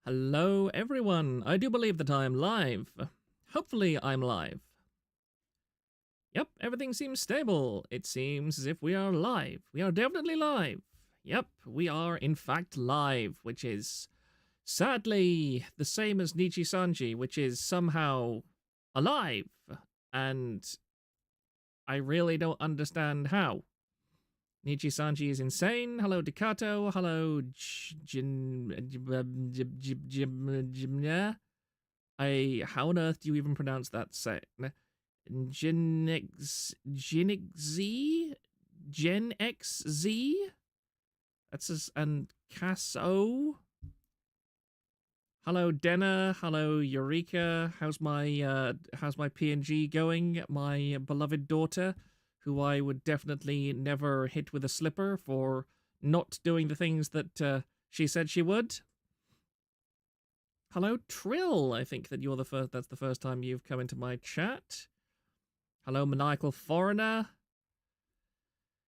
Hello, everyone. I do believe that I'm live. Hopefully, I'm live. Yep, everything seems stable. It seems as if we are live. We are definitely live. Yep, we are in fact live, which is sadly the same as Nijisanji, which is somehow alive. And I really don't understand how. Nijisanji is insane. Hello, Ducato. Hello, how on earth do you even pronounce that? Gen XZ? That's and Casso. Hello, Denna. Hello, Eureka. How's my PNG going? My beloved daughter, who I would definitely never hit with a slipper for not doing the things that she said she would. Hello, Trill. I think that you're the first. That's the first time you've come into my chat. Hello, Maniacal Foreigner.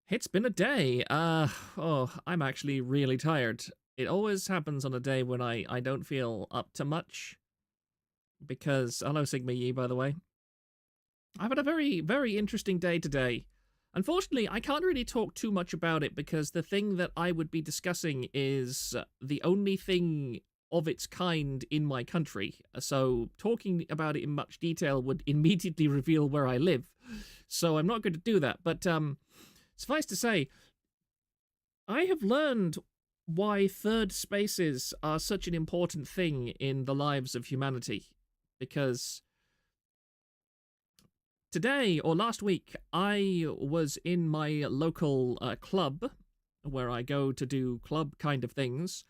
It's been a day. I'm actually really tired. It always happens on a day when I don't feel up to much. Because, hello, Sigma Yi, by the way. I've had a very, very interesting day today. Unfortunately, I can't really talk too much about it because the thing that I would be discussing is the only thing of its kind in my country. So talking about it in much detail would immediately reveal where I live. So I'm not going to do that. But suffice to say, I have learned why third spaces are such an important thing in the lives of humanity. Because today, or last week, I was in my local club, where I go to do club kind of things,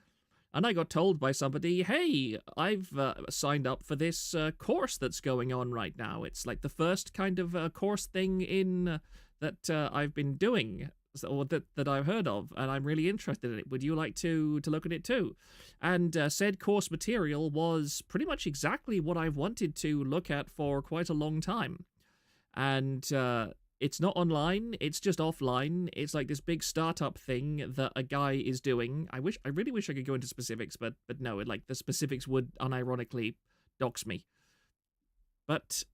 and I got told by somebody, hey, I've signed up for this course that's going on right now. It's like the first kind of course thing in that I've been doing, or that I've heard of, and I'm really interested in it. Would you like to look at it too? And said course material was pretty much exactly what I've wanted to look at for quite a long time. And it's not online, it's just offline. It's like this big startup thing that a guy is doing. I really wish I could go into specifics, but no, like the specifics would unironically dox me. But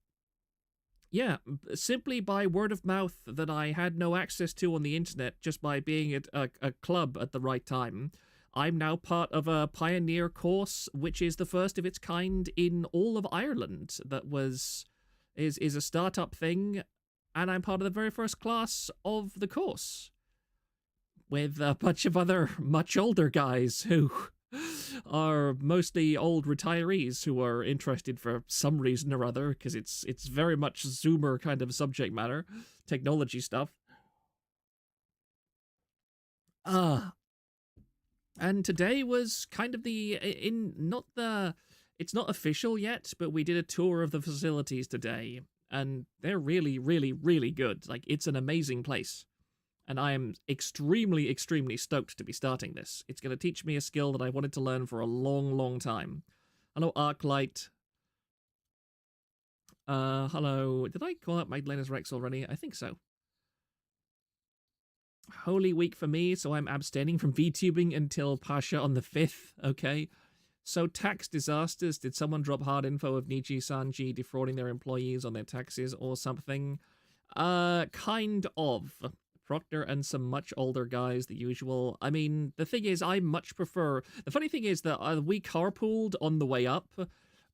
yeah, simply by word of mouth that I had no access to on the internet, just by being at a club at the right time, I'm now part of a pioneer course, which is the first of its kind in all of Ireland. That is a startup thing, and I'm part of the very first class of the course, with a bunch of other much older guys who are mostly old retirees who are interested for some reason or other, because it's very much Zoomer kind of subject matter, technology stuff. And today was kind of it's not official yet, but we did a tour of the facilities today, and they're really, really, really good. Like, it's an amazing place. And I am extremely, extremely stoked to be starting this. It's going to teach me a skill that I wanted to learn for a long, long time. Hello, Arclight. Hello. Did I call out Magdalena's Rex already? I think so. Holy week for me, so I'm abstaining from VTubing until Pasha on the 5th. Okay. So tax disasters, did someone drop hard info of Nijisanji defrauding their employees on their taxes or something? Kind of. Proctor and some much older guys, the usual. I mean, the thing is, I much prefer... The funny thing is that we carpooled on the way up,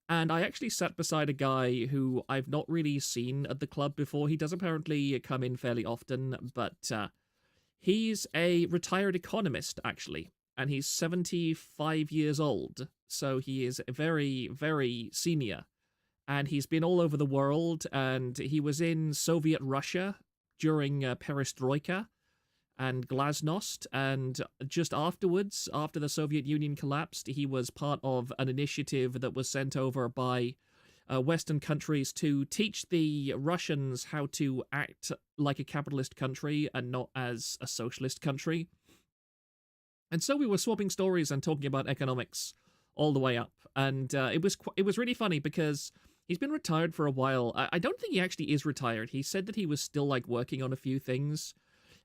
and I actually sat beside a guy who I've not really seen at the club before. He does apparently come in fairly often, but he's a retired economist, actually. And he's 75 years old, so he is very, very senior. And he's been all over the world, and he was in Soviet Russia during Perestroika and Glasnost, and just afterwards, after the Soviet Union collapsed, he was part of an initiative that was sent over by Western countries to teach the Russians how to act like a capitalist country and not as a socialist country. And so we were swapping stories and talking about economics all the way up. And it was really funny because he's been retired for a while. I don't think he actually is retired. He said that he was still like working on a few things.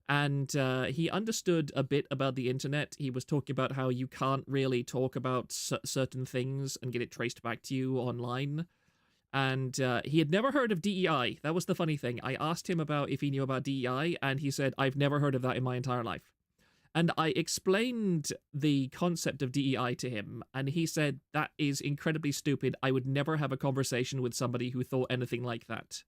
and he understood a bit about the internet. He was talking about how you can't really talk about certain things and get it traced back to you online. And he had never heard of DEI. That was the funny thing. I asked him about if he knew about DEI, and he said, I've never heard of that in my entire life. And I explained the concept of DEI to him, and he said, that is incredibly stupid. I would never have a conversation with somebody who thought anything like that.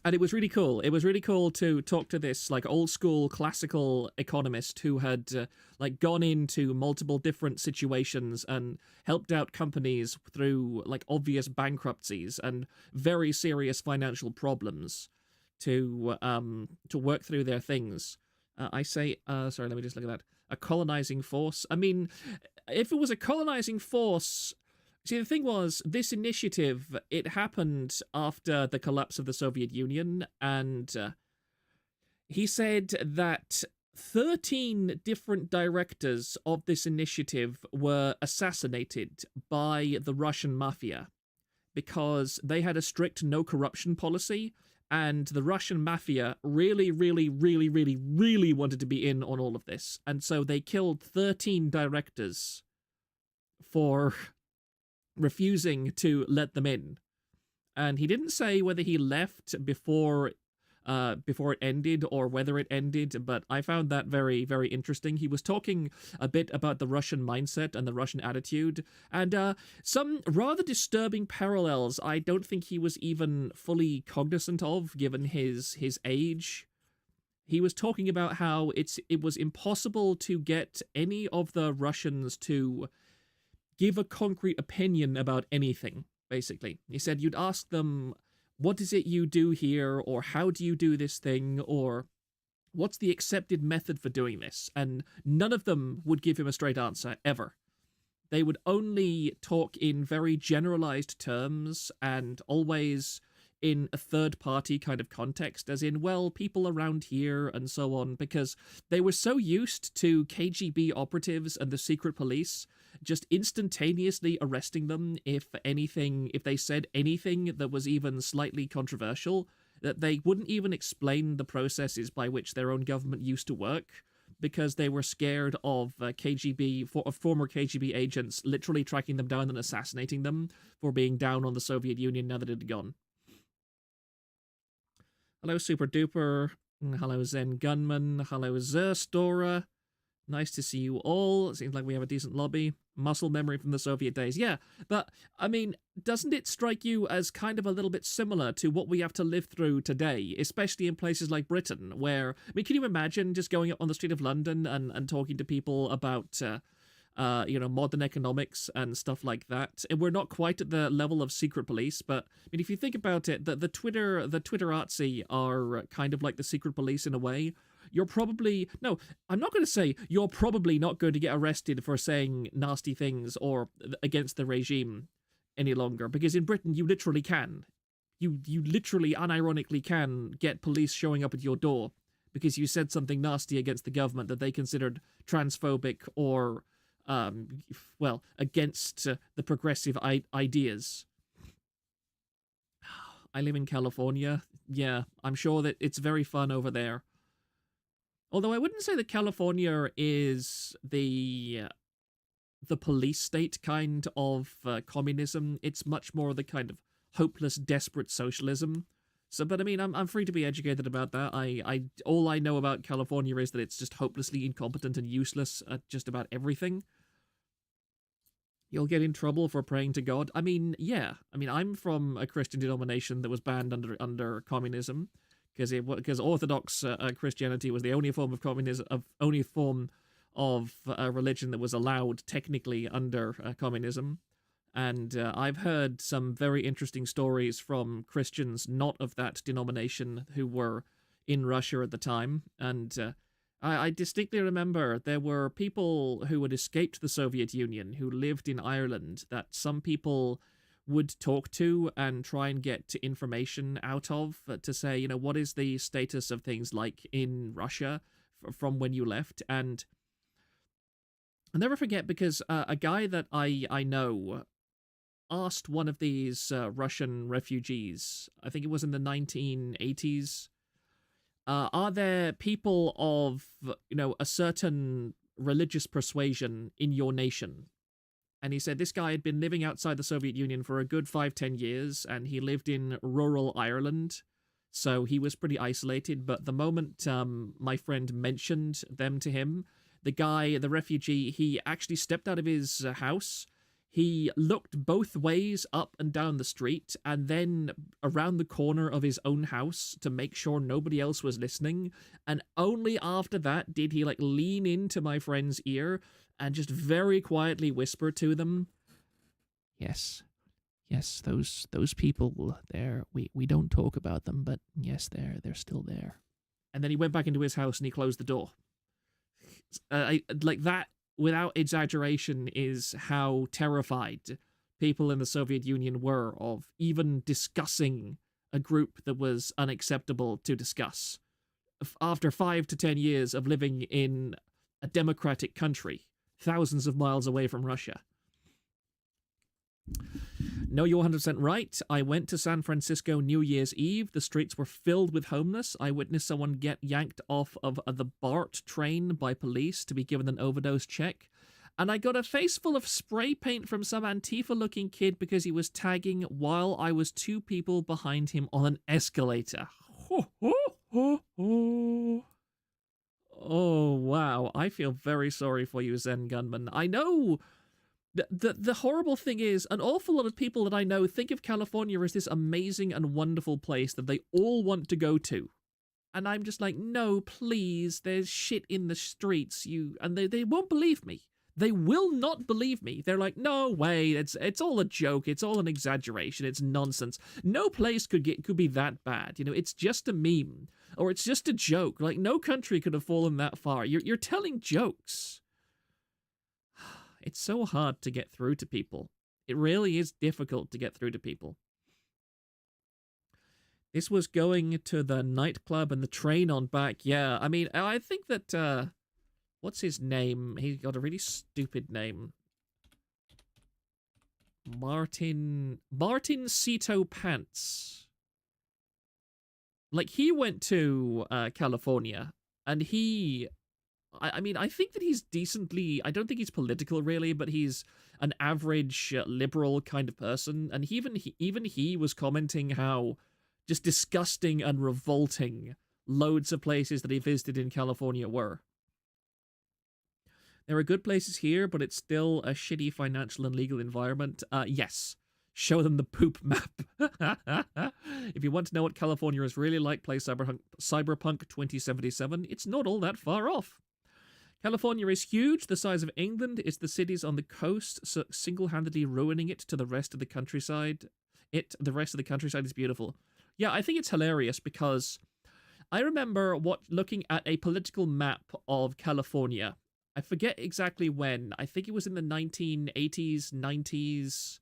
And it was really cool. It was really cool to talk to this like old school classical economist who had like gone into multiple different situations and helped out companies through like obvious bankruptcies and very serious financial problems to work through their things. Sorry, let me just look at that. A colonizing force. I mean, if it was a colonizing force, see, the thing was, this initiative, it happened after the collapse of the Soviet Union, and he said that 13 different directors of this initiative were assassinated by the Russian mafia because they had a strict no corruption policy, and the Russian mafia really, really, really, really, really wanted to be in on all of this, and so they killed 13 directors for refusing to let them in. And he didn't say whether he left before it ended or whether it ended, but I found that very, very interesting. He was talking a bit about the Russian mindset and the Russian attitude, and some rather disturbing parallels I don't think he was even fully cognizant of, given his age. He was talking about how it was impossible to get any of the Russians to give a concrete opinion about anything, basically. He said you'd ask them, what is it you do here, or how do you do this thing, or what's the accepted method for doing this? And none of them would give him a straight answer, ever. They would only talk in very generalized terms, and always in a third-party kind of context, as in, well, people around here, and so on, because they were so used to KGB operatives and the secret police just instantaneously arresting them if they said anything that was even slightly controversial, that they wouldn't even explain the processes by which their own government used to work, because they were scared of former KGB agents literally tracking them down and assassinating them for being down on the Soviet Union now that it had gone. Hello, Super Duper. Hello, Zen Gunman. Hello, Zerstora. Nice to see you all. It seems like we have a decent lobby. Muscle memory from the Soviet days. Yeah, but, I mean, doesn't it strike you as kind of a little bit similar to what we have to live through today, especially in places like Britain, where, I mean, can you imagine just going up on the street of London and talking to people about, modern economics and stuff like that? And we're not quite at the level of secret police, but, I mean, if you think about it, the Twitterati are kind of like the secret police in a way. I'm not going to say you're probably not going to get arrested for saying nasty things or against the regime any longer, because in Britain you literally can. You literally unironically can get police showing up at your door because you said something nasty against the government that they considered transphobic or, against the progressive ideas. I live in California. Yeah, I'm sure that it's very fun over there. Although I wouldn't say that California is the police state kind of communism. It's much more the kind of hopeless, desperate socialism. So, but I mean, I'm free to be educated about that. All I know about California is that it's just hopelessly incompetent and useless at just about everything. You'll get in trouble for praying to God. I mean, yeah. I mean, I'm from a Christian denomination that was banned under communism, because Orthodox Christianity was the only form of communism, religion that was allowed technically under communism. And I've heard some very interesting stories from Christians not of that denomination who were in Russia at the time. And I distinctly remember there were people who had escaped the Soviet Union who lived in Ireland that some people would talk to and try and get information out of to say, what is the status of things like in Russia from when you left. And I'll never forget, because a guy that I know asked one of these Russian refugees, I think it was in the 1980s, are there people of, a certain religious persuasion in your nation? And he said this guy had been living outside the Soviet Union for a good 5-10 years, and he lived in rural Ireland, so he was pretty isolated. But the moment my friend mentioned them to him, the refugee, he actually stepped out of his house. He looked both ways up and down the street, and then around the corner of his own house to make sure nobody else was listening. And only after that did he lean into my friend's ear and just very quietly whisper to them, "Yes, yes, those people there, we don't talk about them, but yes, they're still there." And then he went back into his house and he closed the door. That, without exaggeration, is how terrified people in the Soviet Union were of even discussing a group that was unacceptable to discuss. After 5 to 10 years of living in a democratic country, thousands of miles away from Russia. No, you're 100% right. I went to San Francisco New Year's Eve. The streets were filled with homeless. I witnessed someone get yanked off of the BART train by police to be given an overdose check. And I got a face full of spray paint from some Antifa-looking kid because he was tagging while I was 2 people behind him on an escalator. Oh, wow. I feel very sorry for you, Zen Gunman. I know... The horrible thing is, an awful lot of people that I know think of California as this amazing and wonderful place that they all want to go to. And I'm just like, no, please, there's shit in the streets. And they won't believe me. They will not believe me. They're like, no way, it's all a joke, it's all an exaggeration, it's nonsense. No place could be that bad. It's just a meme. Or it's just a joke. No country could have fallen that far. You're telling jokes. It's so hard to get through to people. It really is difficult to get through to people. This was going to the nightclub and the train on back. Yeah, I mean, I think that, what's his name? He got a really stupid name. Martin Cito Pants. He went to California, and I mean, I think that he's decently... I don't think he's political, really, but he's an average liberal kind of person. And even he was commenting how just disgusting and revolting loads of places that he visited in California were. There are good places here, but it's still a shitty financial and legal environment. Yes. Show them the poop map. If you want to know what California is really like, play Cyberpunk 2077. It's not all that far off. California is huge, the size of England. It's the cities on the coast, so single-handedly ruining it to the rest of the countryside. The rest of the countryside is beautiful. Yeah, I think it's hilarious because I remember looking at a political map of California. I forget exactly when. I think it was in the 1980s, 90s,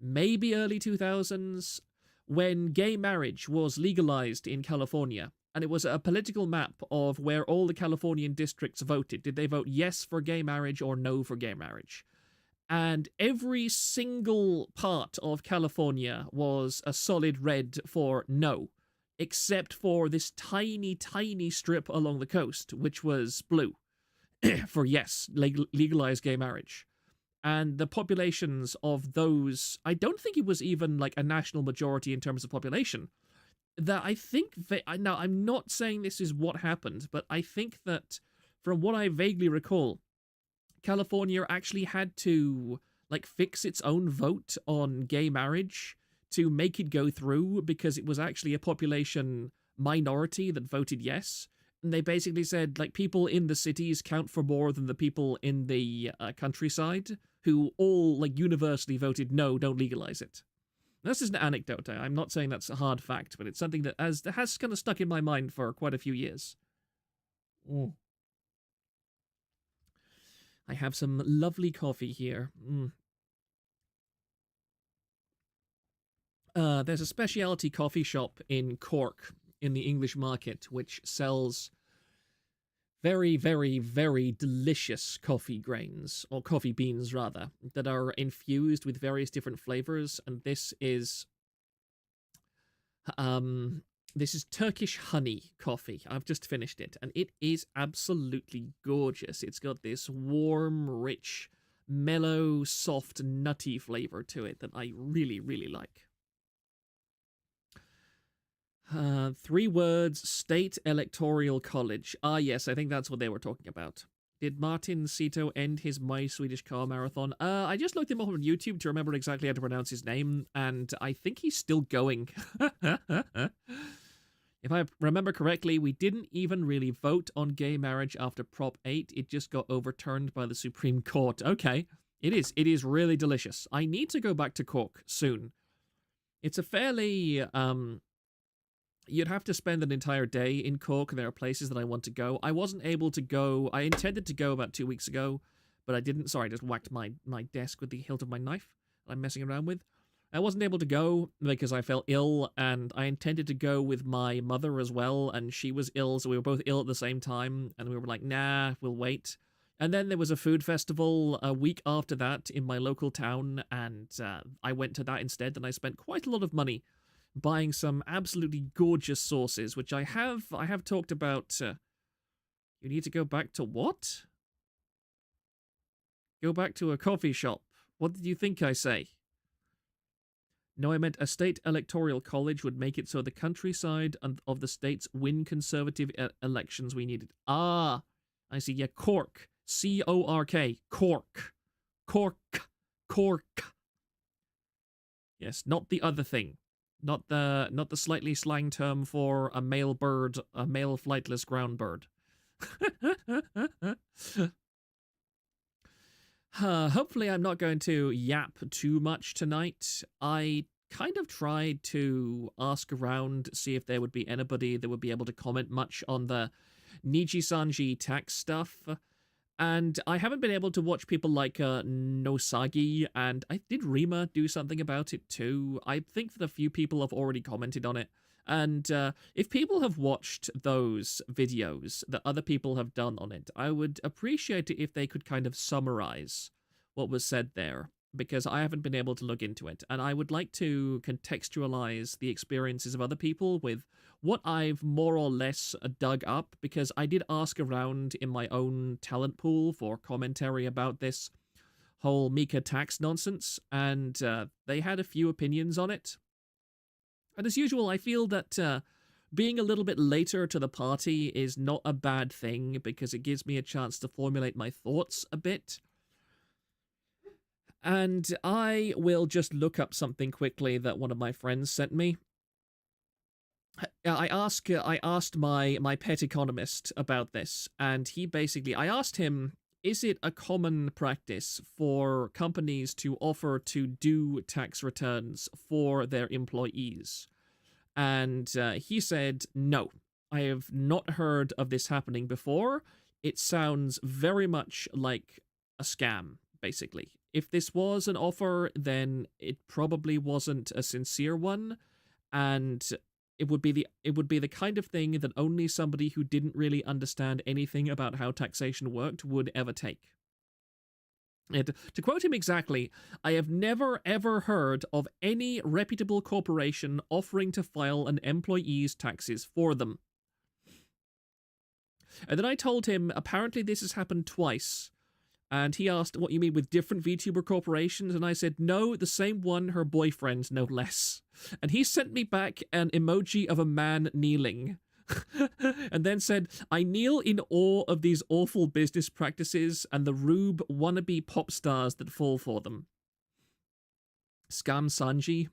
maybe early 2000s, when gay marriage was legalized in California. And it was a political map of where all the Californian districts voted. Did they vote yes for gay marriage or no for gay marriage? And every single part of California was a solid red for no, except for this tiny, tiny strip along the coast, which was blue for yes, legalize gay marriage. And the populations of those, I don't think it was even a national majority in terms of population. That I think now I'm not saying this is what happened, but I think that from what I vaguely recall, California actually had to fix its own vote on gay marriage to make it go through because it was actually a population minority that voted yes. And they basically said people in the cities count for more than the people in the countryside who all universally voted no, don't legalize it. This is an anecdote. I'm not saying that's a hard fact, but it's something that has kind of stuck in my mind for quite a few years. I have some lovely coffee here. There's a specialty coffee shop in Cork in the English market which sells very, very, very delicious coffee grains, or coffee beans rather, that are infused with various different flavors. And this is This is Turkish honey coffee. I've just finished it, and it is absolutely gorgeous. It's got this warm, rich, mellow, soft, nutty flavor to it that I really, really like. 3 words, State Electoral College. Ah, yes, I think that's what they were talking about. Did Martin Sito end his My Swedish Car Marathon? I just looked him up on YouTube to remember exactly how to pronounce his name, and I think he's still going. If I remember correctly, we didn't even really vote on gay marriage after Prop 8. It just got overturned by the Supreme Court. Okay, it is. It is really delicious. I need to go back to Cork soon. It's a fairly, you'd have to spend an entire day in Cork. There are places that I want to go. I wasn't able to go. I intended to go about 2 weeks ago, but I didn't. Sorry, I just whacked my desk with the hilt of my knife that I'm messing around with. I wasn't able to go because I felt ill, and I intended to go with my mother as well, and she was ill, so we were both ill at the same time, and we were like, nah, we'll wait. And then there was a food festival a week after that in my local town, and I went to that instead, and I spent quite a lot of money buying some absolutely gorgeous sauces, which I have talked about. You need to go back to what? Go back to a coffee shop. What did you think I say? No, I meant a state electoral college would make it so the countryside of the states win conservative elections we needed. Ah, I see. Yeah, Cork. C-O-R-K. Cork. Cork. Cork. Yes, not the other thing. Not the slightly slang term for a male bird, a male flightless ground bird. Hopefully I'm not going to yap too much tonight. I kind of tried to ask around, see if there would be anybody that would be able to comment much on the Nijisanji tax stuff. And I haven't been able to watch people like Nosagi, and I did Rima do something about it too. I think that a few people have already commented on it. And if people have watched those videos that other people have done on it, I would appreciate it if they could kind of summarize what was said there, because I haven't been able to look into it. And I would like to contextualize the experiences of other people with what I've more or less dug up, because I did ask around in my own talent pool for commentary about this whole Mika tax nonsense, and they had a few opinions on it. And as usual, I feel that being a little bit later to the party is not a bad thing, because it gives me a chance to formulate my thoughts a bit. And I will just look up something quickly that one of my friends sent me. I asked my pet economist about this, and I asked him, is it a common practice for companies to offer to do tax returns for their employees? And he said, no, I have not heard of this happening before. It sounds very much like a scam, basically. If this was an offer, then it probably wasn't a sincere one, and it would be the kind of thing that only somebody who didn't really understand anything about how taxation worked would ever take. And to quote him exactly, I have never ever heard of any reputable corporation offering to file an employee's taxes for them. And then I told him apparently this has happened twice. And he asked, what you mean with different VTuber corporations? And I said, no, the same one, her boyfriend, no less. And he sent me back an emoji of a man kneeling. And then said, I kneel in awe of these awful business practices and the rube wannabe pop stars that fall for them. Scam Sanji?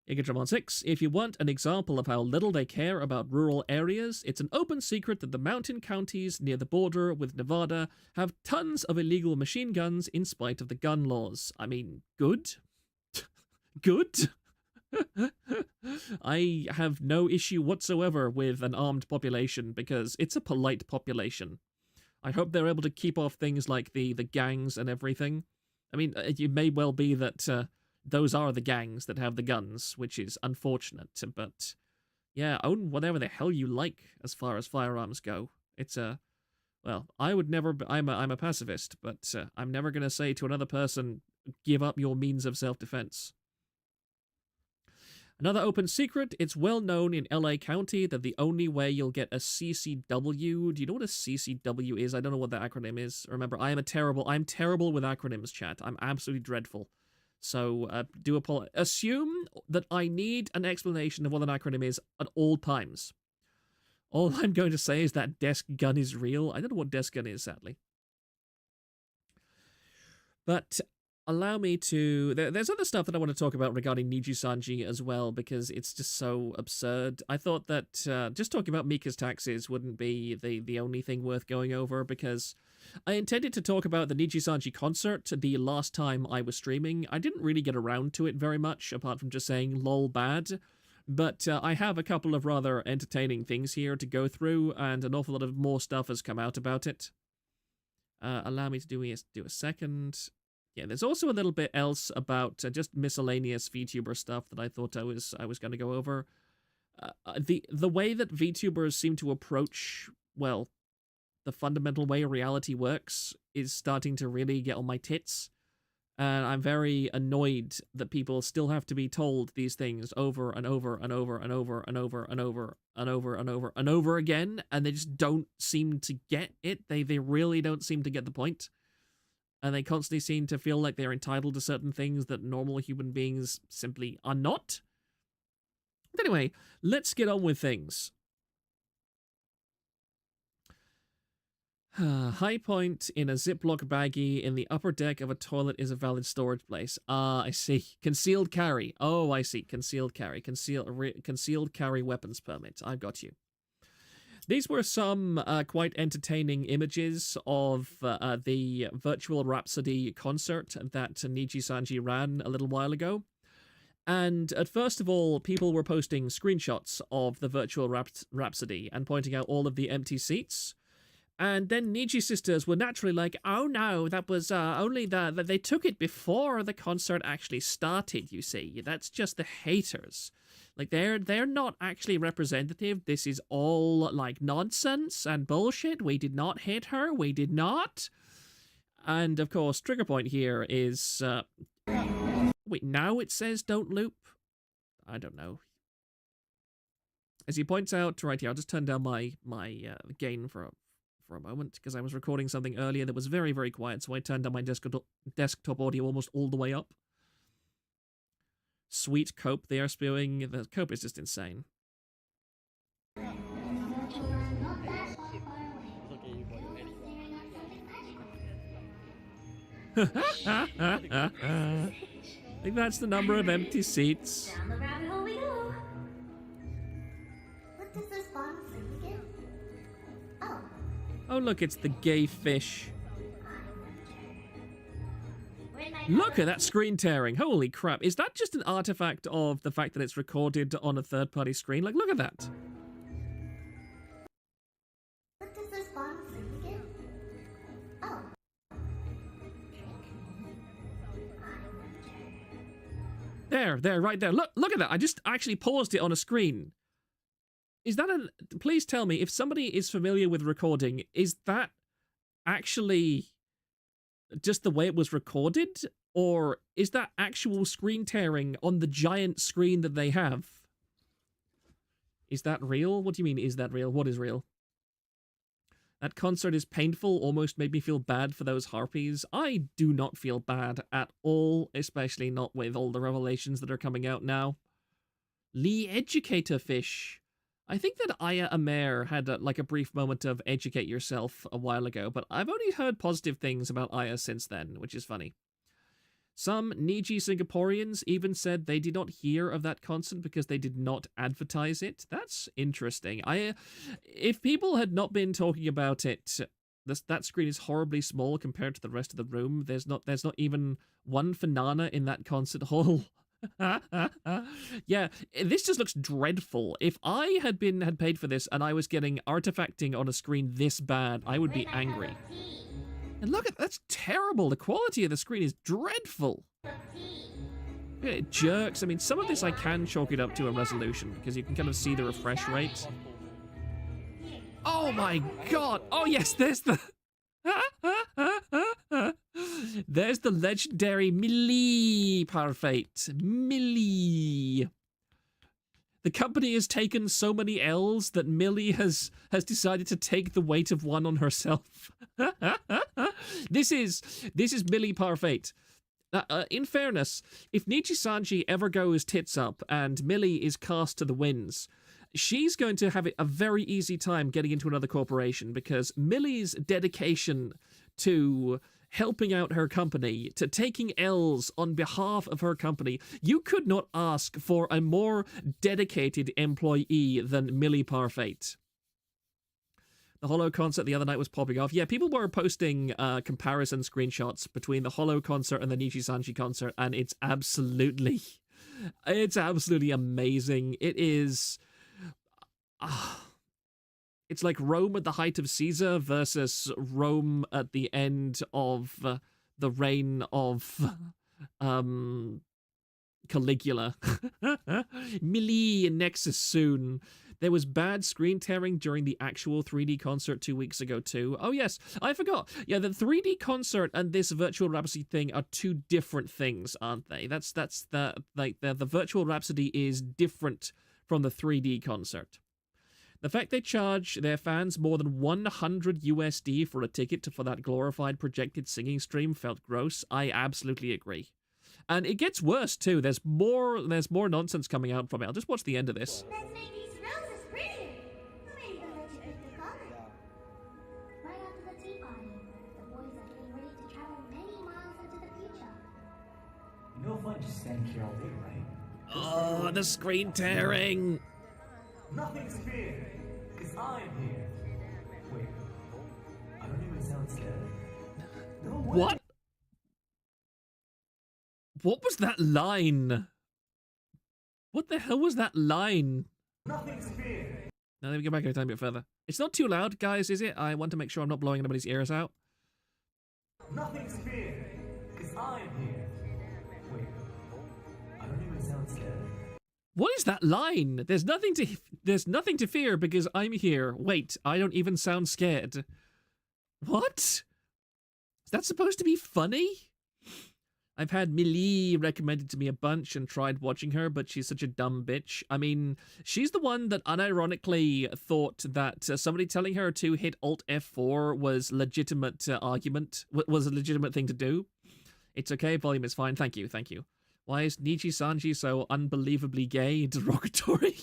Gigatron 6, if you want an example of how little they care about rural areas, it's an open secret that the mountain counties near the border with Nevada have tons of illegal machine guns in spite of the gun laws. I mean, good? Good? I have no issue whatsoever with an armed population because it's a polite population. I hope they're able to keep off things like the gangs and everything. I mean, it may well be that those are the gangs that have the guns, which is unfortunate, but yeah, own whatever the hell you like as far as firearms go. It's well, I would never, I'm a pacifist, but I'm never going to say to another person, give up your means of self-defense. Another open secret, it's well known in LA County that the only way you'll get a CCW, do you know what a CCW is? I don't know what the acronym is. Remember, I'm terrible with acronyms, chat. I'm absolutely dreadful. So assume that I need an explanation of what an acronym is at all times. All I'm going to say is that desk gun is real. I don't know what desk gun is, sadly. But allow me to... There's other stuff that I want to talk about regarding Nijisanji as well, because it's just so absurd. I thought that just talking about Mika's taxes wouldn't be the only thing worth going over, because I intended to talk about the Nijisanji concert the last time I was streaming. I didn't really get around to it very much, apart from just saying lol bad. But I have a couple of rather entertaining things here to go through, and an awful lot of more stuff has come out about it. Allow me to do a second... Yeah, there's also a little bit else about just miscellaneous VTuber stuff that I thought I was going to go over. The way that VTubers seem to approach, well, the fundamental way reality works is starting to really get on my tits. And I'm very annoyed that people still have to be told these things over and over and over and over and over and over and over and over and over again, and they just don't seem to get it. They really don't seem to get the point. And they constantly seem to feel like they're entitled to certain things that normal human beings simply are not. But anyway, let's get on with things. High point in a Ziploc baggie in the upper deck of a toilet is a valid storage place. Ah, I see. Concealed carry. Oh, I see. Concealed carry. Concealed carry weapons permit. I've got you. These were some quite entertaining images of the Virtual Rhapsody concert that Nijisanji ran a little while ago. And first of all, people were posting screenshots of the Virtual Rhapsody and pointing out all of the empty seats. And then Niji sisters were naturally like, oh no, that was only that they took it before the concert actually started, you see. That's just the haters. Like, they're not actually representative. This is all, like, nonsense and bullshit. We did not hit her. We did not. And, of course, trigger point here is... Wait, now it says don't loop? I don't know. As he points out, right here, I'll just turn down my gain for a moment, because I was recording something earlier that was very, very quiet, so I turned down my desktop audio almost all the way up. Sweet cope they are spewing. The cope is just insane. I think that's the number of empty seats. Down the rabbit hole we go. What does this box say again? Oh. Oh, look, it's the gay fish. Look at that screen tearing. Holy crap. Is that just an artifact of the fact that it's recorded on a third-party screen? Like, look at that. What does this box say again? Oh. There, right there. Look at that. I just actually paused it on a screen. Is that a... Please tell me, if somebody is familiar with recording, is that actually just the way it was recorded? Or is that actual screen tearing on the giant screen that they have? Is that real? What do you mean, is that real? What is real? That concert is painful, almost made me feel bad for those harpies. I do not feel bad at all, especially not with all the revelations that are coming out now. Lee Educator Fish. I think that Aya Amer had like a brief moment of educate yourself a while ago, but I've only heard positive things about Aya since then, which is funny. Some Niji Singaporeans even said they did not hear of that concert because they did not advertise it. That's interesting. If people had not been talking about it, that screen is horribly small compared to the rest of the room. There's not even one Fanana in that concert hall. Yeah, this just looks dreadful. If I had paid for this and I was getting artifacting on a screen this bad, I would be angry. And look that's terrible. The quality of the screen is dreadful. It jerks. I mean, some of this I can chalk it up to a resolution because you can kind of see the refresh rate. Oh my god. Oh yes, there's the... There's the legendary Millie Parfait. Millie. The company has taken so many L's that Millie has decided to take the weight of one on herself. This is Millie Parfait. In fairness, if Nijisanji ever goes tits up and Millie is cast to the winds, she's going to have a very easy time getting into another corporation, because Millie's dedication to helping out her company, to taking L's on behalf of her company, you could not ask for a more dedicated employee than Millie Parfait. The Hollow concert the other night was popping off. Yeah, people were posting comparison screenshots between the Hollow concert and the Nijisanji concert, and it's absolutely amazing. It is... it's like Rome at the height of Caesar versus Rome at the end of the reign of Caligula. Millie and Nexus soon. There was bad screen tearing during the actual 3D concert 2 weeks ago too. Oh yes, I forgot. Yeah, the 3D concert and this virtual Rhapsody thing are two different things, aren't they? That's the virtual Rhapsody is different from the 3D concert. The fact they charge their fans more than 100 USD for a ticket for that glorified projected singing stream felt gross. I absolutely agree. And it gets worse too. There's more nonsense coming out from it. I'll just watch the end of this. Let's make these roses prettier. Who made even let you pick the color? Right after the tea party, the boys are getting ready to travel many miles into the future. No fun just standing here all day, right? Oh, the screen tearing. Nothing's fear, because I'm here. Wait, I don't even sound scared. No way. What? What was that line? What the hell was that line? Nothing's fear. Now let me go back a tiny bit further. It's not too loud, guys, is it? I want to make sure I'm not blowing anybody's ears out. Nothing's fear, because I'm here. Wait, I don't even sound scared. What is that line? There's nothing to fear because I'm here. Wait, I don't even sound scared. What? Is that supposed to be funny? I've had Millie recommended to me a bunch and tried watching her, but she's such a dumb bitch. I mean, she's the one that unironically thought that somebody telling her to hit Alt F4 was legitimate argument, was a legitimate thing to do. It's okay, volume is fine. Thank you, thank you. Why is Nijisanji so unbelievably gay? Derogatory?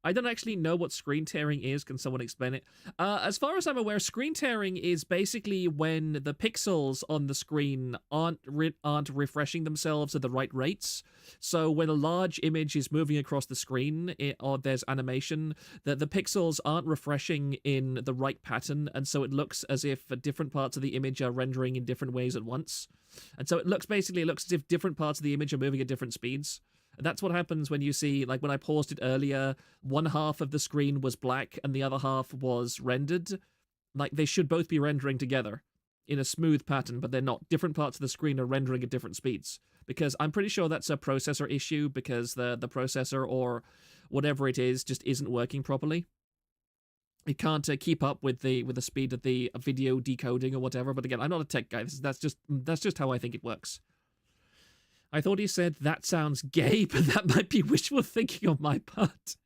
I don't actually know what screen tearing is. Can someone explain it? As far as I'm aware, screen tearing is basically when the pixels on the screen aren't refreshing themselves at the right rates. So when a large image is moving across the screen, or there's animation, the pixels aren't refreshing in the right pattern, and so it looks as if different parts of the image are rendering in different ways at once. And so it looks as if different parts of the image are moving at different speeds. That's what happens when you see, like when I paused it earlier, one half of the screen was black and the other half was rendered. Like they should both be rendering together in a smooth pattern, but they're not. Different parts of the screen are rendering at different speeds. Because I'm pretty sure that's a processor issue, because the processor or whatever it is just isn't working properly. It can't keep up with the speed of the video decoding or whatever. But again, I'm not a tech guy. That's just how I think it works. I thought he said, that sounds gay, but that might be wishful thinking on my part.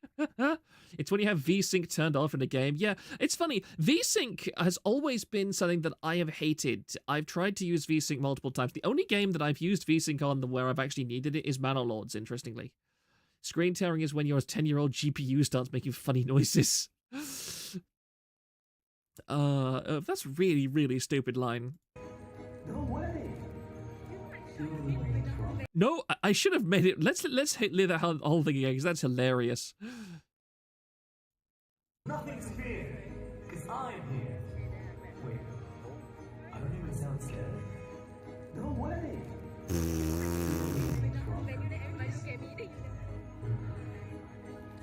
It's when you have VSync turned off in a game. Yeah, it's funny. VSync has always been something that I have hated. I've tried to use VSync multiple times. The only game that I've used VSync on where I've actually needed it is Manor interestingly. Screen tearing is when your 10-year-old GPU starts making funny noises. That's really, really stupid line. No way. No, I should have made it. Let's leave that whole thing again, because that's hilarious. Nothing's fear, because I'm here. Wait, I don't even sound scared. No way.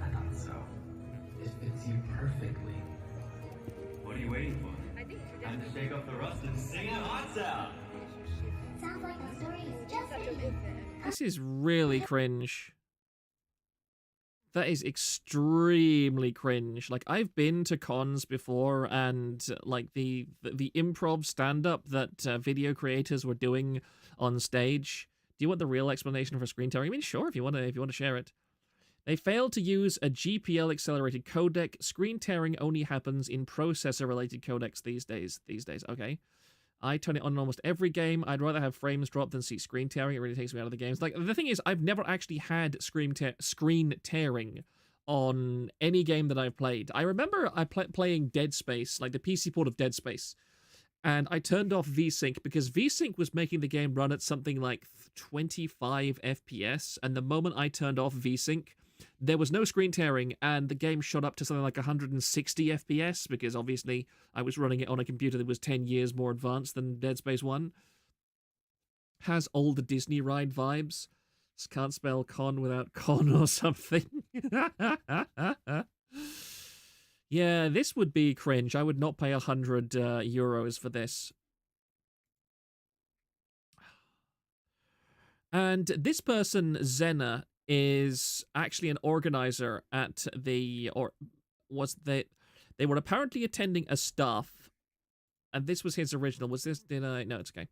I thought so. It fits you perfectly. What are you waiting for? Time to shake off the rust and sing it hot out. Sounds like the story is just ending. This is really cringe. That is extremely cringe. Like, I've been to cons before, and like the improv stand-up that video creators were doing on stage. Do you want the real explanation for screen tearing? I mean, sure, if you want to share it. They failed to use a GPL accelerated codec. Screen tearing only happens in processor related codecs these days. Okay. I turn it on in almost every game. I'd rather have frames drop than see screen tearing. It really takes me out of the games. Like, the thing is, I've never actually had screen tearing on any game that I've played. I remember playing Dead Space, like the PC port of Dead Space, and I turned off VSync because VSync was making the game run at something like 25 FPS, and the moment I turned off VSync, there was no screen tearing, and the game shot up to something like 160 FPS, because obviously I was running it on a computer that was 10 years more advanced than Dead Space 1. Has old Disney ride vibes. Just can't spell con without con or something. Yeah, this would be cringe. I would not pay 100 euros for this. And this person, Zena, is actually an organizer at the, or was they were apparently attending a staff, and this was his original. Was this, no, it's okay.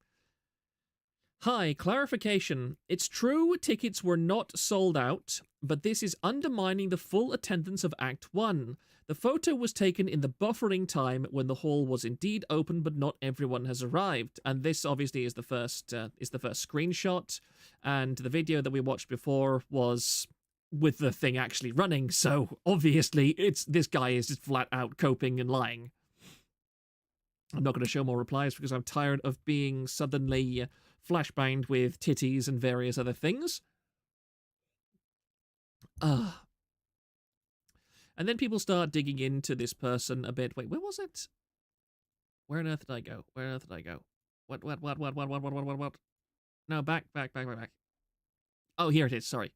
Hi, clarification. It's true tickets were not sold out, but this is undermining the full attendance of Act 1. The photo was taken in the buffering time when the hall was indeed open, but not everyone has arrived. And this obviously is the first screenshot, and the video that we watched before was with the thing actually running. So obviously, this guy is just flat out coping and lying. I'm not going to show more replies because I'm tired of being suddenly flashbanged with titties and various other things. And then people start digging into this person a bit. Wait, where was it? Where on earth did I go? Where on earth did I go? What? No, back. Oh, here it is, sorry.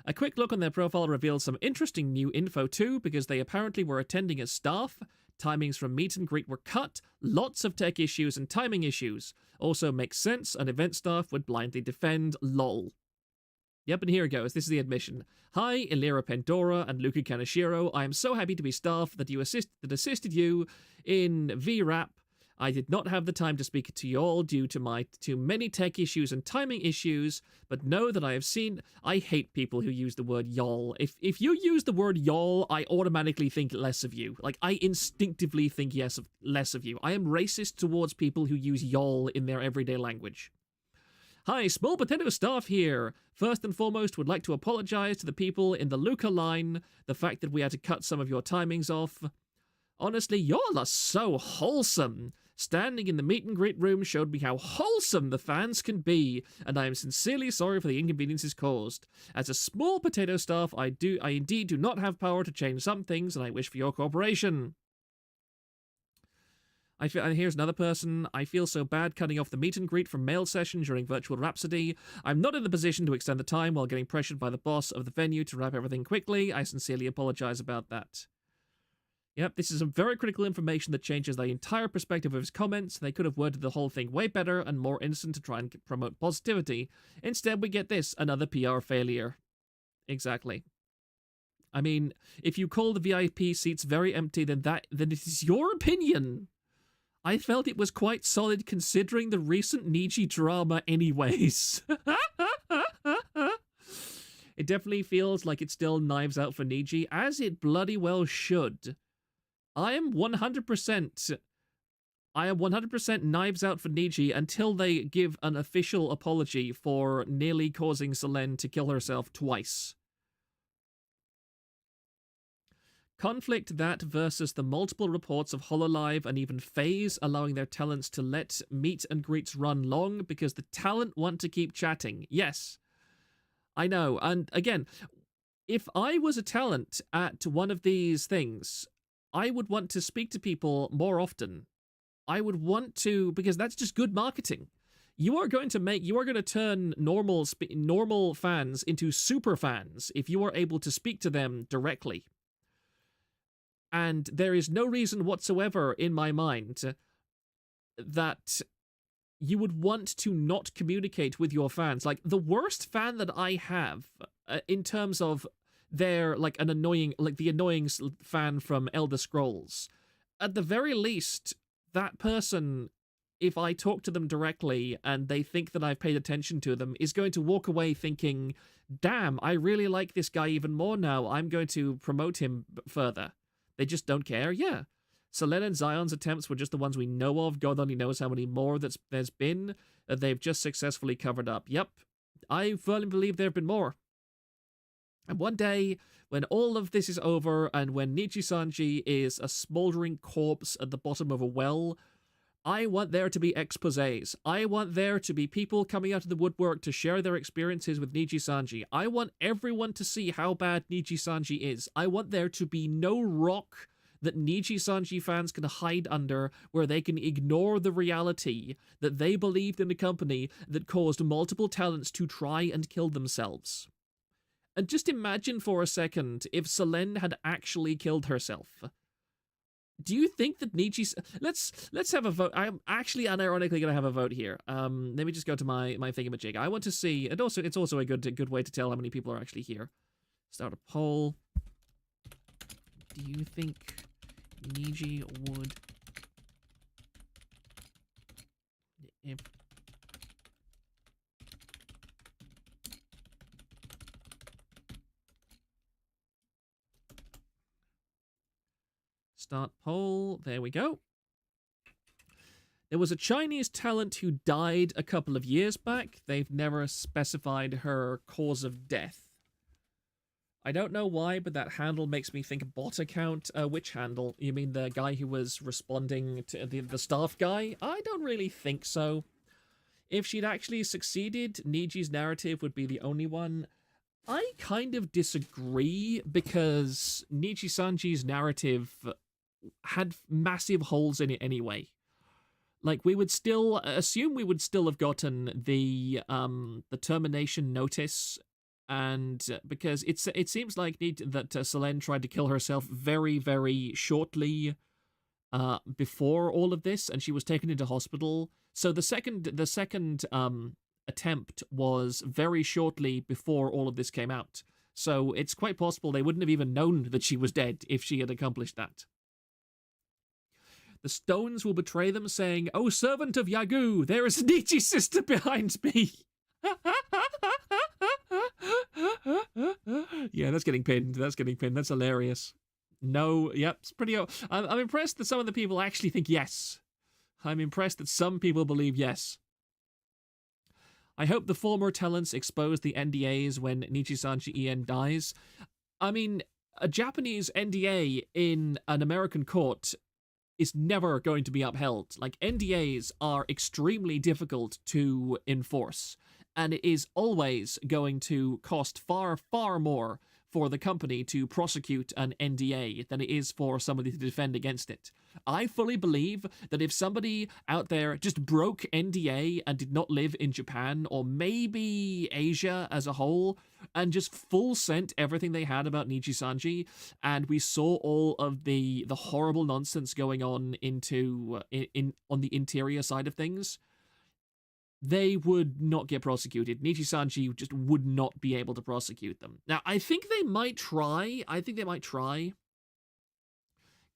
A quick look on their profile reveals some interesting new info too, because they apparently were attending as staff. Timings from meet and greet were cut, lots of tech issues and timing issues. Also makes sense, an event staff would blindly defend, lol. Yep, and here it goes. This is the admission. Hi, Illyra Pandora and Luca Kaneshiro. I am so happy to be staff that assisted you in VRAP. I did not have the time to speak to you all due to many tech issues and timing issues, but know that I hate people who use the word y'all. If you use the word y'all, I automatically think less of you. Like, I instinctively think less of you. I am racist towards people who use y'all in their everyday language. Hi, Small Potato Staff here. First and foremost, would like to apologize to the people in the Luca line, the fact that we had to cut some of your timings off. Honestly, y'all are so wholesome. Standing in the meet and greet room showed me how wholesome the fans can be, and I am sincerely sorry for the inconveniences caused. As a small potato staff, I indeed do not have power to change some things, and I wish for your cooperation. And here's another person. I feel so bad cutting off the meet and greet from mail session during Virtual Rhapsody. I'm not in the position to extend the time while getting pressured by the boss of the venue to wrap everything quickly. I sincerely apologize about that. Yep, this is some very critical information that changes the entire perspective of his comments. They could have worded the whole thing way better and more innocent to try and promote positivity. Instead, we get this, another PR failure. Exactly. I mean, if you call the VIP seats very empty, then it is your opinion. I felt it was quite solid considering the recent Niji drama anyways. It definitely feels like it's still knives out for Niji, as it bloody well should. I am 100% knives out for Niji until they give an official apology for nearly causing Selene to kill herself twice. Conflict that versus the multiple reports of HoloLive and even FaZe allowing their talents to let meet and greets run long because the talent want to keep chatting. Yes, I know. And again, if I was a talent at one of these things, I would want to speak to people more often. I would want to, because that's just good marketing. You are going to turn normal fans into super fans if you are able to speak to them directly. And there is no reason whatsoever in my mind that you would want to not communicate with your fans. Like, the worst fan that I have in terms of they're like the annoying fan from Elder Scrolls. At the very least, that person if I talk to them directly and they think that I've paid attention to them, is going to walk away thinking, damn, I really like this guy even more now. I'm going to promote him further. They just don't care. Yeah. Selene and Zion's attempts were just the ones we know of. God only knows how many more there's been. They've just successfully covered up. Yep. I firmly believe there have been more. And one day, when all of this is over, and when Nijisanji is a smoldering corpse at the bottom of a well, I want there to be exposés. I want there to be people coming out of the woodwork to share their experiences with Nijisanji. I want everyone to see how bad Nijisanji is. I want there to be no rock that Nijisanji fans can hide under where they can ignore the reality that they believed in a company that caused multiple talents to try and kill themselves. And just imagine for a second if Selene had actually killed herself. Do you think that let's have a vote. I'm actually unironically going to have a vote here. Let me just go to my thingamajig. I want to see, and also it's also a good way to tell how many people are actually here. Start a poll. Do you think Niji would, if start poll, there we go. There was a Chinese talent who died a couple of years back. They've never specified her cause of death. I don't know why, but that handle makes me think bot account. Which handle? You mean the guy who was responding to the staff guy? I don't really think so. If she'd actually succeeded, Niji's narrative would be the only one. I kind of disagree, because Nijisanji's narrative had massive holes in it anyway. Like, we would still assume we would still have gotten the termination notice. And because it seems like that Selene tried to kill herself very, very shortly before all of this, and she was taken into hospital. So the second attempt was very shortly before all of this came out. So it's quite possible they wouldn't have even known that she was dead if she had accomplished that. The stones will betray them, saying, "Oh, servant of Yagu, there is Niji's sister behind me." Yeah, that's getting pinned. That's getting pinned. That's hilarious. No, yep, it's pretty... I'm impressed that some of the people actually think yes. I'm impressed that some people believe yes. I hope the former talents expose the NDAs when Nijisanji En dies. I mean, a Japanese NDA in an American court is never going to be upheld. Like, NDAs are extremely difficult to enforce, and it is always going to cost far, far more for the company to prosecute an NDA than it is for somebody to defend against it. I fully believe that if somebody out there just broke NDA and did not live in Japan, or maybe Asia as a whole, and just full sent everything they had about Nijisanji, and we saw all of the horrible nonsense going on on the interior side of things, they would not get prosecuted. Nijisanji just would not be able to prosecute them. Now, I think they might try.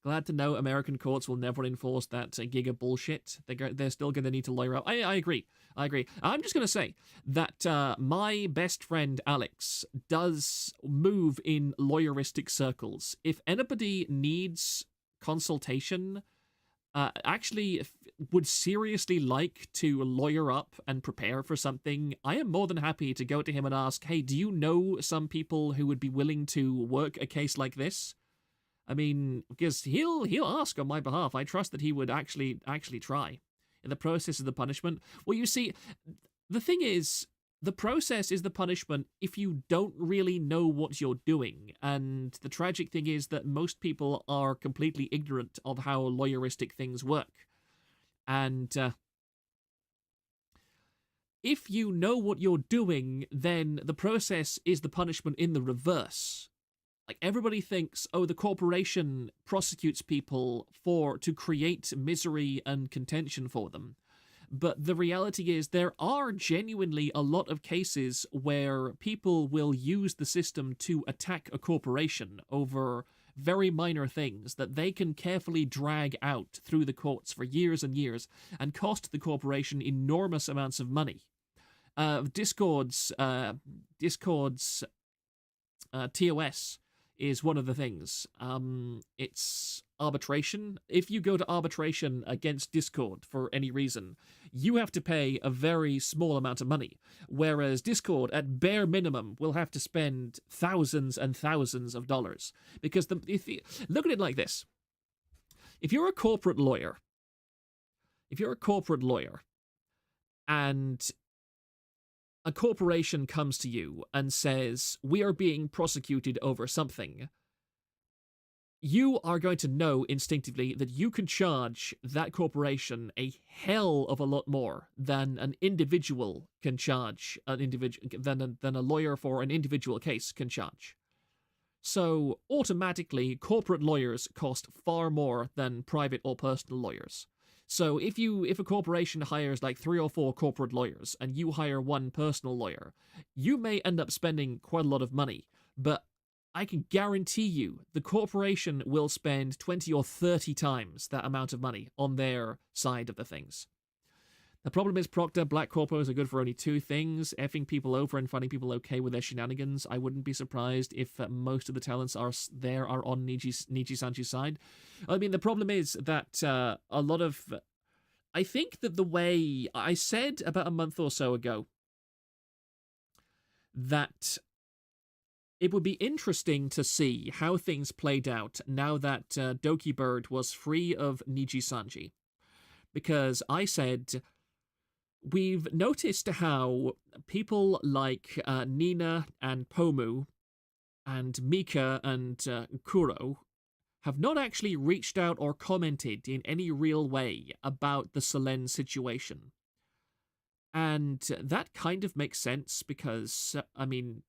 Glad to know American courts will never enforce that giga bullshit. They're still going to need to lawyer up. I agree. I'm just going to say that my best friend Alex does move in lawyeristic circles. If anybody needs consultation, actually would seriously like to lawyer up and prepare for something, I am more than happy to go to him and ask, hey, do you know some people who would be willing to work a case like this? I mean, because he'll ask on my behalf. I trust that he would actually try. In the process of the punishment, well, you see, the thing is, the process is the punishment if you don't really know what you're doing. And the tragic thing is that most people are completely ignorant of how lawyeristic things work. And if you know what you're doing, then the process is the punishment in the reverse. Like, everybody thinks, oh, the corporation prosecutes people to create misery and contention for them. But the reality is there are genuinely a lot of cases where people will use the system to attack a corporation over very minor things that they can carefully drag out through the courts for years and years and cost the corporation enormous amounts of money. Discord's TOS is one of the things. It's arbitration. If you go to arbitration against Discord for any reason, you have to pay a very small amount of money, whereas Discord, at bare minimum, will have to spend thousands and thousands of dollars. Because look at it like this. If you're a corporate lawyer, and a corporation comes to you and says, we are being prosecuted over something, you are going to know instinctively that you can charge that corporation a hell of a lot more than an individual can charge than a lawyer for an individual case can charge. So automatically, corporate lawyers cost far more than private or personal lawyers. So if a corporation hires like 3 or 4 corporate lawyers and you hire one personal lawyer, you may end up spending quite a lot of money, but I can guarantee you the corporation will spend 20 or 30 times that amount of money on their side of the things. The problem is Proctor black corpos are good for only 2 things: effing people over and finding people okay with their shenanigans. I wouldn't be surprised if most of the talents are on Nijisanji's side. I mean, the problem is that a lot of... I think that the way... I said about a month or so ago that it would be interesting to see how things played out now that Doki Bird was free of Nijisanji. Because I said... We've noticed how people like Nina and Pomu and Mika and Kuro have not actually reached out or commented in any real way about the Selene situation. And that kind of makes sense because, I mean,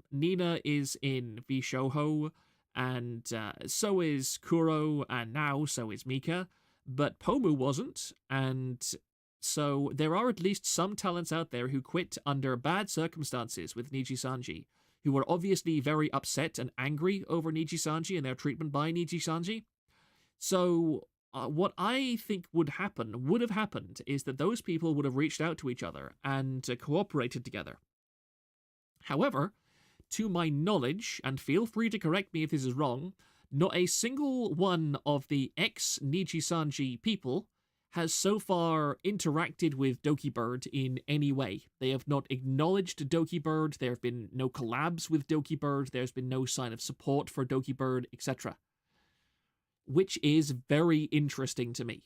Nina is in Vishoho, and so is Kuro, and now so is Mika, but Pomu wasn't, and... So there are at least some talents out there who quit under bad circumstances with Nijisanji, who were obviously very upset and angry over Nijisanji and their treatment by Nijisanji. So what I think would have happened, is that those people would have reached out to each other and cooperated together. However, to my knowledge, and feel free to correct me if this is wrong, not a single one of the ex-Nijisanji people has so far interacted with Doki Bird in any way. They have not acknowledged Doki Bird, there have been no collabs with Doki Bird, there's been no sign of support for Doki Bird, etc. Which is very interesting to me.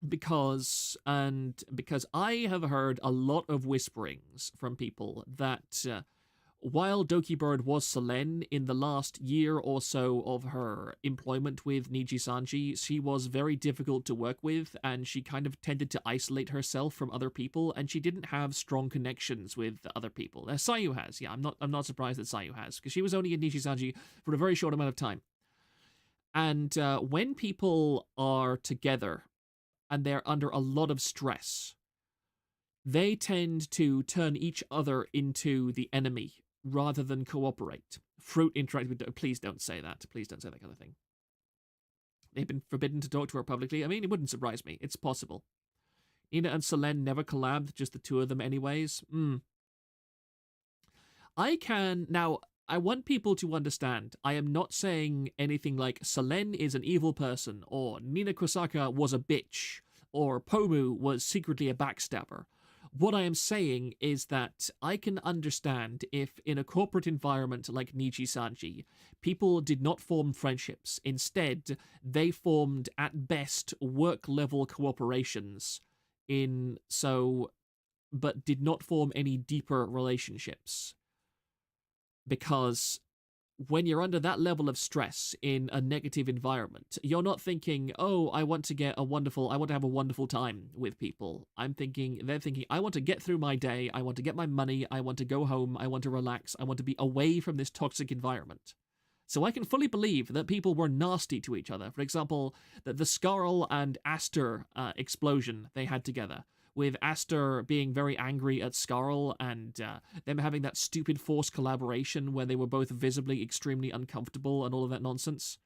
Because I have heard a lot of whisperings from people that while Doki Bird was Selene in the last year or so of her employment with Nijisanji, she was very difficult to work with, and she kind of tended to isolate herself from other people, and she didn't have strong connections with other people. Sayu has, yeah, I'm not surprised that Sayu has, because she was only in Nijisanji for a very short amount of time. And when people are together and they're under a lot of stress, they tend to turn each other into the enemy rather than cooperate. Fruit interacted with... Please don't say that. Please don't say that kind of thing. They've been forbidden to talk to her publicly. I mean, it wouldn't surprise me. It's possible. Nina and Selene never collabed, just the 2 of them anyways. Now, I want people to understand, I am not saying anything like Selene is an evil person, or Nina Kosaka was a bitch, or Pomu was secretly a backstabber. What I am saying is that I can understand if in a corporate environment like Nijisanji, people did not form friendships. Instead, they formed, at best, work-level cooperations but did not form any deeper relationships. Because when you're under that level of stress in a negative environment, you're not thinking, oh, I want to have a wonderful time with people. They're thinking, I want to get through my day, I want to get my money, I want to go home, I want to relax, I want to be away from this toxic environment. So I can fully believe that people were nasty to each other. For example, the Scarl and Aster explosion they had together with Aster being very angry at Scarl and them having that stupid forced collaboration where they were both visibly extremely uncomfortable and all of that nonsense.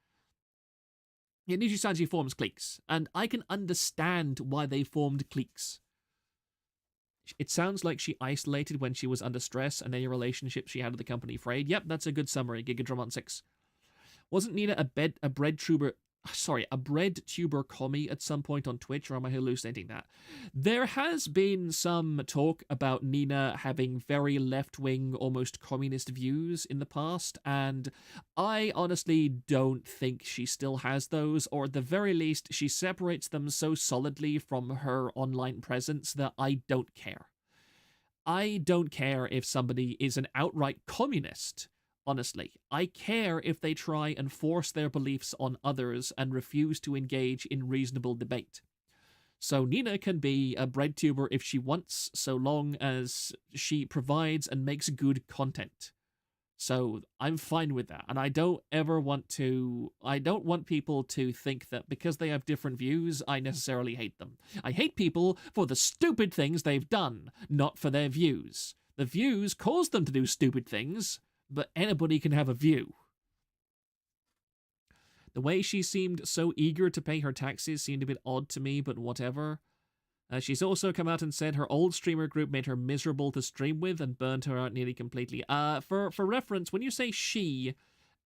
Yeah, Nijisanji forms cliques, and I can understand why they formed cliques. It sounds like she isolated when she was under stress, and any relationship she had with the company frayed. Yep, that's a good summary, Gigadramon 6. Wasn't Nina a bread tuber commie at some point on Twitch, or am I hallucinating that? There has been some talk about Nina having very left-wing, almost communist views in the past, and I honestly don't think she still has those, or at the very least, she separates them so solidly from her online presence that I don't care. I don't care if somebody is an outright communist. Honestly, I care if they try and force their beliefs on others and refuse to engage in reasonable debate. So Nina can be a breadtuber if she wants, so long as she provides and makes good content. So I'm fine with that, and I don't want people to think that because they have different views, I necessarily hate them. I hate people for the stupid things they've done, not for their views. The views cause them to do stupid things, but anybody can have a view. The way she seemed so eager to pay her taxes seemed a bit odd to me, but whatever. She's also come out and said her old streamer group made her miserable to stream with and burned her out nearly completely. For reference, when you say she,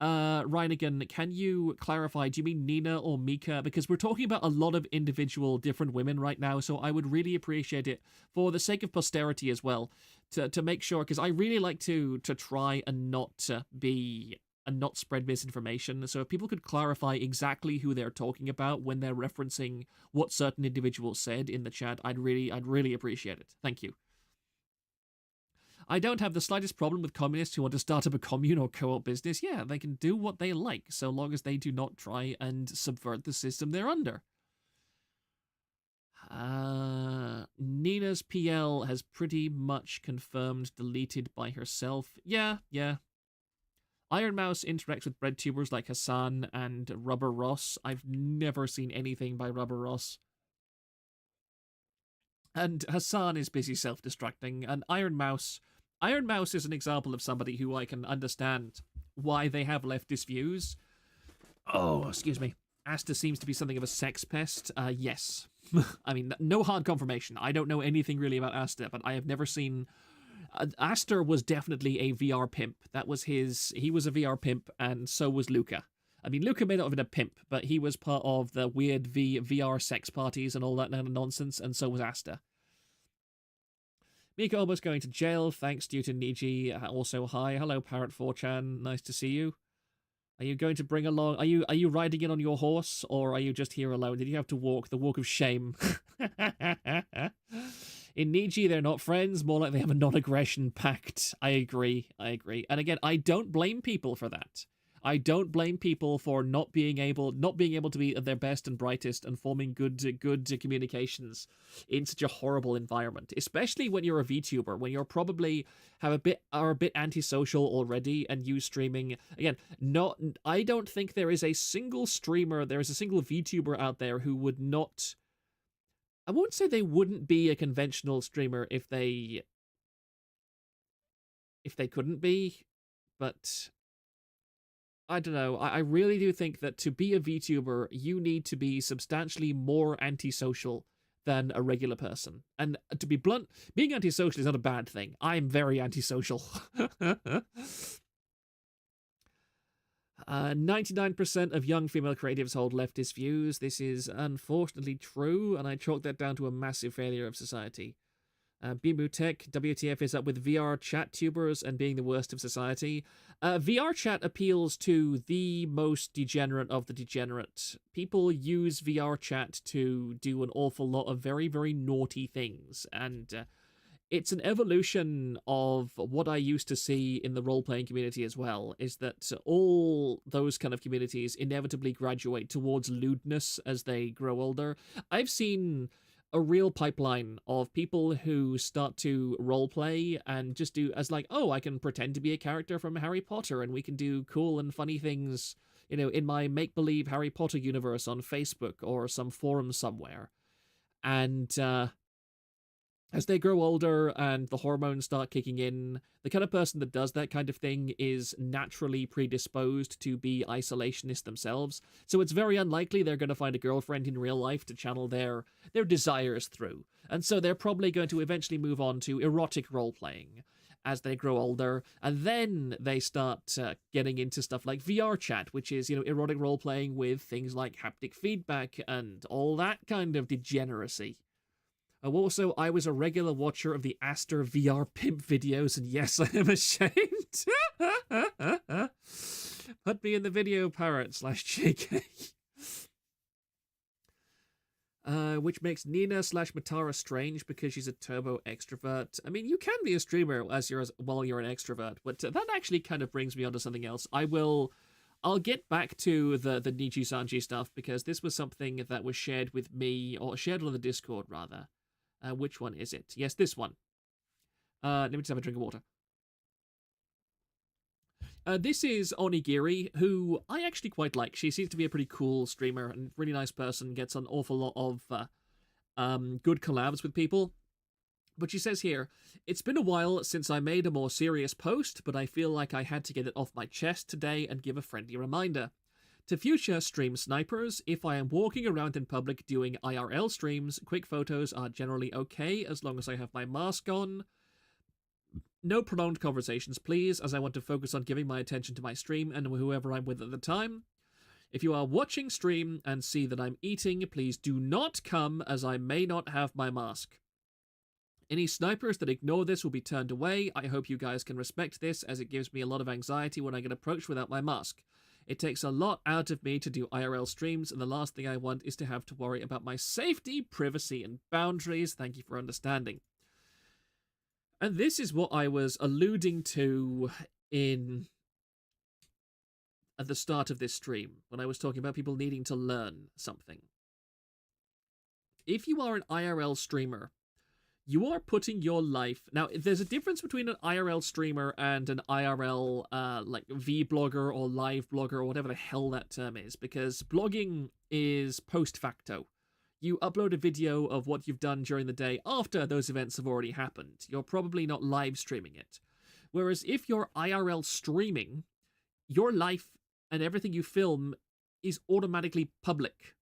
Reinigan, can you clarify, do you mean Nina or Mika? Because we're talking about a lot of individual different women right now, so I would really appreciate it, for the sake of posterity as well, to make sure, because I really like to try and not spread misinformation. So if people could clarify exactly who they're talking about when they're referencing what certain individuals said in the chat, I'd really appreciate it. Thank you. I don't have the slightest problem with communists who want to start up a commune or co-op business. Yeah, they can do what they like, so long as they do not try and subvert the system they're under. Nina's PL has pretty much confirmed deleted by herself. Yeah. Iron Mouse interacts with breadtubers like Hassan and Rubber Ross. I've never seen anything by Rubber Ross. And Hassan is busy self-destructing, and Iron Mouse is an example of somebody who I can understand why they have leftist views. Oh, excuse me. Asta seems to be something of a sex pest. Yes. I mean, no hard confirmation. I don't know anything really about Asta, but I have never seen... Aster was definitely a VR pimp. He was a VR pimp, and so was Luca. I mean, Luca may not have been a pimp, but he was part of the weird VR sex parties and all that kind of nonsense, and so was Aster. Mika almost going to jail, thanks due to Niji. Also, hi. Hello, Parrot4chan. Nice to see you. Are you going to bring along... Are you riding in on your horse, or are you just here alone? Did you have to walk the walk of shame? In Niji, they're not friends, more like they have a non-aggression pact. I agree. And again, I don't blame people for that. I don't blame people for not being able to be at their best and brightest and forming good communications in such a horrible environment, especially when you're a VTuber, when you're probably are a bit antisocial already and use streaming. Again, I don't think there is a single VTuber out there who would not... I won't say they wouldn't be a conventional streamer if they couldn't be, but I don't know. I really do think that to be a VTuber, you need to be substantially more antisocial than a regular person. And to be blunt, being antisocial is not a bad thing. I'm very antisocial. 99% of young female creatives hold leftist views. This is unfortunately true, and I chalk that down to a massive failure of society. Bimu Tech, WTF is up with VR chat tubers and being the worst of society. VR chat appeals to the most degenerate of the degenerate. People use VR chat to do an awful lot of very, very naughty things, and it's an evolution of what I used to see in the role-playing community as well, is that all those kind of communities inevitably graduate towards lewdness as they grow older. I've seen a real pipeline of people who start to roleplay and just do as like, oh, I can pretend to be a character from Harry Potter and we can do cool and funny things, you know, in my make-believe Harry Potter universe on Facebook or some forum somewhere. And as they grow older and the hormones start kicking in, the kind of person that does that kind of thing is naturally predisposed to be isolationist themselves. So it's very unlikely they're going to find a girlfriend in real life to channel their desires through. And so they're probably going to eventually move on to erotic role-playing as they grow older, and then they start getting into stuff like VR chat, which is, erotic role-playing with things like haptic feedback and all that kind of degeneracy. Also, I was a regular watcher of the Aster VR pimp videos, and yes, I am ashamed. Put me in the video parrot /JK. Which makes Nina /Matara strange because she's a turbo extrovert. I mean, you can be a streamer while you're an extrovert, but that actually kind of brings me onto something else. I'll get back to the Nijisanji stuff because this was something that was shared with me, or shared on the Discord rather. Which one is it? Yes, this one. Let me just have a drink of water. This is Onigiri, who I actually quite like. She seems to be a pretty cool streamer and really nice person, gets an awful lot of good collabs with people. But she says here, it's been a while since I made a more serious post, but I feel like I had to get it off my chest today and give a friendly reminder. To future stream snipers, if I am walking around in public doing IRL streams, quick photos are generally okay as long as I have my mask on. No prolonged conversations, please, as I want to focus on giving my attention to my stream and whoever I'm with at the time. If you are watching stream and see that I'm eating, please do not come as I may not have my mask. Any snipers that ignore this will be turned away. I hope you guys can respect this as it gives me a lot of anxiety when I get approached without my mask. It takes a lot out of me to do IRL streams, and the last thing I want is to have to worry about my safety, privacy, and boundaries. Thank you for understanding. And this is what I was alluding to at the start of this stream, when I was talking about people needing to learn something. If you are an IRL streamer, you are putting your life... Now, there's a difference between an IRL streamer and an IRL, like, V-blogger or live blogger or whatever the hell that term is, because blogging is post-facto. You upload a video of what you've done during the day after those events have already happened. You're probably not live streaming it. Whereas if you're IRL streaming, your life and everything you film is automatically public.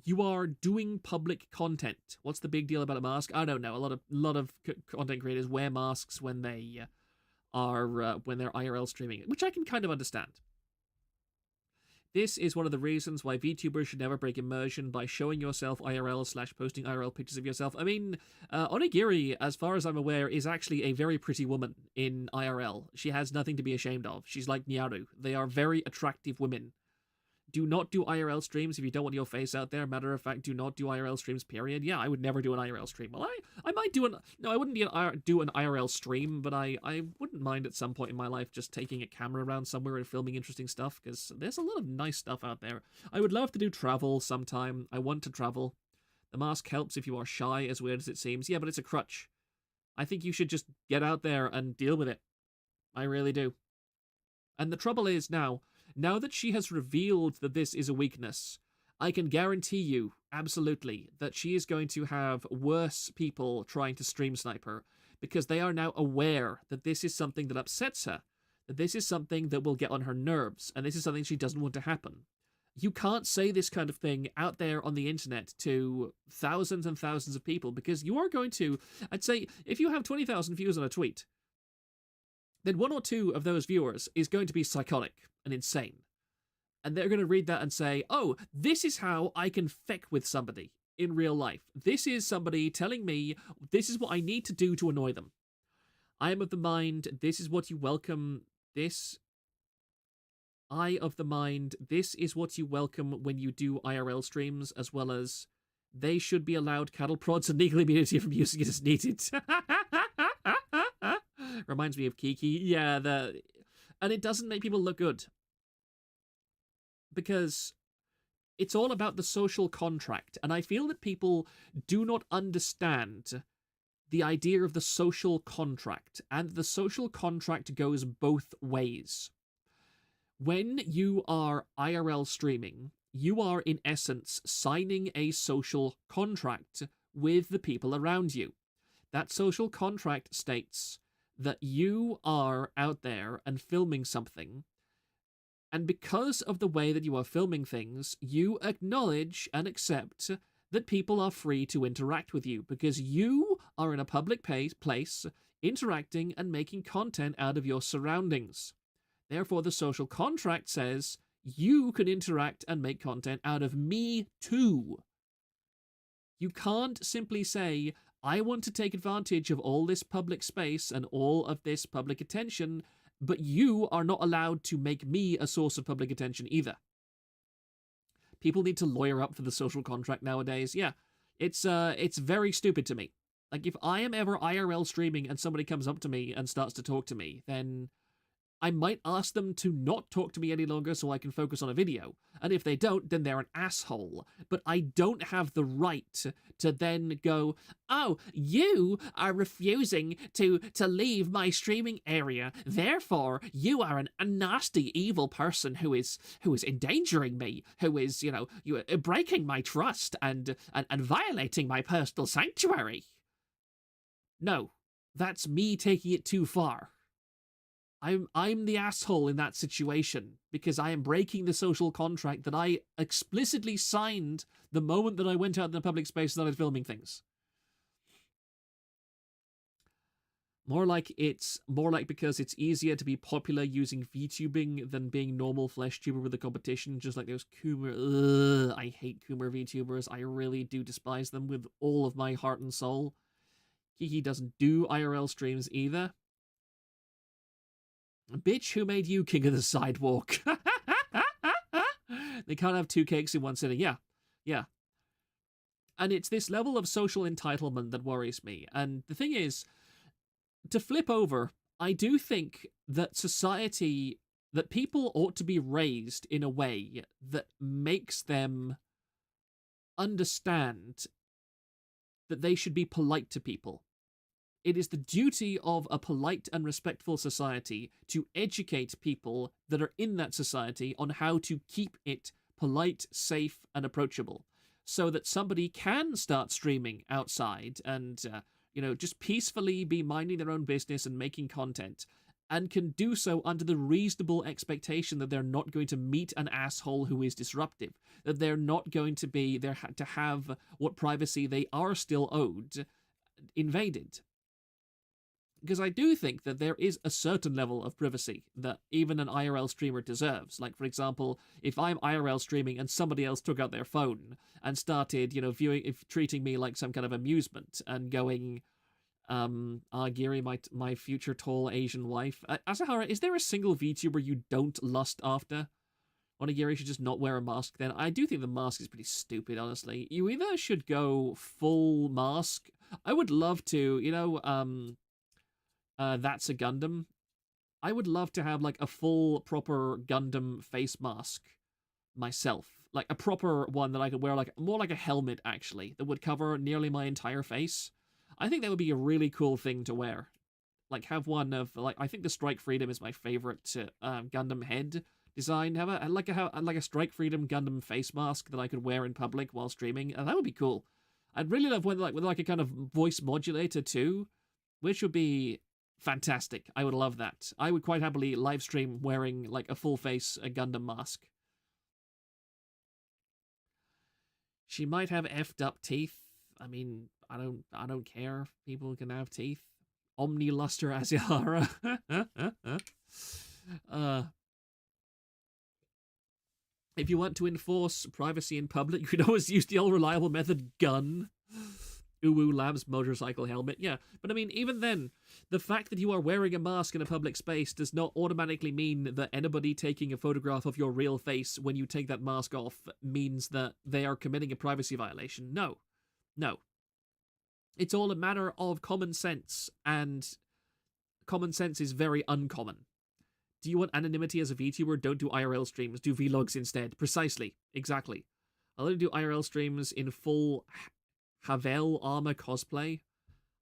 You are doing public content. What's the big deal about a mask? I don't know. A lot of content creators wear masks when they when they're IRL streaming, which I can kind of understand. This is one of the reasons why VTubers should never break immersion by showing yourself IRL / posting IRL pictures of yourself. I mean, Onigiri, as far as I'm aware, is actually a very pretty woman in IRL. She has nothing to be ashamed of. She's like Nyaru. They are very attractive women. Do not do IRL streams if you don't want your face out there. Matter of fact, do not do IRL streams, period. Yeah, I would never do an IRL stream. Well, I might do no, I wouldn't do an IRL stream, but I wouldn't mind at some point in my life just taking a camera around somewhere and filming interesting stuff, because there's a lot of nice stuff out there. I would love to do travel sometime. I want to travel. The mask helps if you are shy, as weird as it seems. Yeah, but it's a crutch. I think you should just get out there and deal with it. I really do. And the trouble is now that she has revealed that this is a weakness, I can guarantee you, absolutely, that she is going to have worse people trying to stream snipe her, because they are now aware that this is something that upsets her, that this is something that will get on her nerves, and this is something she doesn't want to happen. You can't say this kind of thing out there on the internet to thousands and thousands of people, because you are going to, I'd say, if you have 20,000 views on a tweet, then 1 or 2 of those viewers is going to be psychotic and insane. And they're going to read that and say, oh, this is how I can feck with somebody in real life. This is somebody telling me this is what I need to do to annoy them. I am of the mind, this is what you welcome, this is what you welcome when you do IRL streams, as well as they should be allowed cattle prods and legal immunity from using it as needed. Reminds me of Kiki. Yeah, and it doesn't make people look good. Because it's all about the social contract, and I feel that people do not understand the idea of the social contract, and the social contract goes both ways. When you are IRL streaming, you are in essence signing a social contract with the people around you. That social contract states that you are out there and filming something, and because of the way that you are filming things, you acknowledge and accept that people are free to interact with you because you are in a public place interacting and making content out of your surroundings. Therefore, the social contract says you can interact and make content out of me too. You can't simply say, I want to take advantage of all this public space and all of this public attention, but you are not allowed to make me a source of public attention either. People need to lawyer up for the social contract nowadays. Yeah, it's very stupid to me. Like, if I am ever IRL streaming and somebody comes up to me and starts to talk to me, then I might ask them to not talk to me any longer so I can focus on a video. And if they don't, then they're an asshole. But I don't have the right to then go, oh, you are refusing to leave my streaming area. Therefore, you are a nasty, evil person who is endangering me, who is, you are breaking my trust and violating my personal sanctuary. No, that's me taking it too far. I'm the asshole in that situation because I am breaking the social contract that I explicitly signed the moment that I went out in the public space and started filming things. More like because it's easier to be popular using VTubing than being normal flesh tuber with the competition, just like those Coomer. I hate Coomer VTubers. I really do despise them with all of my heart and soul. Kiki doesn't do IRL streams either. Bitch, who made you king of the sidewalk? They can't have two cakes in one sitting. Yeah. And it's this level of social entitlement that worries me. And the thing is, to flip over, I do think that that people ought to be raised in a way that makes them understand that they should be polite to people. It is the duty of a polite and respectful society to educate people that are in that society on how to keep it polite, safe, and approachable, so that somebody can start streaming outside and, just peacefully be minding their own business and making content, and can do so under the reasonable expectation that they're not going to meet an asshole who is disruptive, that they're not going to be there to have what privacy they are still owed invaded. Because I do think that there is a certain level of privacy that even an IRL streamer deserves. Like, for example, if I'm IRL streaming and somebody else took out their phone and started, treating me like some kind of amusement and going, Giri, my future tall Asian wife. Asahara, is there a single VTuber you don't lust after? Onigiri should just not wear a mask then. I do think the mask is pretty stupid, honestly. You either should go full mask. I would love to, That's a Gundam. I would love to have, like, a full, proper Gundam face mask myself. Like, a proper one that I could wear, like, more like a helmet, actually, that would cover nearly my entire face. I think that would be a really cool thing to wear. Like, have one of, like, I think the Strike Freedom is my favorite Gundam head design. Have a Strike Freedom Gundam face mask that I could wear in public while streaming, and that would be cool. I'd really love one, with a kind of voice modulator, too, which would be fantastic. I would love that. I would quite happily live stream wearing, like, a full face Gundam mask. She might have effed up teeth. I mean, I don't care. People can have teeth. Omniluster Asihara. If you want to enforce privacy in public, you can always use the all-reliable method gun. Uwu Labs motorcycle helmet. Yeah, but I mean, even then, the fact that you are wearing a mask in a public space does not automatically mean that anybody taking a photograph of your real face when you take that mask off means that they are committing a privacy violation. No. It's all a matter of common sense, and common sense is very uncommon. Do you want anonymity as a VTuber? Don't do IRL streams. Do vlogs instead. Precisely. Exactly. I'll only do IRL streams in full Havel armor cosplay.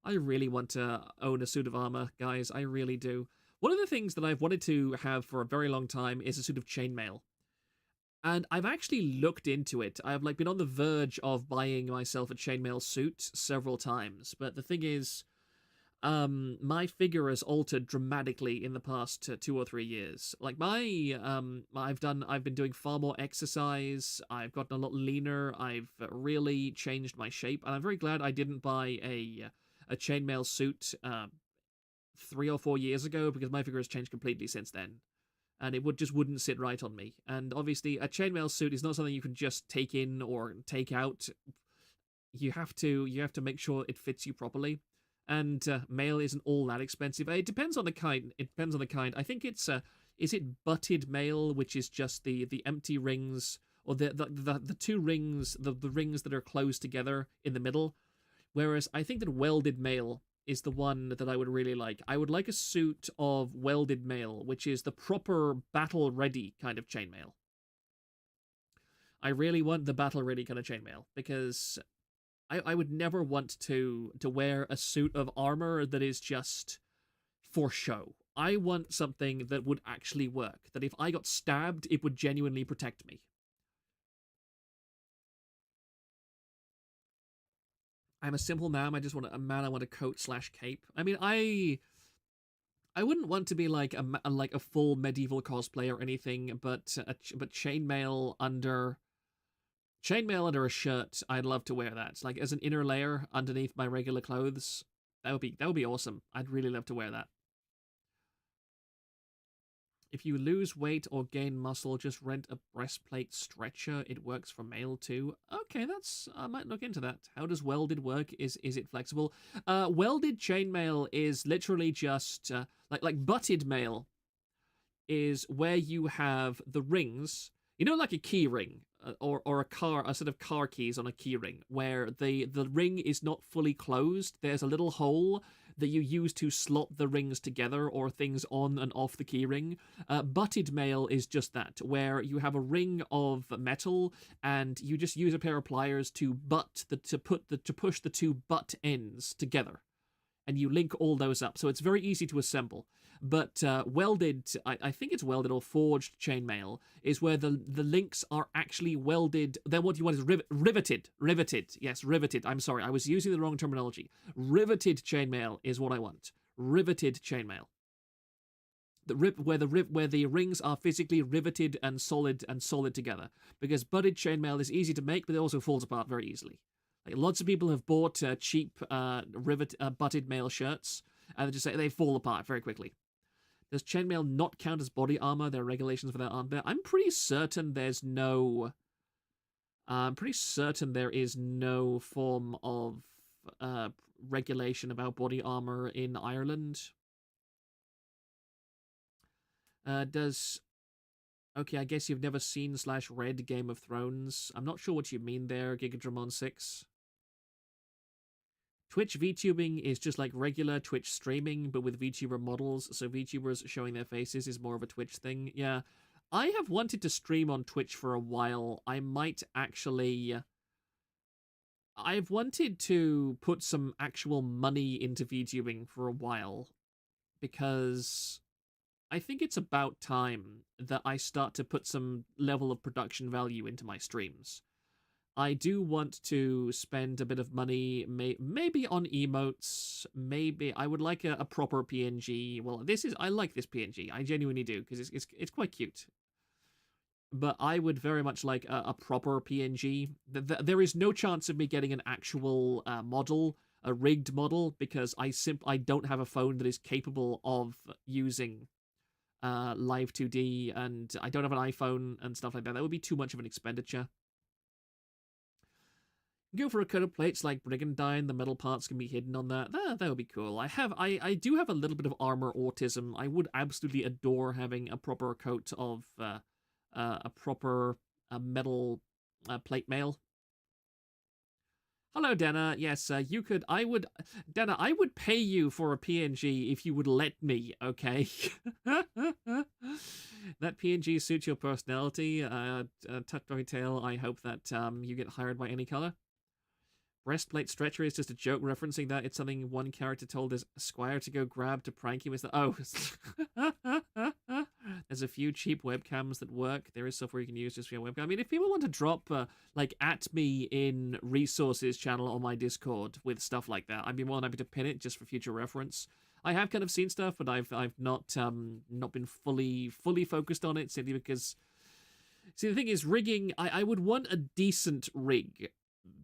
I really want to own a suit of armor, guys. I really do. One of the things that I've wanted to have for a very long time is a suit of chainmail. And I've actually looked into it. I've been on the verge of buying myself a chainmail suit several times. But the thing is, my figure has altered dramatically in the past 2 or 3 years. Like I've been doing far more exercise. I've gotten a lot leaner. I've really changed my shape, and I'm very glad I didn't buy a chainmail suit 3 or 4 years ago, because my figure has changed completely since then, and it wouldn't sit right on me. And obviously, a chainmail suit is not something you can just take in or take out. You have to make sure it fits you properly. And mail isn't all that expensive. It depends on the kind. I think it's is it butted mail, which is just the empty rings, or the two rings, the rings that are closed together in the middle. Whereas I think that welded mail is the one that I would really like. I would like a suit of welded mail, which is the proper battle ready kind of chainmail. I really want the battle ready kind of chainmail, because I would never want to wear a suit of armor that is just for show. I want something that would actually work, that if I got stabbed, it would genuinely protect me. I'm a simple man. I just want a man. I want a coat/cape. I mean, I wouldn't want to be like a full medieval cosplay or anything, but chainmail under a shirt, I'd love to wear that. Like as an inner layer underneath my regular clothes. That would be awesome. I'd really love to wear that. If you lose weight or gain muscle, just rent a breastplate stretcher. It works for male too. Okay, I might look into that. How does welded work? Is it flexible? Welded chainmail is literally just like butted mail is where you have the rings, like a key ring, or a set of car keys on a key ring, where the ring is not fully closed. There's a little hole that you use to slot the rings together or things on and off the key ring. Butted mail is just that, where you have a ring of metal and you just use a pair of pliers to push the two butt ends together, and you link all those up. So it's very easy to assemble. But welded, I think it's welded or forged chainmail, is where the links are actually welded. Then what you want is riveted. Yes, riveted. I'm sorry, I was using the wrong terminology. Riveted chainmail is what I want. Riveted chainmail. Where the rings are physically riveted and solid together. Because butted chainmail is easy to make, but it also falls apart very easily. Like, lots of people have bought cheap butted mail shirts, and they fall apart very quickly. Does chainmail not count as body armor? There are regulations for that, aren't there? I'm pretty certain there is no form of regulation about body armor in Ireland. Okay, I guess you've never seen /read Game of Thrones. I'm not sure what you mean there, Gigadramon6. Twitch VTubing is just like regular Twitch streaming, but with VTuber models, so VTubers showing their faces is more of a Twitch thing. Yeah, I have wanted to stream on Twitch for a while. I've wanted to put some actual money into VTubing for a while, because I think it's about time that I start to put some level of production value into my streams. I do want to spend a bit of money, maybe on emotes, maybe I would like a proper PNG. Well, I like this PNG, I genuinely do, because it's quite cute. But I would very much like a proper PNG. There is no chance of me getting an actual model, a rigged model, because I don't have a phone that is capable of using Live 2D, and I don't have an iPhone and stuff like that. That would be too much of an expenditure. Go for a coat of plates like Brigandine. The metal parts can be hidden on that. That would be cool. I do have a little bit of armor autism. I would absolutely adore having a proper coat of a proper metal plate mail. Hello, Dana. Yes, you could. Dana, I would pay you for a PNG if you would let me. Okay. That PNG suits your personality. Tuck Tail. I hope that you get hired by any color. Breastplate stretcher is just a joke referencing that. It's something one character told his squire to go grab to prank him. Oh, There's a few cheap webcams that work. There is software you can use just for your webcam. I mean, if people want to drop, like, at me in resources channel on my Discord with stuff like that, I'd be more than happy to pin it just for future reference. I have kind of seen stuff, but I've not been fully focused on it, simply because... See, the thing is, rigging, I would want a decent rig,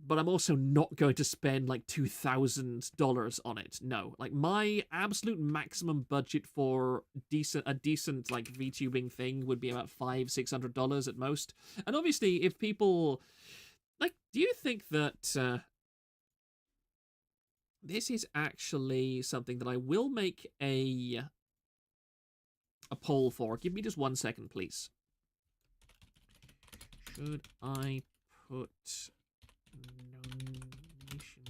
but I'm also not going to spend like $2,000 on it. No, like my absolute maximum budget for a decent like VTubing thing would be about $500-600 at most. And obviously, if people like, do you think that this is actually something that I will make a poll for? Give me just 1 second, please. Should I put donation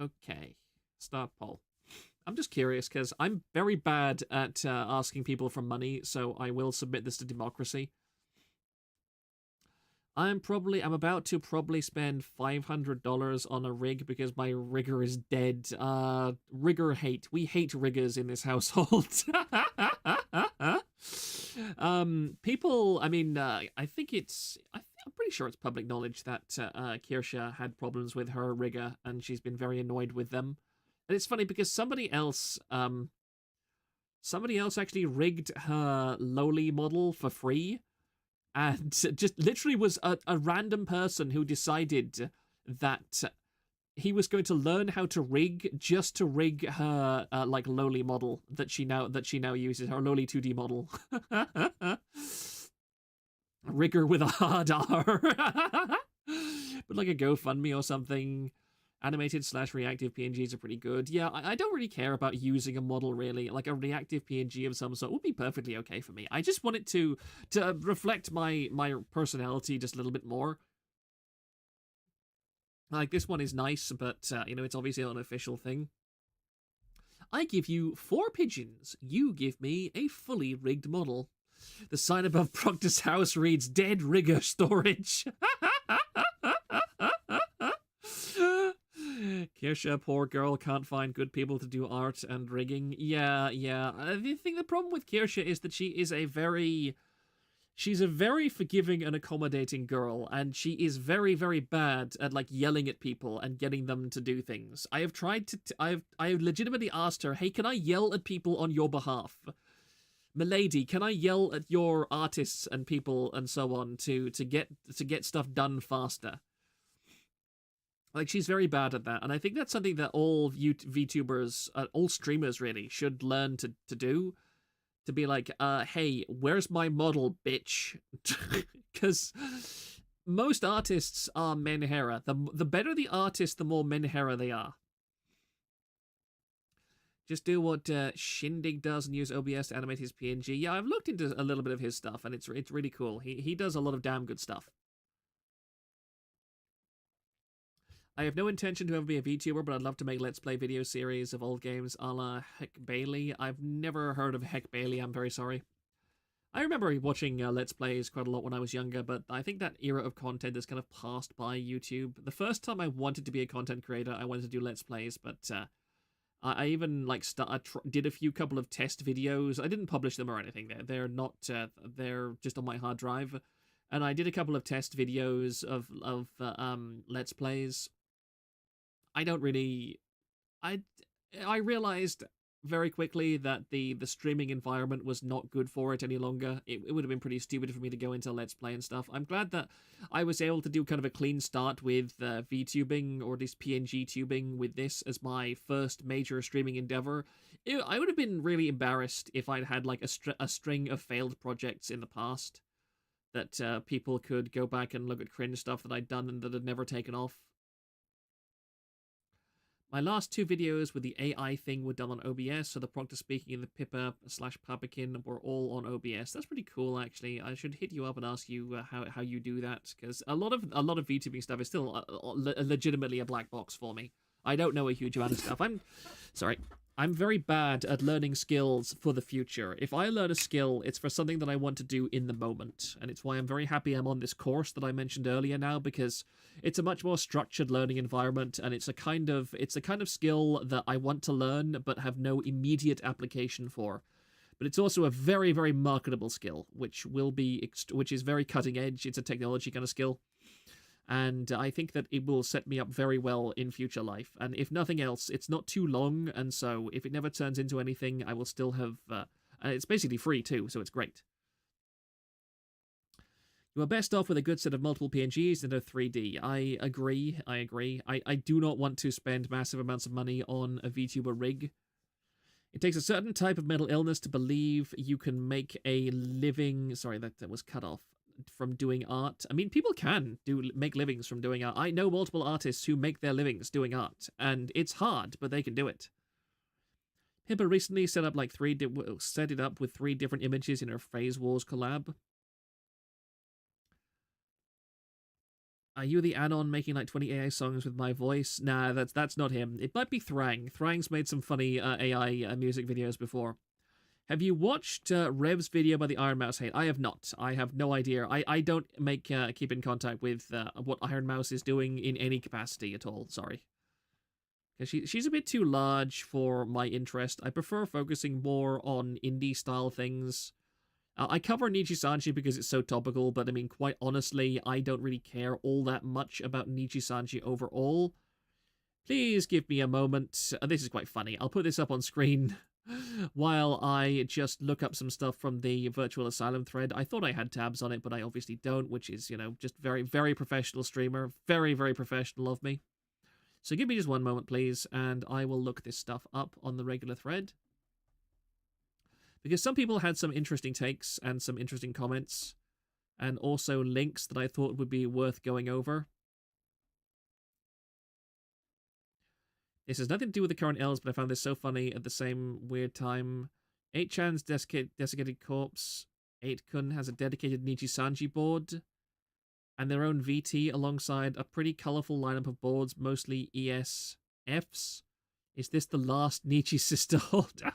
Okay, start poll. I'm just curious, because I'm very bad at asking people for money, so I will submit this to democracy. I'm about to probably spend $500 on a rig because my rigger is dead. Rigger hate. We hate riggers in this household. People, I mean, I think I'm pretty sure it's public knowledge that Kirsha had problems with her rigger, and she's been very annoyed with them. And it's funny because somebody else actually rigged her lowly model for free, and just literally was a random person who decided that he was going to learn how to rig just to rig her like lowly model that she now uses, her lowly 2D model. Rigger with a hard R. But like a GoFundMe or something. Animated/reactive PNGs are pretty good. Yeah, I don't really care about using a model, really. Like, a reactive PNG of some sort would be perfectly okay for me. I just want it to reflect my personality just a little bit more. Like, this one is nice, but, you know, it's obviously not an official thing. I give you 4 pigeons. You give me a fully rigged model. The sign above Proctor's house reads, "Dead rigger storage." Kirsha, poor girl, can't find good people to do art and rigging. Yeah. I think the problem with Kirsha is that she's a very forgiving and accommodating girl, and she is very, very bad at, like, yelling at people and getting them to do things. I have tried to, I have legitimately asked her, hey, can I yell at people on your behalf? Milady, can I yell at your artists and people and so on to get stuff done faster? Like, she's very bad at that, and I think that's something that all VTubers, all streamers really, should learn to do. To be like, hey, where's my model, bitch? Because most artists are menhera. The better the artist, the more menhera they are. Just do what Shindig does and use OBS to animate his PNG. Yeah, I've looked into a little bit of his stuff, and it's really cool. He does a lot of damn good stuff. I have no intention to ever be a VTuber, but I'd love to make Let's Play video series of old games a la Heck Bailey. I've never heard of Heck Bailey, I'm very sorry. I remember watching Let's Plays quite a lot when I was younger, but I think that era of content has kind of passed by YouTube. The first time I wanted to be a content creator, I wanted to do Let's Plays, but I even like did a couple of test videos. I didn't publish them or anything. They're not. They're just on my hard drive, and I did a couple of test videos of Let's Plays. I don't really. I realized very quickly that the streaming environment was not good for it any longer. It would have been pretty stupid for me to go into Let's Play and stuff. I'm glad that I was able to do kind of a clean start with VTubing, or at least PNG tubing, with this as my first major streaming endeavor. I would have been really embarrassed if I'd had like a string of failed projects in the past that people could go back and look at cringe stuff that I'd done and that had never taken off. My last 2 videos with the AI thing were done on OBS, so the Proctor speaking and the Pippa/Papakin were all on OBS. That's pretty cool, actually. I should hit you up and ask you how you do that, because a lot of VTubing stuff is still legitimately a black box for me. I don't know a huge amount of stuff. Sorry. I'm very bad at learning skills for the future. If I learn a skill, it's for something that I want to do in the moment. And it's why I'm very happy I'm on this course that I mentioned earlier now, because it's a much more structured learning environment, and it's a kind of skill that I want to learn but have no immediate application for. But it's also a very, very marketable skill, which is very cutting edge. It's a technology kind of skill. And I think that it will set me up very well in future life. And if nothing else, it's not too long, and so if it never turns into anything, I will still have... and it's basically free too, so it's great. You are best off with a good set of multiple PNGs than a 3D. I agree. I do not want to spend massive amounts of money on a VTuber rig. It takes a certain type of mental illness to believe you can make a living... Sorry, that was cut off. From doing art. I mean, people can make livings from doing art. I know multiple artists who make their livings doing art, and it's hard, but they can do it. Pippa recently set it up with 3 different images in her Phase Wars collab. Are you the anon making like 20 AI songs with my voice? Nah, that's not him. It might be Thrang. Thrang's made some funny AI music videos before. Have you watched Rev's video by the Iron Mouse hate? I have not. I have no idea. I don't keep in contact with what Iron Mouse is doing in any capacity at all. Sorry. She's a bit too large for my interest. I prefer focusing more on indie-style things. I cover Nijisanji because it's so topical, but I mean, quite honestly, I don't really care all that much about Nijisanji overall. Please give me a moment. This is quite funny. I'll put this up on screen while I just look up some stuff from the Virtual Asylum thread. I thought I had tabs on it, but I obviously don't, which is, you know, just very, very professional streamer. Very, very professional of me. So give me just one moment, please, and I will look this stuff up on the regular thread. Because some people had some interesting takes and some interesting comments, and also links that I thought would be worth going over. This has nothing to do with the current elves, but I found this so funny at the same weird time. 8chan's desiccated corpse. 8kun has a dedicated Nijisanji board and their own VT alongside a pretty colourful lineup of boards, mostly ESFs. Is this the last Nichi sister holdout?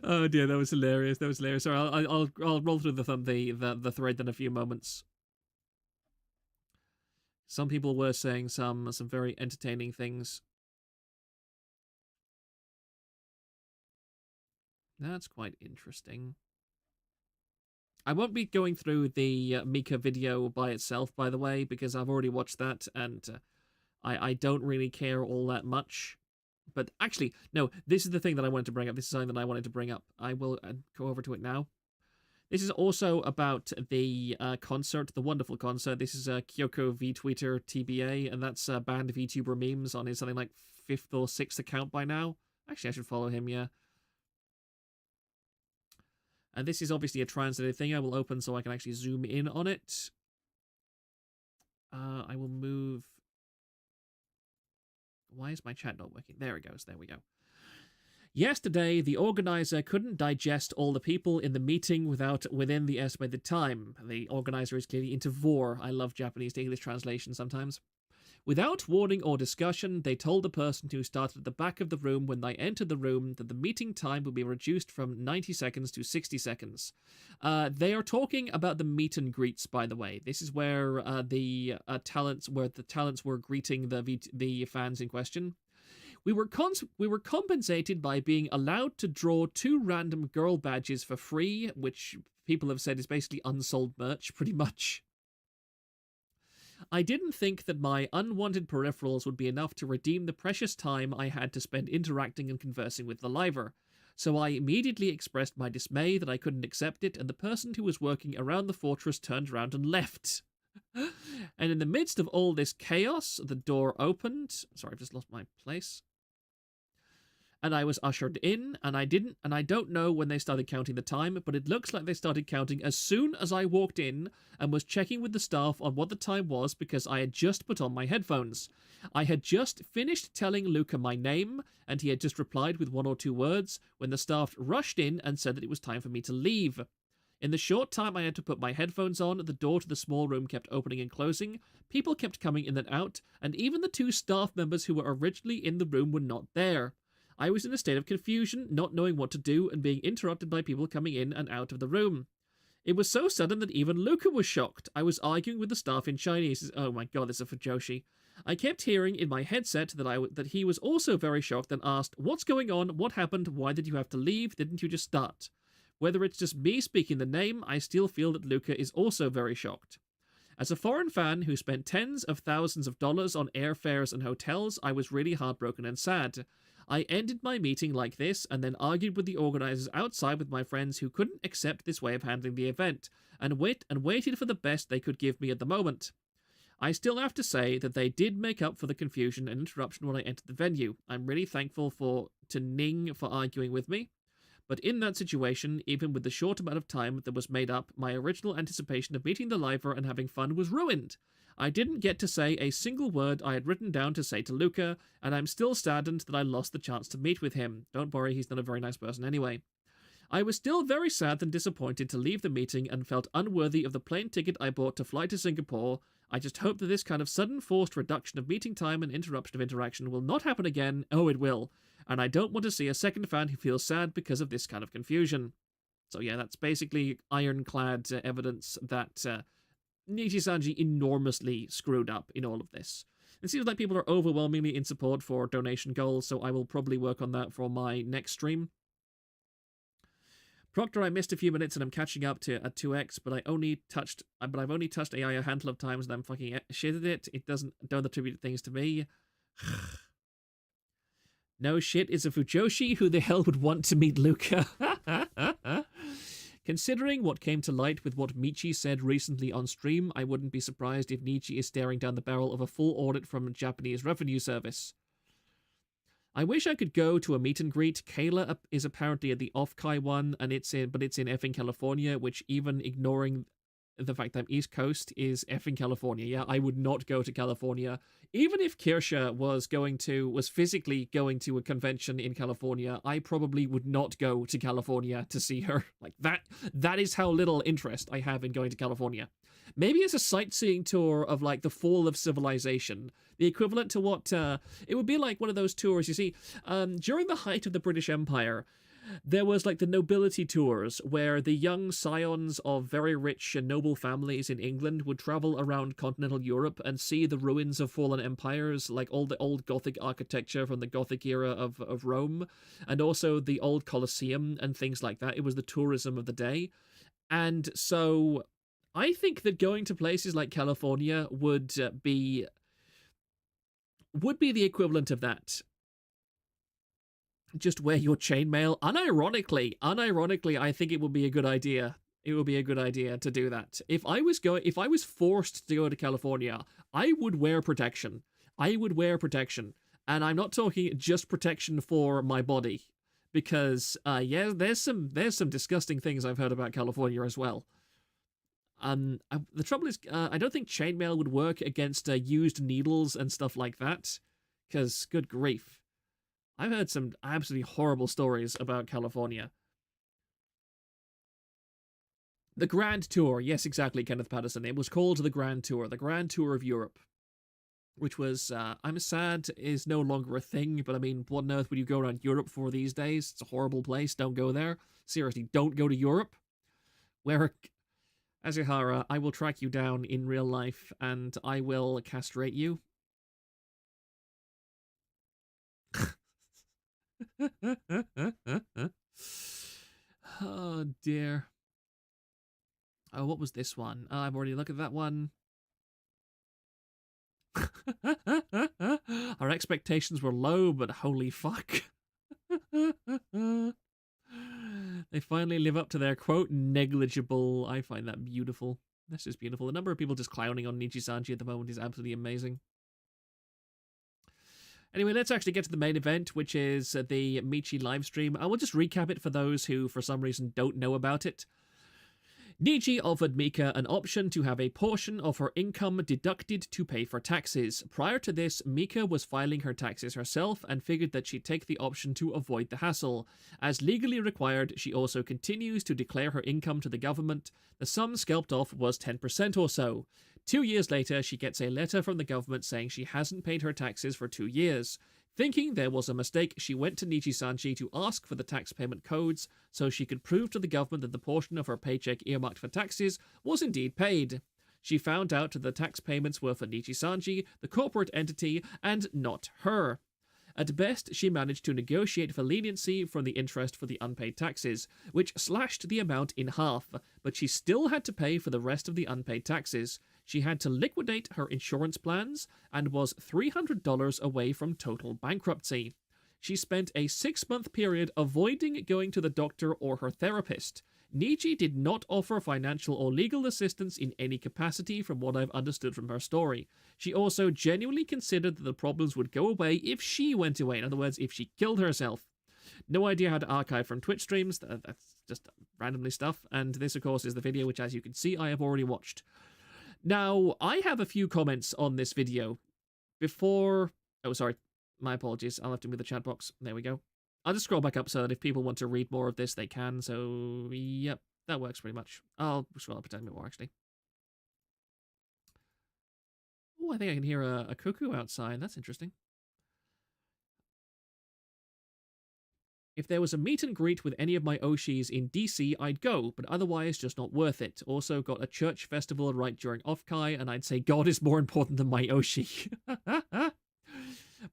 Oh dear, that was hilarious. That was hilarious. Sorry, I'll roll through the thread in a few moments. Some people were saying some very entertaining things. That's quite interesting. I won't be going through the Mika video by itself, by the way, because I've already watched that, and I don't really care all that much. But actually, no, this is the thing that I wanted to bring up. This is something that I wanted to bring up. I will go over to it now. This is also about the concert, the wonderful concert. This is Kyoko VTweeter TBA, and that's banned VTuber memes on his something like 5th or 6th account by now. Actually, I should follow him, yeah. And this is obviously a translated thing I will open so I can actually zoom in on it. I will move... Why is my chat not working? There it goes. There we go. Yesterday, the organizer couldn't digest all the people in the meeting within the estimated time. The organizer is clearly into vor. I love Japanese to English translation sometimes. Without warning or discussion, they told the person who started at the back of the room when they entered the room that the meeting time would be reduced from 90 seconds to 60 seconds. They are talking about the meet and greets, by the way. This is where the talents were greeting the fans in question. We were compensated by being allowed to draw 2 random girl badges for free, which people have said is basically unsold merch, pretty much. I didn't think that my unwanted peripherals would be enough to redeem the precious time I had to spend interacting and conversing with the liver, so I immediately expressed my dismay that I couldn't accept it, and the person who was working around the fortress turned around and left. And in the midst of all this chaos, the door opened. Sorry, I've just lost my place. And I was ushered in, and I don't know when they started counting the time, but it looks like they started counting as soon as I walked in and was checking with the staff on what the time was because I had just put on my headphones. I had just finished telling Luca my name, and he had just replied with 1 or 2 words when the staff rushed in and said that it was time for me to leave. In the short time I had to put my headphones on, the door to the small room kept opening and closing, people kept coming in and out, and even the 2 staff members who were originally in the room were not there. I was in a state of confusion, not knowing what to do, and being interrupted by people coming in and out of the room. It was so sudden that even Luca was shocked. I was arguing with the staff in Chinese. Oh my god, this is a Fujoshi. I kept hearing in my headset that he was also very shocked and asked, "What's going on? What happened? Why did you have to leave? Didn't you just start?" Whether it's just me speaking the name, I still feel that Luca is also very shocked. As a foreign fan who spent tens of thousands of dollars on airfares and hotels, I was really heartbroken and sad. I ended my meeting like this and then argued with the organizers outside with my friends who couldn't accept this way of handling the event, and waited for the best they could give me at the moment. I still have to say that they did make up for the confusion and interruption when I entered the venue. I'm really thankful to Ning for arguing with me. But in that situation, even with the short amount of time that was made up, my original anticipation of meeting the lifer and having fun was ruined. I didn't get to say a single word I had written down to say to Luca, and I'm still saddened that I lost the chance to meet with him. Don't worry, he's not a very nice person anyway. I was still very sad and disappointed to leave the meeting and felt unworthy of the plane ticket I bought to fly to Singapore. I just hope that this kind of sudden forced reduction of meeting time and interruption of interaction will not happen again. Oh, it will. And I don't want to see a second fan who feels sad because of this kind of confusion. So yeah, that's basically ironclad evidence that Nijisanji enormously screwed up in all of this. It seems like people are overwhelmingly in support for donation goals, so I will probably work on that for my next stream. Proctor, I missed a few minutes and I'm catching up to at 2x, but I've only touched AI a handful of times and I'm fucking shit at it. It don't attribute things to me. No shit, is a Fujoshi. Who the hell would want to meet Luca? Considering what came to light with what Michi said recently on stream, I wouldn't be surprised if Nichi is staring down the barrel of a full audit from a Japanese revenue service. I wish I could go to a meet and greet. Kayla is apparently at the Off-Kai one, and it's in effing California, which, even ignoring the fact that I'm East Coast, is effing California. Yeah, I would not go to California. Even if Kirsha was physically going to a convention in California, I probably would not go to California to see her. Like, that is how little interest I have in going to California. Maybe as a sightseeing tour of, like, the fall of civilization, the equivalent to what, it would be like one of those tours, you see, during the height of the British Empire, there was, like, the nobility tours, where the young scions of very rich and noble families in England would travel around continental Europe and see the ruins of fallen empires, like all the old Gothic architecture from the Gothic era of Rome, and also the old Colosseum and things like that. It was the tourism of the day. And so I think that going to places like California would be the equivalent of that. Just wear your chainmail. Unironically, I think it would be a good idea. It would be a good idea to do that. If I was forced to go to California, I would wear protection. And I'm not talking just protection for my body, because there's some disgusting things I've heard about California as well. The trouble is, I don't think chainmail would work against used needles and stuff like that, because good grief. I've heard some absolutely horrible stories about California. The Grand Tour. Yes, exactly, Kenneth Patterson. It was called the Grand Tour of Europe. Which was, I'm sad, is no longer a thing, but I mean, what on earth would you go around Europe for these days? It's a horrible place. Don't go there. Seriously, don't go to Europe. Azihara, I will track you down in real life, and I will castrate you. Oh dear. Oh, what was this one? I've already looked at that one. Our expectations were low, but holy fuck. They finally live up to their, quote, negligible. I find that beautiful. That's just beautiful. The number of people just clowning on Nijisanji at the moment is absolutely amazing. Anyway, let's actually get to the main event, which is the Michi livestream. I will just recap it for those who, for some reason, don't know about it. Niji offered Mika an option to have a portion of her income deducted to pay for taxes. Prior to this, Mika was filing her taxes herself and figured that she'd take the option to avoid the hassle. As legally required, she also continues to declare her income to the government. The sum scalped off was 10% or so. 2 years later, she gets a letter from the government saying she hasn't paid her taxes for 2 years. Thinking there was a mistake, she went to Nijisanji to ask for the tax payment codes so she could prove to the government that the portion of her paycheck earmarked for taxes was indeed paid. She found out that the tax payments were for Nijisanji, the corporate entity, and not her. At best, she managed to negotiate for leniency from the interest for the unpaid taxes, which slashed the amount in half, but she still had to pay for the rest of the unpaid taxes. She had to liquidate her insurance plans and was $300 away from total bankruptcy. She spent a 6-month period avoiding going to the doctor or her therapist. Niji did not offer financial or legal assistance in any capacity from what I've understood from her story. She also genuinely considered that the problems would go away if she went away, in other words, if she killed herself. No idea how to archive from Twitch streams, that's just randomly stuff, and this of course is the video which, as you can see, I have already watched. Now, I have a few comments on this video before... Oh, sorry, my apologies, I'll have to move the chat box. There we go. I'll just scroll back up so that if people want to read more of this, they can. So, yep, that works pretty much. I'll scroll up a bit more, actually. Oh, I think I can hear a cuckoo outside. That's interesting. If there was a meet and greet with any of my Oshis in DC, I'd go, but otherwise just not worth it. Also got a church festival right during Offkai, and I'd say God is more important than my Oshi.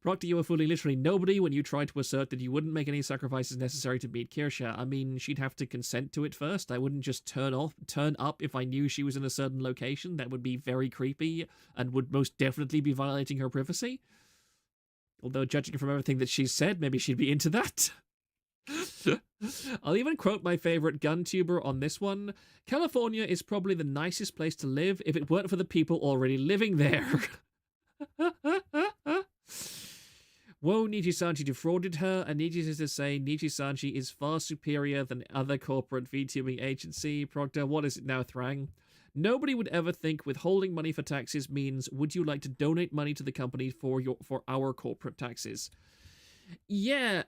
Proctor, you were fooling literally nobody when you tried to assert that you wouldn't make any sacrifices necessary to meet Kirsha. I mean, she'd have to consent to it first. I wouldn't just turn up if I knew she was in a certain location. That would be very creepy and would most definitely be violating her privacy. Although, judging from everything that she's said, maybe she'd be into that. I'll even quote my favorite gun tuber on this one. California is probably the nicest place to live if it weren't for the people already living there. Whoa, Nijisanji defrauded her, and Niji is to say Nijisanji is far superior than other corporate VTubing agency. Proctor, what is it now, Thrang? Nobody would ever think withholding money for taxes means, would you like to donate money to the company for our corporate taxes? Yeah.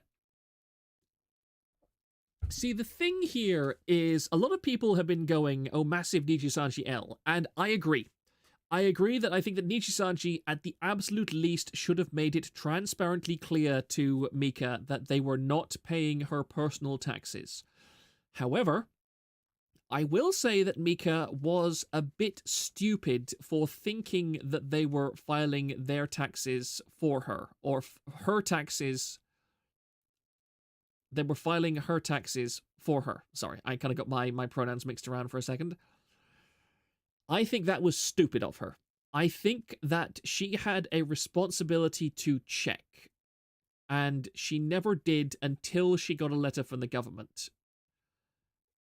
See, the thing here is a lot of people have been going, oh, massive Nijisanji L, and I agree. I agree that I think that Nijisanji, at the absolute least, should have made it transparently clear to Mika that they were not paying her personal taxes. However, I will say that Mika was a bit stupid for thinking that they were filing their taxes for her, or her taxes. They were filing her taxes for her. Sorry, I kind of got my pronouns mixed around for a second. I think that was stupid of her. I think that she had a responsibility to check, and she never did until she got a letter from the government,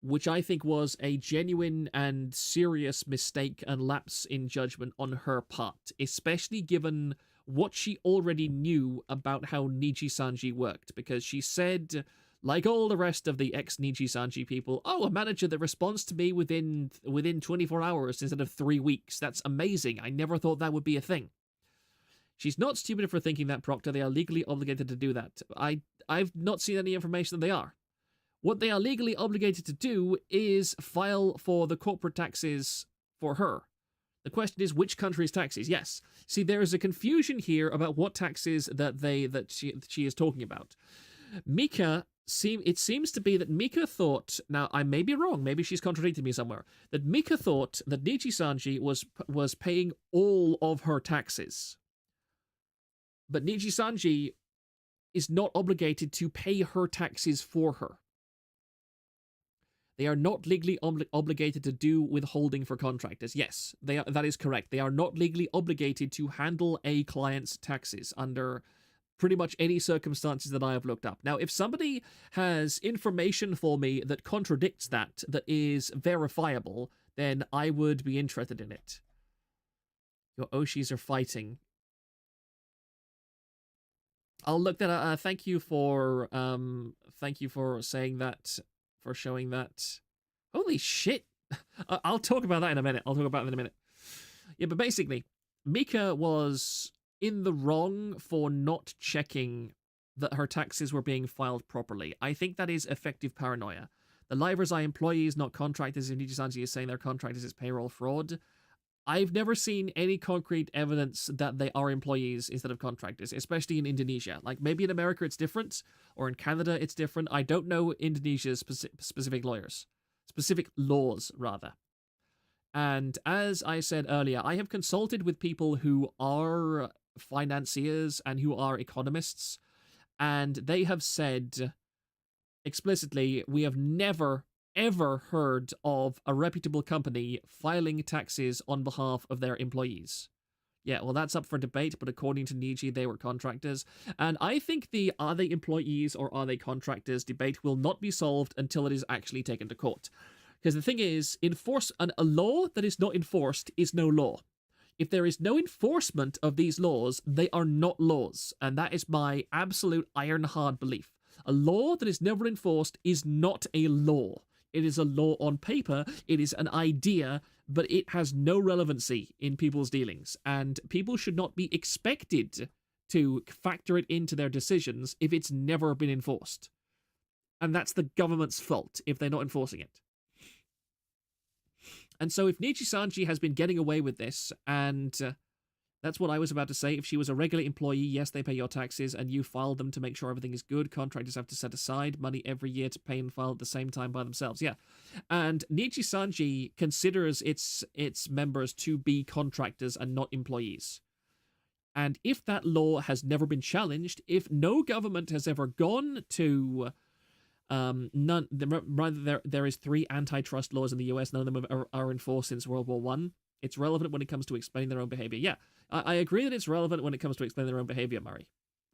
which I think was a genuine and serious mistake and lapse in judgment on her part, especially given what she already knew about how Nijisanji worked, because she said, like all the rest of the ex-Nijisanji people, oh, a manager that responds to me within 24 hours instead of 3 weeks. That's amazing. I never thought that would be a thing. She's not stupid for thinking that, Proctor. They are legally obligated to do that. I've not seen any information that they are. What they are legally obligated to do is file for the corporate taxes for her. The question is, which country's taxes? Yes. See, there is a confusion here about what taxes that she is talking about. Mika, it seems to be that Mika thought, now I may be wrong, maybe she's contradicting me somewhere, that Mika thought that Nijisanji was paying all of her taxes. But Nijisanji is not obligated to pay her taxes for her. They are not legally obligated to do withholding for contractors. Yes, that is correct. They are not legally obligated to handle a client's taxes under pretty much any circumstances that I have looked up. Now, if somebody has information for me that contradicts that is verifiable, then I would be interested in it. Your Oshis are fighting. I'll look that up. Thank you for saying that, for showing that. Holy shit! I'll talk about that in a minute. Yeah, but basically, Mika was in the wrong for not checking that her taxes were being filed properly. I think that is effective paranoia. The Livers Eye employees, not contractors, if Nijisanji is saying they're contractors, is payroll fraud. I've never seen any concrete evidence that they are employees instead of contractors, especially in Indonesia. Like, maybe in America it's different, or in Canada it's different. I don't know Indonesia's specific laws, rather. And as I said earlier, I have consulted with people who are financiers and who are economists, and they have said explicitly, we have never, ever heard of a reputable company filing taxes on behalf of their employees. Yeah, well, that's up for debate, but according to Niji, they were contractors. And I think the are they employees or are they contractors debate will not be solved until it is actually taken to court. Because the thing is, a law that is not enforced is no law. If there is no enforcement of these laws, they are not laws. And that is my absolute iron-hard belief. A law that is never enforced is not a law. It is a law on paper, it is an idea, but it has no relevancy in people's dealings. And people should not be expected to factor it into their decisions if it's never been enforced. And that's the government's fault if they're not enforcing it. And so if Nijisanji has been getting away with this, and that's what I was about to say, if she was a regular employee, yes, they pay your taxes, and you file them to make sure everything is good. Contractors have to set aside money every year to pay and file at the same time by themselves, yeah. And Nijisanji considers its members to be contractors and not employees. And if that law has never been challenged, if no government has ever gone to... there is 3 antitrust laws in the US. None of them are enforced since World War I. It's relevant when it comes to explaining their own behavior. Yeah, I agree that it's relevant when it comes to explaining their own behavior, Murray.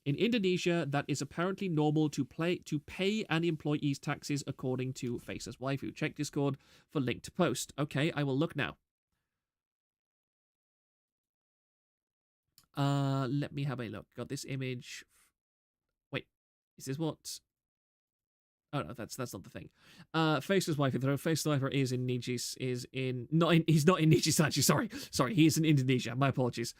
In Indonesia, that is apparently normal to pay an employee's taxes according to Face's waifu. Check Discord for link to post. Okay, I will look now. Let me have a look. Got this image. Wait, is this what... Oh no, that's not the thing. Face's wife, though Face's wife is in Niji's he's not in Nijisanji, sorry, he is in Indonesia. My apologies.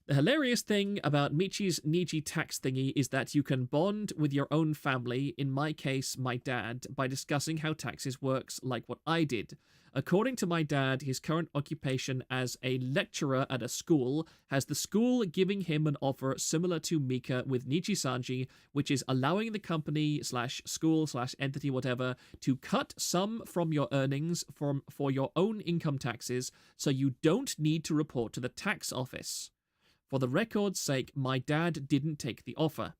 The hilarious thing about Michi's Niji tax thingy is that you can bond with your own family, in my case, my dad, by discussing how taxes works like what I did. According to my dad, his current occupation as a lecturer at a school has the school giving him an offer similar to Mika with Nijisanji, which is allowing the company / school / entity whatever to cut some from your earnings for your own income taxes, so you don't need to report to the tax office. For the record's sake, my dad didn't take the offer.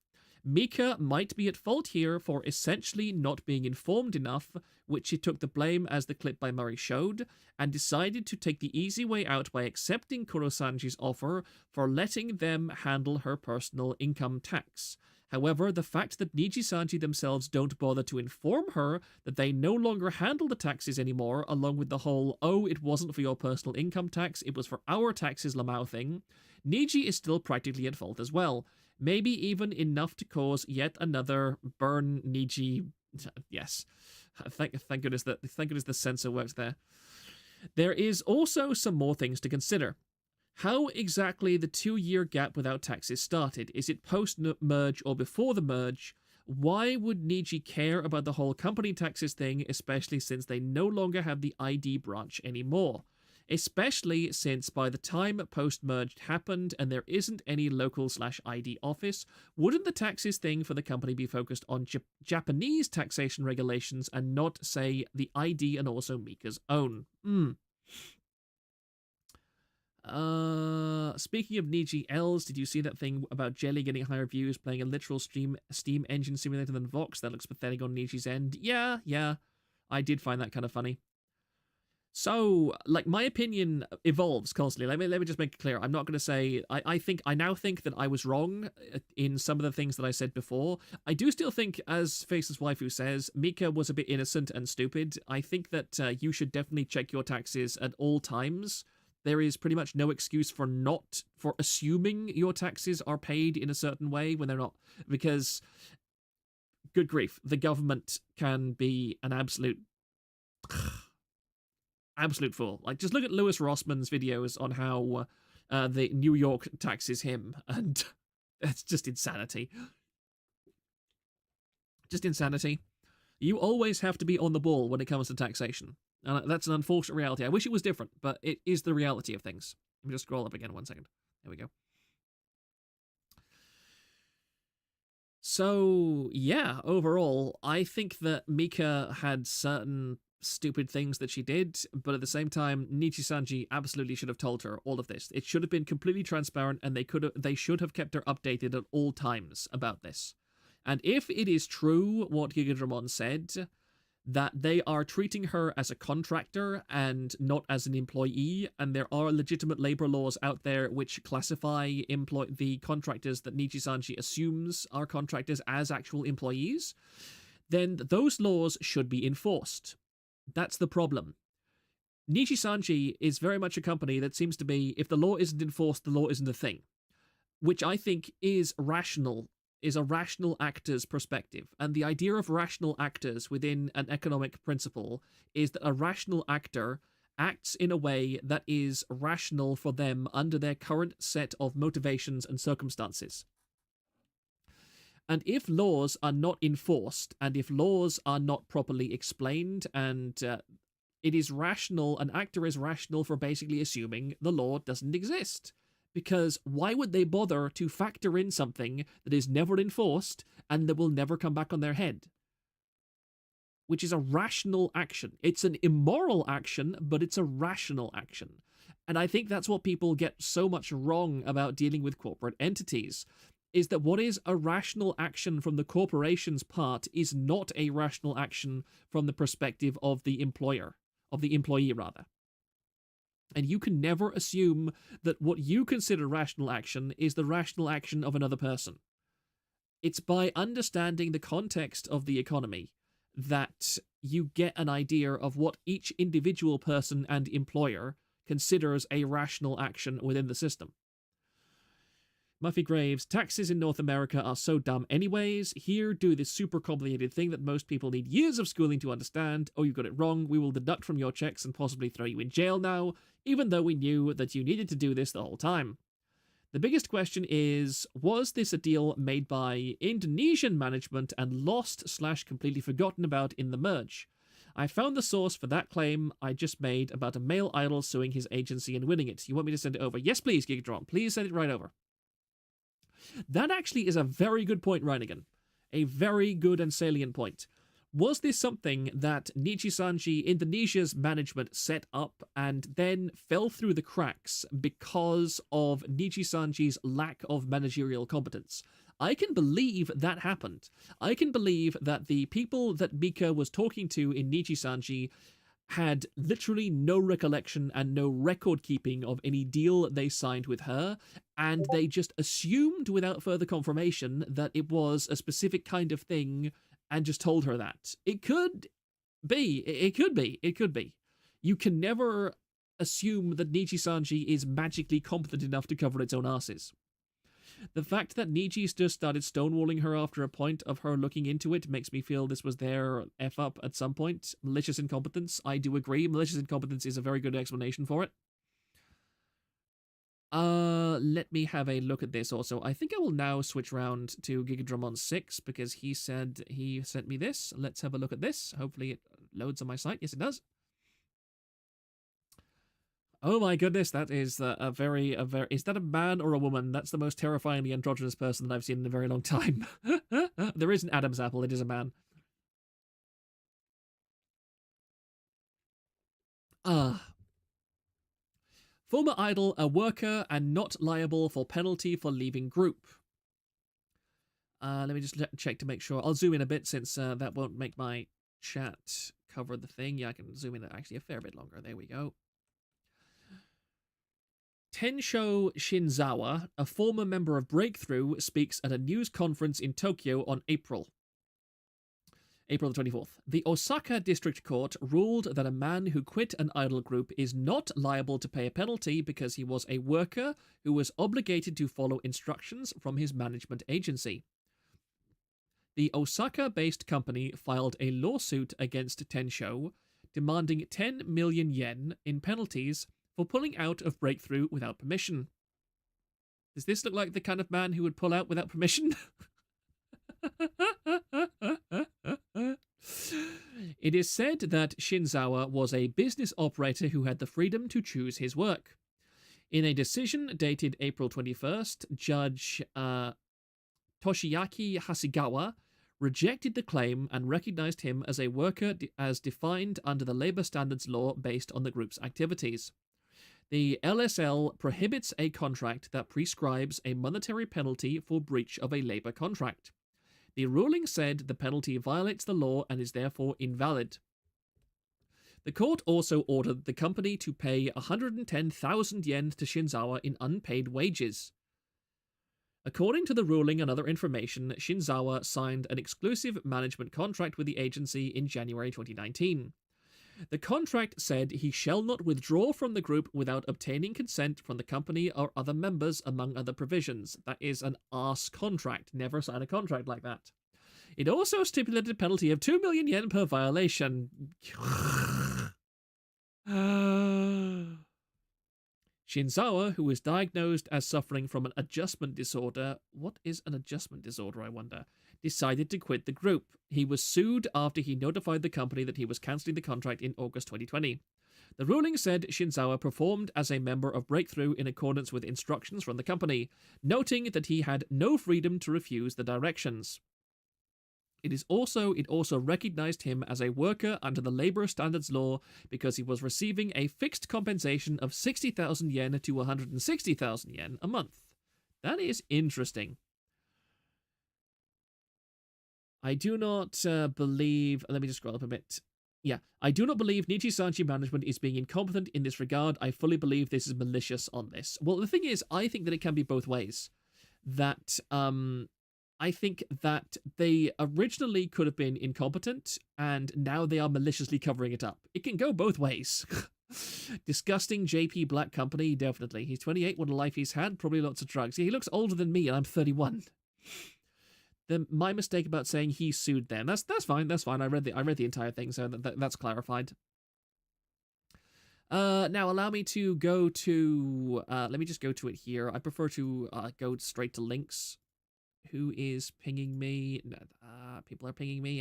Mika might be at fault here for essentially not being informed enough, which she took the blame as the clip by Murray showed, and decided to take the easy way out by accepting Kurosanji's offer for letting them handle her personal income tax. However, the fact that Nijisanji themselves don't bother to inform her that they no longer handle the taxes anymore, along with the whole, oh, it wasn't for your personal income tax, it was for our taxes Lamau thing, Niji is still practically at fault as well. Maybe even enough to cause yet another burn Niji. Yes, thank goodness the censor works there. There is also some more things to consider. How exactly the 2-year gap without taxes started? Is it post-merge or before the merge? Why would Niji care about the whole company taxes thing, especially since they no longer have the ID branch anymore? Especially since by the time post-merged happened and there isn't any local / ID office, wouldn't the taxes thing for the company be focused on Japanese taxation regulations and not, say, the ID and also Mika's own? Speaking of Niji Els, did you see that thing about Jelly getting higher views playing a literal Steam engine simulator than Vox? That looks pathetic on Niji's end. Yeah, I did find that kind of funny. So, like, my opinion evolves constantly. Let me just make it clear. I'm not going to say... I now think that I was wrong in some of the things that I said before. I do still think, as Face's waifu says, Mika was a bit innocent and stupid. I think that you should definitely check your taxes at all times. There is pretty much no excuse for assuming your taxes are paid in a certain way when they're not. Because, good grief, the government can be an absolute... Absolute fool. Like, just look at Lewis Rossman's videos on how the New York taxes him, and it's just insanity. Just insanity. You always have to be on the ball when it comes to taxation. And that's an unfortunate reality. I wish it was different, but it is the reality of things. Let me just scroll up again 1 second. There we go. So, yeah, overall, I think that Mika had certain stupid things that she did, but at the same time, Nijisanji absolutely should have told her all of this. It should have been completely transparent, and they should have kept her updated at all times about this. And if it is true what Gigadramon said, that they are treating her as a contractor and not as an employee, and there are legitimate labor laws out there which classify the contractors that Nijisanji assumes are contractors as actual employees, then those laws should be enforced. That's the problem. Nijisanji is very much a company that seems to be, if the law isn't enforced, the law isn't a thing, which I think is rational, is a rational actor's perspective. And the idea of rational actors within an economic principle is that a rational actor acts in a way that is rational for them under their current set of motivations and circumstances. And if laws are not enforced, and if laws are not properly explained, and it is rational, an actor is rational for basically assuming the law doesn't exist. Because why would they bother to factor in something that is never enforced and that will never come back on their head? Which is a rational action. It's an immoral action, but it's a rational action. And I think that's what people get so much wrong about dealing with corporate entities, is that what is a rational action from the corporation's part is not a rational action from the perspective of the employer, of the employee rather. And you can never assume that what you consider rational action is the rational action of another person. It's by understanding the context of the economy that you get an idea of what each individual person and employer considers a rational action within the system. Muffy Graves, taxes in North America are so dumb anyways. Here, do this super complicated thing that most people need years of schooling to understand. Oh, you got it wrong. We will deduct from your checks and possibly throw you in jail now, even though we knew that you needed to do this the whole time. The biggest question is, was this a deal made by Indonesian management and lost/completely forgotten about in the merge? I found the source for that claim I just made about a male idol suing his agency and winning it. You want me to send it over? Yes, please, Gigatron. Please send it right over. That actually is a very good point, Reinigan. A very good and salient point. Was this something that Nijisanji, Indonesia's management, set up and then fell through the cracks because of Nijisanji's lack of managerial competence? I can believe that happened. I can believe that the people that Mika was talking to in Nijisanji had literally no recollection and no record keeping of any deal they signed with her, and they just assumed without further confirmation that it was a specific kind of thing and just told her that. It could be. It could be. It could be. You can never assume that Nijisanji is magically competent enough to cover its own asses. The fact that Niji's just started stonewalling her after a point of her looking into it makes me feel this was their F-up at some point. Malicious incompetence, I do agree. Malicious incompetence is a very good explanation for it. Let me have a look at this also. I think I will now switch round to Gigadramon 6 because he said he sent me this. Let's have a look at this. Hopefully it loads on my site. Yes, it does. Oh my goodness, that is a very, is that a man or a woman? That's the most terrifyingly androgynous person that I've seen in a very long time. There is an Adam's apple, it is a man. Former idol, a worker, and not liable for penalty for leaving group. Let me just check to make sure. I'll zoom in a bit since that won't make my chat cover the thing. Yeah, I can zoom in actually a fair bit longer. There we go. Tensho Shinzawa, a former member of Breakthrough, speaks at a news conference in Tokyo on April the 24th. The Osaka District Court ruled that a man who quit an idol group is not liable to pay a penalty because he was a worker who was obligated to follow instructions from his management agency. The Osaka-based company filed a lawsuit against Tensho. demanding 10 million yen in penalties for pulling out of Breakthrough without permission. Does this look like the kind of man who would pull out without permission? It is said that Shinzawa was a business operator who had the freedom to choose his work. In a decision dated April 21st, Judge Toshiaki Hasegawa rejected the claim and recognized him as a worker as defined under the labor standards law based on the group's activities. The LSL prohibits a contract that prescribes a monetary penalty for breach of a labor contract. The ruling said the penalty violates the law and is therefore invalid. The court also ordered the company to pay 110,000 yen to Shinzawa in unpaid wages. According to the ruling and other information, Shinzawa signed an exclusive management contract with the agency in January 2019. The contract said he shall not withdraw from the group without obtaining consent from the company or other members, among other provisions. That is an arse contract. Never sign a contract like that. It also stipulated a penalty of 2 million yen per violation. Shinzawa, who was diagnosed as suffering from an adjustment disorder — what is an adjustment disorder, I wonder? — decided to quit the group. He was sued after he notified the company that he was cancelling the contract in August 2020. The ruling said Shinzawa performed as a member of Breakthrough in accordance with instructions from the company, noting that he had no freedom to refuse the directions. It also recognized him as a worker under the labor standards law because he was receiving a fixed compensation of 60,000 yen to 160,000 yen a month. That is interesting. I do not believe... Let me just scroll up a bit. Yeah, I do not believe Nijisanji management is being incompetent in this regard. I fully believe this is malicious on this. Well, the thing is, I think that it can be both ways. That, I think that they originally could have been incompetent, and now they are maliciously covering it up. It can go both ways. Disgusting JP Black company, definitely. He's 28, what a life he's had, probably lots of drugs. Yeah, he looks older than me, and I'm 31. My mistake about saying he sued them. That's fine. That's fine. I read the entire thing, so that's clarified. Now allow me to go to. Let me just go to it here. I prefer to go straight to links. Who is pinging me? People are pinging me.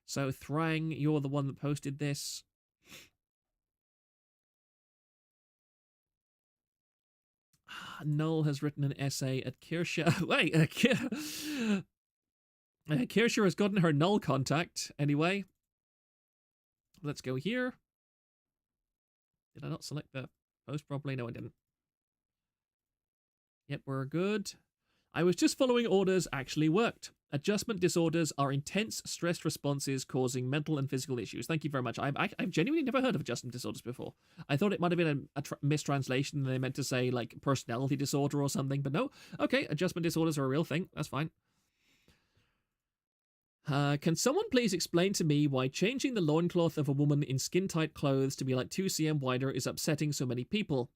So Thrang, you're the one that posted this. Null has written an essay at Kirsha. Wait, Kirsha has gotten her Null contact. Anyway, let's go here. Did I not select the post properly? No, I didn't. Yep, we're good. I was just following orders actually worked. Adjustment disorders are intense stress responses causing mental and physical issues. Thank you very much. I've genuinely never heard of adjustment disorders before. I thought it might have been a mistranslation. They meant to say like personality disorder or something, but no. Okay, adjustment disorders are a real thing. That's fine. Can someone please explain to me why changing the loincloth of a woman in skin-tight clothes to be like 2 cm wider is upsetting so many people?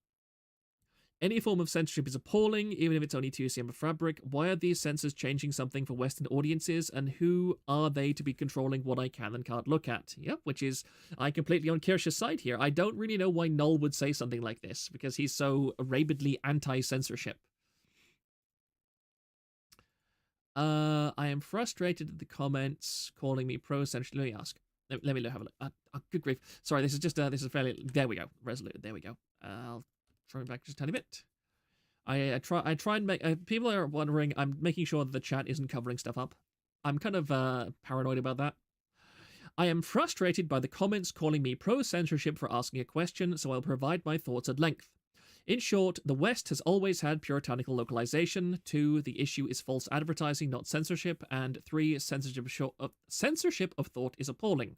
Any form of censorship is appalling, even if it's only 2 cm of fabric. Why are these censors changing something for Western audiences, and who are they to be controlling what I can and can't look at? Yep, which is, I completely on Kirscha's side here. I don't really know why Null would say something like this, because he's so rabidly anti-censorship. I am frustrated at the comments calling me pro-censorship. Let me ask. Let me have a look. Good grief. Sorry, this is just, this is fairly, there we go. Resolute, there we go. I'll try back just a tiny bit. I try and make, people are wondering, I'm making sure that the chat isn't covering stuff up. I'm kind of paranoid about that. I am frustrated by the comments calling me pro-censorship for asking a question, so I'll provide my thoughts at length. In short, the West has always had puritanical localization. 2, the issue is false advertising, not censorship. And 3, censorship of thought is appalling.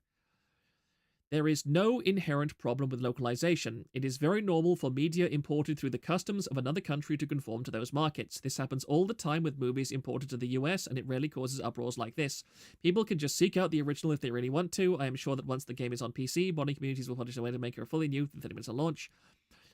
There is no inherent problem with localization. It is very normal for media imported through the customs of another country to conform to those markets. This happens all the time with movies imported to the US, and it rarely causes uproars like this. People can just seek out the original if they really want to. I am sure that once the game is on PC, modding communities will publish a way to make it fully new within 30 minutes of launch.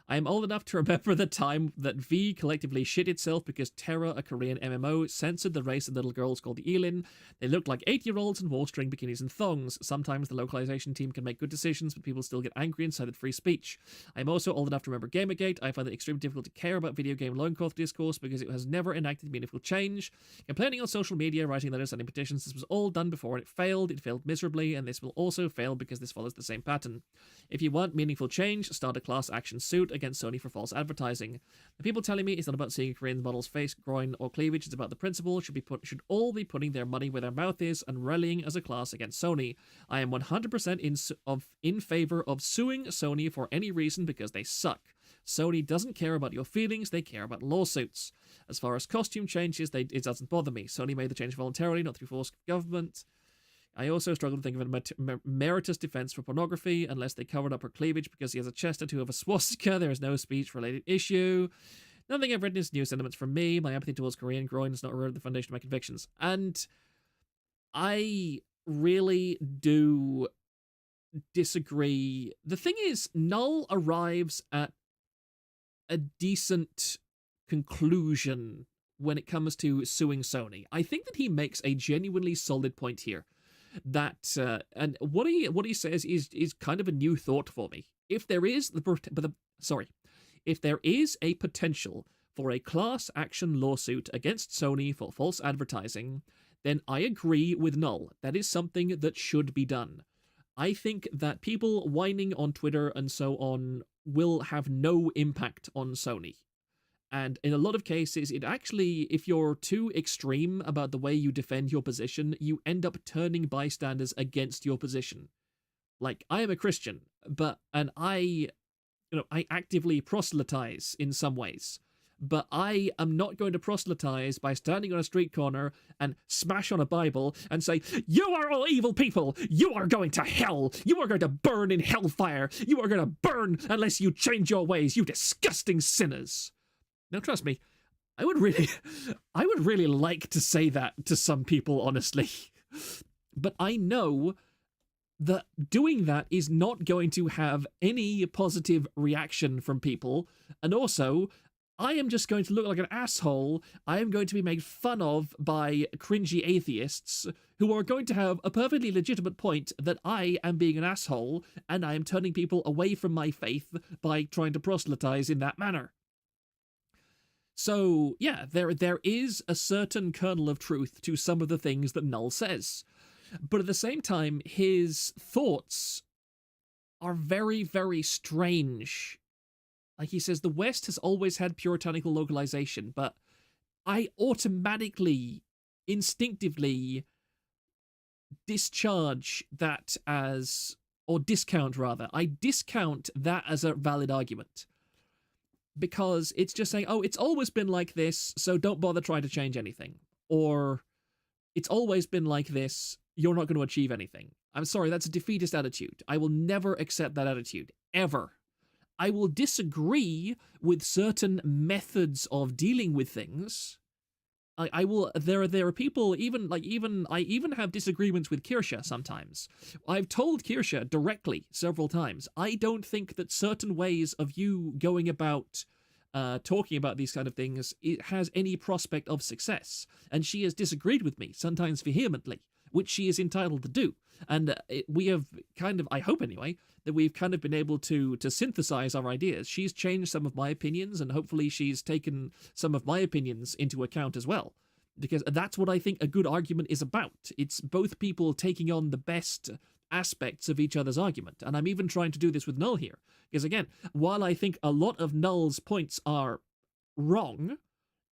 I am old enough to remember the time that V collectively shit itself because Terra, a Korean MMO, censored the race of little girls called the Elin. They looked like 8-year-olds in wall-string bikinis and thongs. Sometimes the localization team can make good decisions, but people still get angry and cited free speech. I am also old enough to remember Gamergate. I find it extremely difficult to care about video game loincloth discourse because it has never enacted meaningful change. Complaining on social media, writing letters, sending petitions, this was all done before and it failed. It failed miserably, and this will also fail because this follows the same pattern. If you want meaningful change, start a class action suit against Sony for false advertising. The people telling me it's not about seeing a Korean model's face, groin, or cleavage. It's about the principle. Should all be putting their money where their mouth is and rallying as a class against Sony. I am 100% in favor of suing Sony for any reason because they suck. Sony doesn't care about your feelings, they care about lawsuits. As far as costume changes, it doesn't bother me. Sony made the change voluntarily, not through force of government. I also struggle to think of a meritorious defense for pornography unless they covered up her cleavage because he has a chest tattoo of a swastika. There is no speech-related issue. Nothing I've written is new sentiments from me. My empathy towards Korean groin is not eroded the foundation of my convictions. And I really do disagree. The thing is, Null arrives at a decent conclusion when it comes to suing Sony. I think that he makes a genuinely solid point here. That and what he says is kind of a new thought for me. If there is if there is a potential for a class action lawsuit against Sony for false advertising, then I agree with Null. That is something that should be done. I think that people whining on Twitter and so on will have no impact on Sony. And in a lot of cases, it actually, if you're too extreme about the way you defend your position, you end up turning bystanders against your position. Like, I am a Christian, and I actively proselytize in some ways. But I am not going to proselytize by standing on a street corner and smash on a Bible and say, "You are all evil people! You are going to hell! You are going to burn in hellfire! You are going to burn unless you change your ways, you disgusting sinners!" Now, trust me, I would really like to say that to some people, honestly. But I know that doing that is not going to have any positive reaction from people, and also, I am just going to look like an asshole. I am going to be made fun of by cringy atheists who are going to have a perfectly legitimate point that I am being an asshole and I am turning people away from my faith by trying to proselytize in that manner. So, yeah, there is a certain kernel of truth to some of the things that Null says. But at the same time, his thoughts are very, very strange. Like he says, the West has always had puritanical localization, but I automatically, instinctively discount that as a valid argument. Because it's just saying, oh, it's always been like this, so don't bother trying to change anything. Or, it's always been like this, you're not going to achieve anything. I'm sorry, that's a defeatist attitude. I will never accept that attitude, ever. I will disagree with certain methods of dealing with things. I will. There are people I even have disagreements with Kirsche sometimes. I've told Kirsche directly several times. I don't think that certain ways of you going about talking about these kind of things it has any prospect of success, and she has disagreed with me sometimes vehemently, which she is entitled to do. And we have kind of, I hope anyway, that we've kind of been able to synthesize our ideas. She's changed some of my opinions, and hopefully she's taken some of my opinions into account as well. Because that's what I think a good argument is about. It's both people taking on the best aspects of each other's argument. And I'm even trying to do this with Null here. Because again, while I think a lot of Null's points are wrong,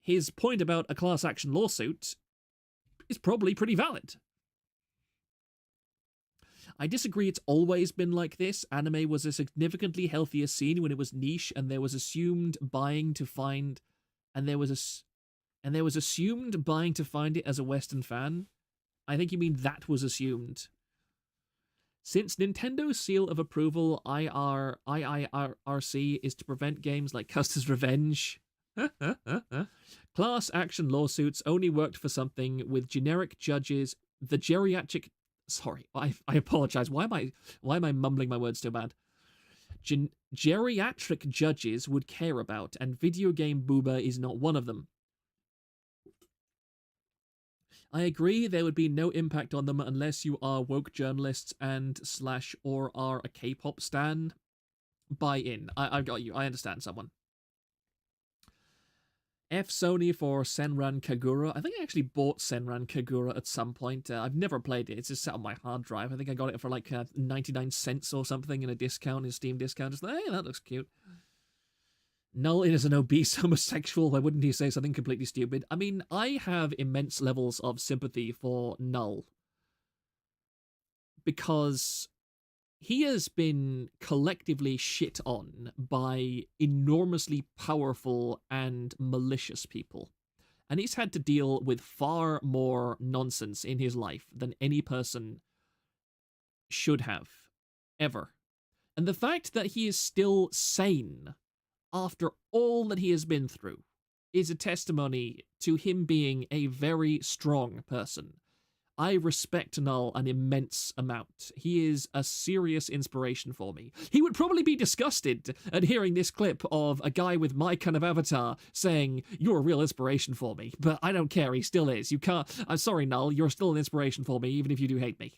his point about a class action lawsuit is probably pretty valid. I disagree it's always been like this. Anime was a significantly healthier scene when it was niche and there was assumed buying to find it as a Western fan. I think you mean that was assumed. Since Nintendo's seal of approval, IIRC, is to prevent games like Custer's Revenge. Class action lawsuits only worked for something with generic judges. The geriatric... Sorry, I apologize. Why am I mumbling my words so bad? geriatric judges would care about, and video game booba is not one of them. I agree there would be no impact on them unless you are woke journalists and / or are a K-pop stan. Buy in. I've got you. I understand someone. F Sony for Senran Kagura. I think I actually bought Senran Kagura at some point. I've never played it. It's just sat on my hard drive. I think I got it for like 99 cents or something in a discount, in Steam discount. Just like, hey, that looks cute. Null is an obese homosexual. Why wouldn't he say something completely stupid? I mean, I have immense levels of sympathy for Null. Because he has been collectively shit on by enormously powerful and malicious people. And he's had to deal with far more nonsense in his life than any person should have, ever. And the fact that he is still sane after all that he has been through is a testimony to him being a very strong person. I respect Null an immense amount. He is a serious inspiration for me. He would probably be disgusted at hearing this clip of a guy with my kind of avatar saying, "You're a real inspiration for me." But I don't care, he still is. You can't... I'm sorry, Null, you're still an inspiration for me, even if you do hate me.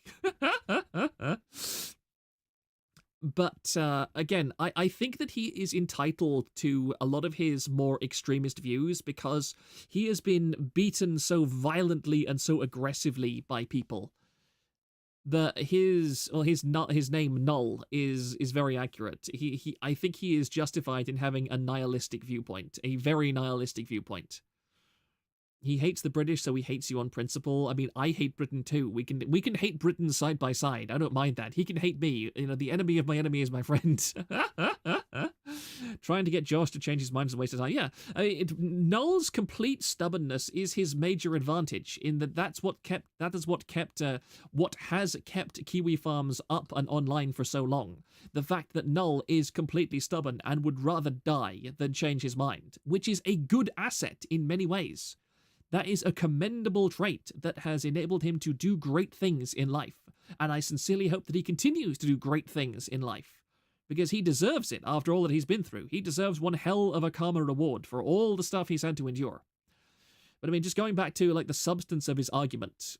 But, again, I think that he is entitled to a lot of his more extremist views because he has been beaten so violently and so aggressively by people that his name Null is very accurate. I think he is justified in having a nihilistic viewpoint, a very nihilistic viewpoint. He hates the British, so he hates you on principle. I mean, I hate Britain too. We can hate Britain side by side. I don't mind that. He can hate me. You know, the enemy of my enemy is my friend. Trying to get Josh to change his mind is a waste of time. Yeah, Null's complete stubbornness is his major advantage in that has kept Kiwi Farms up and online for so long. The fact that Null is completely stubborn and would rather die than change his mind, which is a good asset in many ways. That is a commendable trait that has enabled him to do great things in life, and I sincerely hope that he continues to do great things in life, because he deserves it after all that he's been through. He deserves one hell of a karma reward for all the stuff he's had to endure. But I mean, just going back to like the substance of his argument,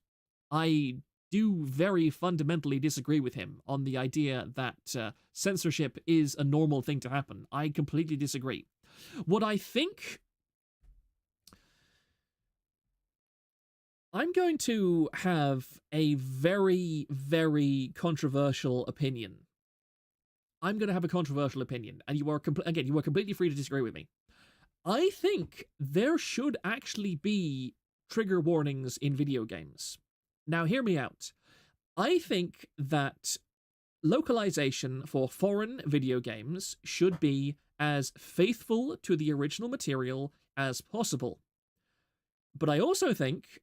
I do very fundamentally disagree with him on the idea that censorship is a normal thing to happen. I completely disagree. What I think... I'm going to have a very, very controversial opinion. I'm going to have a controversial opinion, and you are completely free to disagree with me. I think there should actually be trigger warnings in video games. Now, hear me out. I think that localization for foreign video games should be as faithful to the original material as possible. But I also think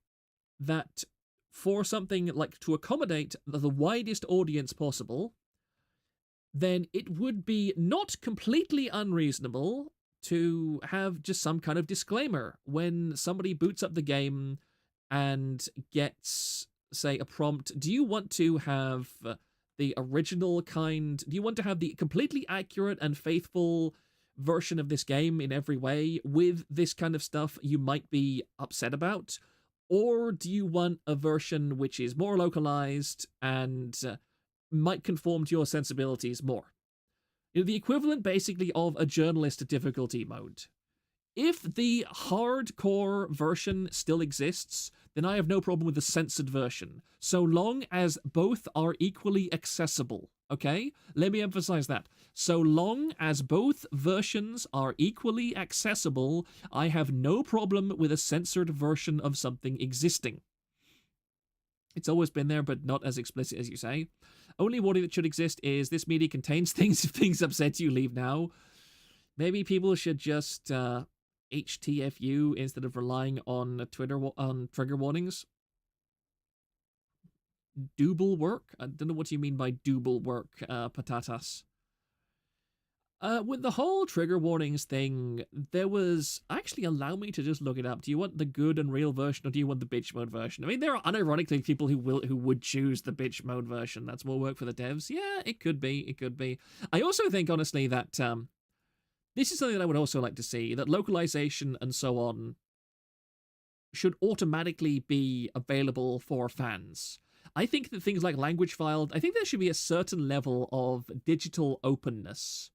that for something like to accommodate the widest audience possible, then it would be not completely unreasonable to have just some kind of disclaimer when somebody boots up the game and gets, say, a prompt. Do you want to have the original kind? Do you want to have the completely accurate and faithful version of this game in every way with this kind of stuff you might be upset about? Or do you want a version which is more localized and might conform to your sensibilities more? You know, the equivalent, basically, of a journalist difficulty mode. If the hardcore version still exists, then I have no problem with the censored version, so long as both are equally accessible, okay? Let me emphasize that. So long as both versions are equally accessible, I have no problem with a censored version of something existing. It's always been there, but not as explicit as you say. Only warning that should exist is this media contains things. If things upset you, leave now. Maybe people should just HTFU instead of relying on trigger warnings. Double work? I don't know what you mean by double work, patatas. With the whole trigger warnings thing, there was actually, allow me to just look it up. Do you want the good and real version, or do you want the bitch mode version? I mean, there are unironically people who would choose the bitch mode version. That's more work for the devs. Yeah, it could be. It could be. I also think, honestly, that this is something that I would also like to see, that localization and so on should automatically be available for fans. I think that things like language filed, I think there should be a certain level of digital openness.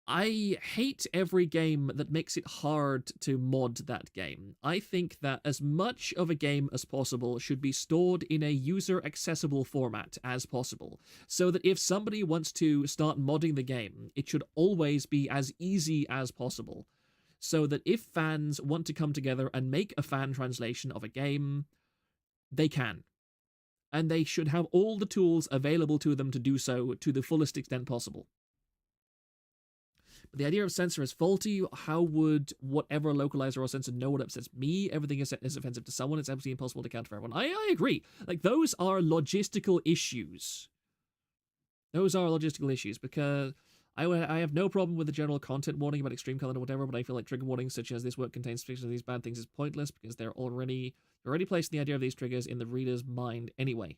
I hate every game that makes it hard to mod that game. I think that as much of a game as possible should be stored in a user-accessible format as possible, so that if somebody wants to start modding the game, it should always be as easy as possible, so that if fans want to come together and make a fan translation of a game, they can. And they should have all the tools available to them to do so to the fullest extent possible. But the idea of censor is faulty. How would whatever localizer or censor know what upsets me? Everything is offensive to someone. It's absolutely impossible to count for everyone. I agree. Like, those are logistical issues. Those are logistical issues, because I have no problem with the general content warning about extreme content or whatever, but I feel like trigger warnings such as "this work contains depictions of these bad things" is pointless, because they're already placing the idea of these triggers in the reader's mind anyway.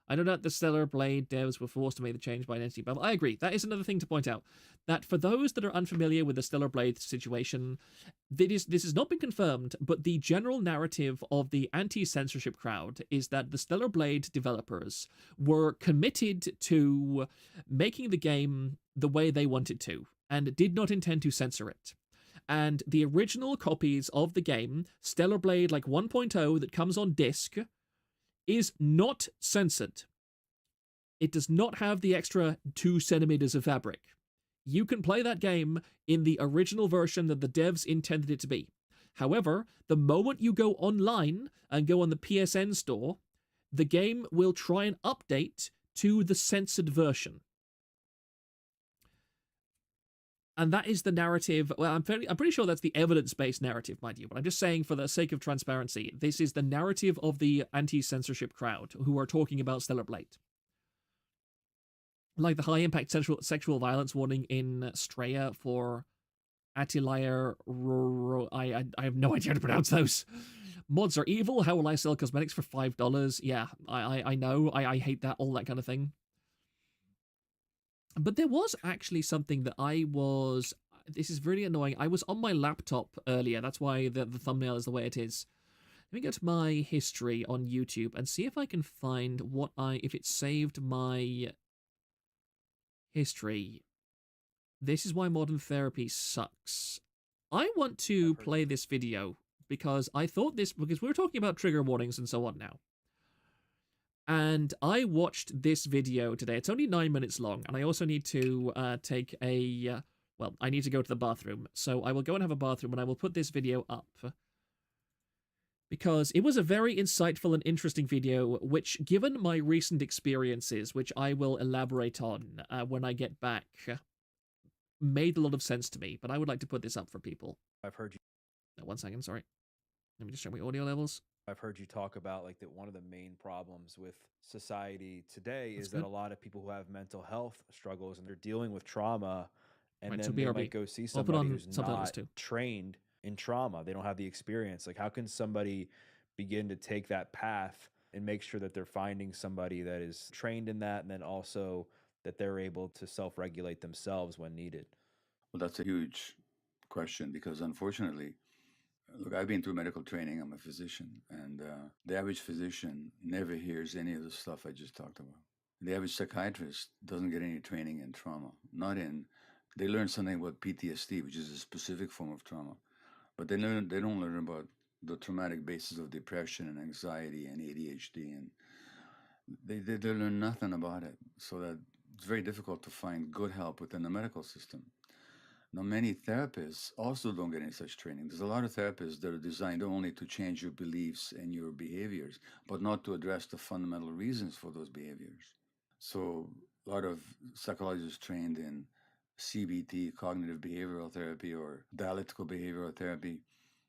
I know that the Stellar Blade devs were forced to make the change by identity bubble. I agree. That is another thing to point out. That for those that are unfamiliar with the Stellar Blade situation, this has not been confirmed, but the general narrative of the anti-censorship crowd is that the Stellar Blade developers were committed to making the game the way they wanted to, and did not intend to censor it. And the original copies of the game, Stellar Blade like 1.0 that comes on disc, is not censored. It does not have the extra 2 centimeters of fabric. You can play that game in the original version that the devs intended it to be. However, the moment you go online and go on the PSN store, the game will try and update to the censored version. And that is the narrative. Well, I'm pretty sure that's the evidence-based narrative, mind you, but I'm just saying, for the sake of transparency, this is the narrative of the anti-censorship crowd who are talking about Stellar Blade. Like the high-impact sexual violence warning in Straya for Atelier... I have no idea how to pronounce those. Mods are evil. How will I sell cosmetics for $5? Yeah, I know. I hate that, all that kind of thing. But there was actually something that this is really annoying. I was on my laptop earlier. That's why the thumbnail is the way it is. Let me go to my history on YouTube and see if I can find if it saved my history. This is why modern therapy sucks. I want to play this video because because we're talking about trigger warnings and so on now. And I watched this video today. It's only 9 minutes long, and I also need to take a... well, I need to go to the bathroom. So I will go and have a bathroom, and I will put this video up. Because it was a very insightful and interesting video, which, given my recent experiences, which I will elaborate on when I get back, made a lot of sense to me. But I would like to put this up for people. I've heard you... No, 1 second, sorry. Let me just check my audio levels. I've heard you talk about like that one of the main problems with society today That's is good. that a lot of people who have mental health struggles and they're dealing with trauma, and Right, then so they BRB. might go see I'll put somebody on who's subtitles not too. trained in trauma. They don't have the experience. Like, how can somebody begin to take that path and make sure that they're finding somebody that is trained in that, and then also that they're able to self-regulate themselves when needed? Well, that's a huge question, because unfortunately, look, I've been through medical training. I'm a physician, and the average physician never hears any of the stuff I just talked about. The average psychiatrist doesn't get any training in trauma. They learn something about PTSD, which is a specific form of trauma, but they don't learn about the traumatic basis of depression and anxiety and ADHD, and they learn nothing about it. So that it's very difficult to find good help within the medical system. Now, many therapists also don't get any such training. There's a lot of therapists that are designed only to change your beliefs and your behaviors, but not to address the fundamental reasons for those behaviors. So a lot of psychologists trained in CBT, cognitive behavioral therapy, or dialectical behavioral therapy,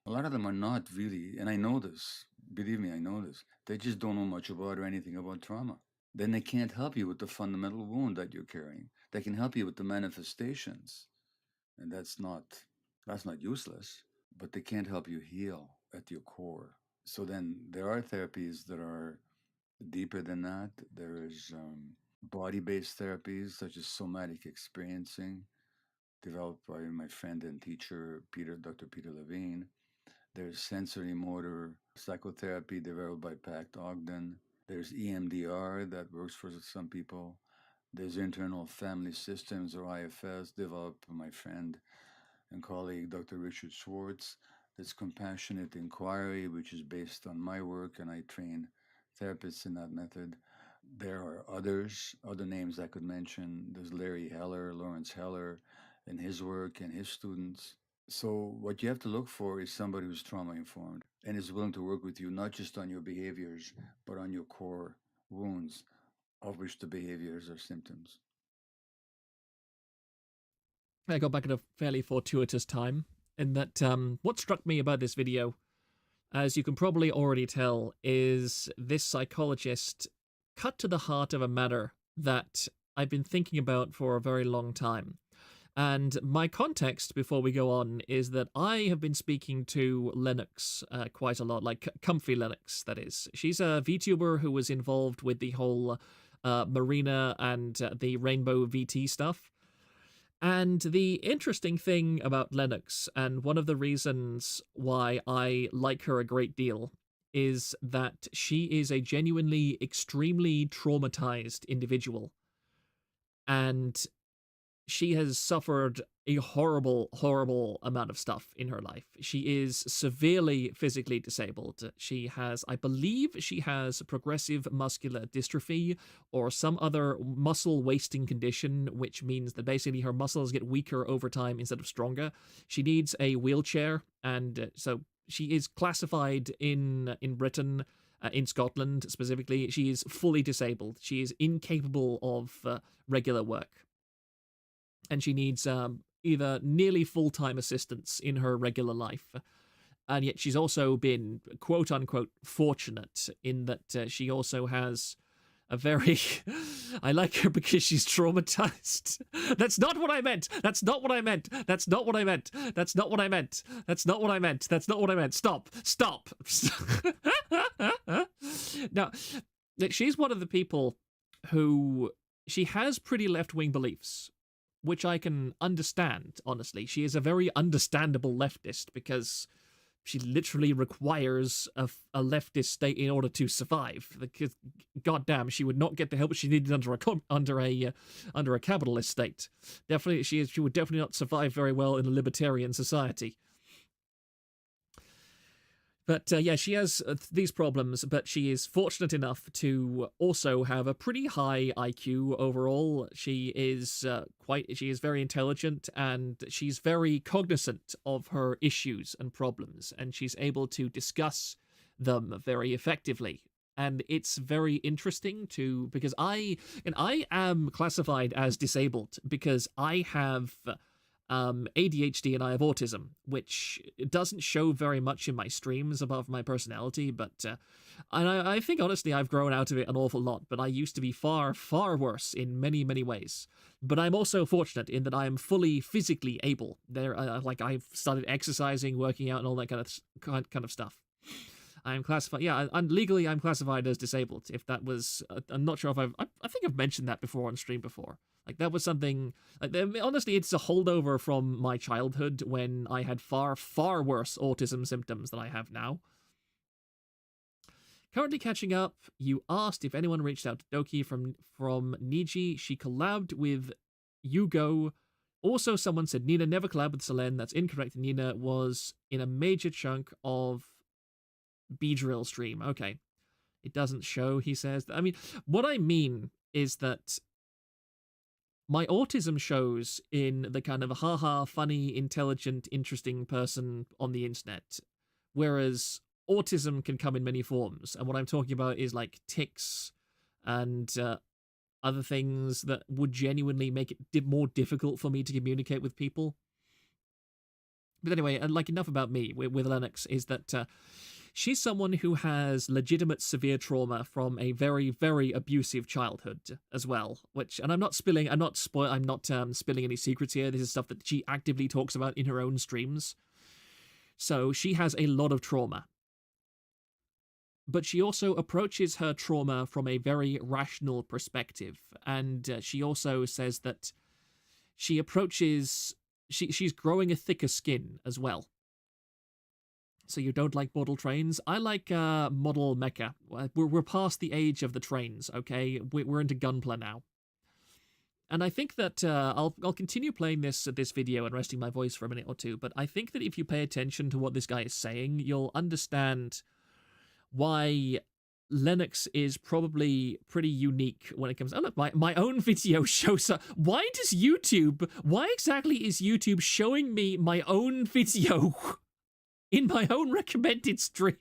a lot of them are not really, and I know this, believe me, I know this, they just don't know much about or anything about trauma. Then they can't help you with the fundamental wound that you're carrying. They can help you with the manifestations, and that's not useless, but they can't help you heal at your core. So then there are therapies that are deeper than that. There is body-based therapies such as somatic experiencing, developed by my friend and teacher Dr. Peter Levine. There's sensory motor psychotherapy developed by Pact Ogden. There's EMDR that works for some people. There's internal family systems, or IFS, developed by my friend and colleague Dr. Richard Schwartz. There's compassionate inquiry, which is based on my work, and I train therapists in that method. There are other names I could mention. There's Larry Heller, Lawrence Heller, and his work and his students. So what you have to look for is somebody who's trauma informed and is willing to work with you, not just on your behaviors, but on your core wounds, of which the behaviors are symptoms. I got back at a fairly fortuitous time, in that what struck me about this video, as you can probably already tell, is this psychologist cut to the heart of a matter that I've been thinking about for a very long time. And my context before we go on is that I have been speaking to Lennox quite a lot, like Comfy Lennox, that is. She's a VTuber who was involved with the whole Marina and the Rainbow VT stuff. And the interesting thing about Lennox, and one of the reasons why I like her a great deal, is that she is a genuinely extremely traumatized individual. And she has suffered a horrible, horrible amount of stuff in her life. She is severely physically disabled. She has, I believe she has progressive muscular dystrophy or some other muscle wasting condition, which means that basically her muscles get weaker over time instead of stronger. She needs a wheelchair, and so she is classified in Britain, in Scotland specifically, she is fully disabled. She is incapable of regular work. And she needs either nearly full-time assistance in her regular life. And yet she's also been, quote-unquote, fortunate in that she also has a very... I like her because she's traumatized. That's not what I meant. That's not what I meant. That's not what I meant. That's not what I meant. That's not what I meant. That's not what I meant. Stop. Stop. Now, she's one of the people who... She has pretty left-wing beliefs, which I can understand, honestly. She is a very understandable leftist because she literally requires a leftist state in order to survive. Because, goddamn, she would not get the help she needed under a capitalist state. Definitely, she would definitely not survive very well in a libertarian society. But yeah, she has these problems, but she is fortunate enough to also have a pretty high IQ overall. She is very intelligent, and she's very cognizant of her issues and problems, and she's able to discuss them very effectively. And it's very interesting because I am classified as disabled because I have ADHD and I have autism, which doesn't show very much in my streams above my personality, but I think honestly I've grown out of it an awful lot, but I used to be far, far worse in many, many ways. But I'm also fortunate in that I am fully physically able. I've started exercising, working out, and all that kind of stuff. I'm classified, legally I'm classified as disabled. If that was, I'm not sure if I think I've mentioned that before on stream before. Like, that was something, honestly, it's a holdover from my childhood when I had far, far worse autism symptoms than I have now. Currently catching up, you asked if anyone reached out to Doki from Niji. She collabed with Yugo. Also, someone said Nina never collabed with Selene. That's incorrect. Nina was in a major chunk of B-Drill stream. Okay. It doesn't show, he says. I mean, what I mean is that my autism shows in the kind of haha, funny, intelligent, interesting person on the internet, whereas autism can come in many forms. And what I'm talking about is like tics and other things that would genuinely make it more difficult for me to communicate with people. But anyway, like, enough about me with Lennox, is that She's someone who has legitimate severe trauma from a very, very abusive childhood as well. And I'm not spilling any secrets here. This is stuff that she actively talks about in her own streams. So she has a lot of trauma. But she also approaches her trauma from a very rational perspective. And she also says that she's growing a thicker skin as well. So you don't like model trains? I like model mecha. We're past the age of the trains, okay? We're into Gunpla now. And I think that I'll continue playing this video and resting my voice for a minute or two, but I think that if you pay attention to what this guy is saying, you'll understand why Lennox is probably pretty unique when it comes... Oh, look, my own video shows... Why exactly is YouTube showing me my own video in my own recommended stream?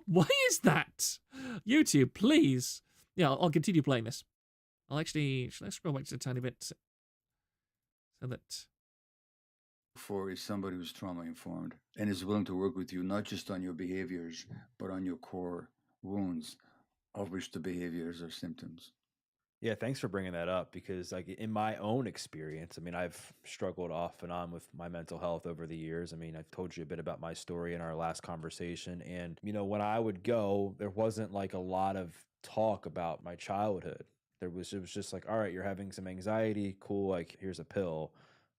Why is that? YouTube, please. Yeah, I'll continue playing this. I'll actually... Should I scroll back just a tiny bit? So that... For is somebody who's trauma informed and is willing to work with you, not just on your behaviors, but on your core wounds, of which the behaviors are symptoms. Yeah, thanks for bringing that up, because like in my own experience, I mean, I've struggled off and on with my mental health over the years. I mean, I've told you a bit about my story in our last conversation. And, you know, when I would go, there wasn't like a lot of talk about my childhood. It was just like, all right, you're having some anxiety. Cool. Like, here's a pill.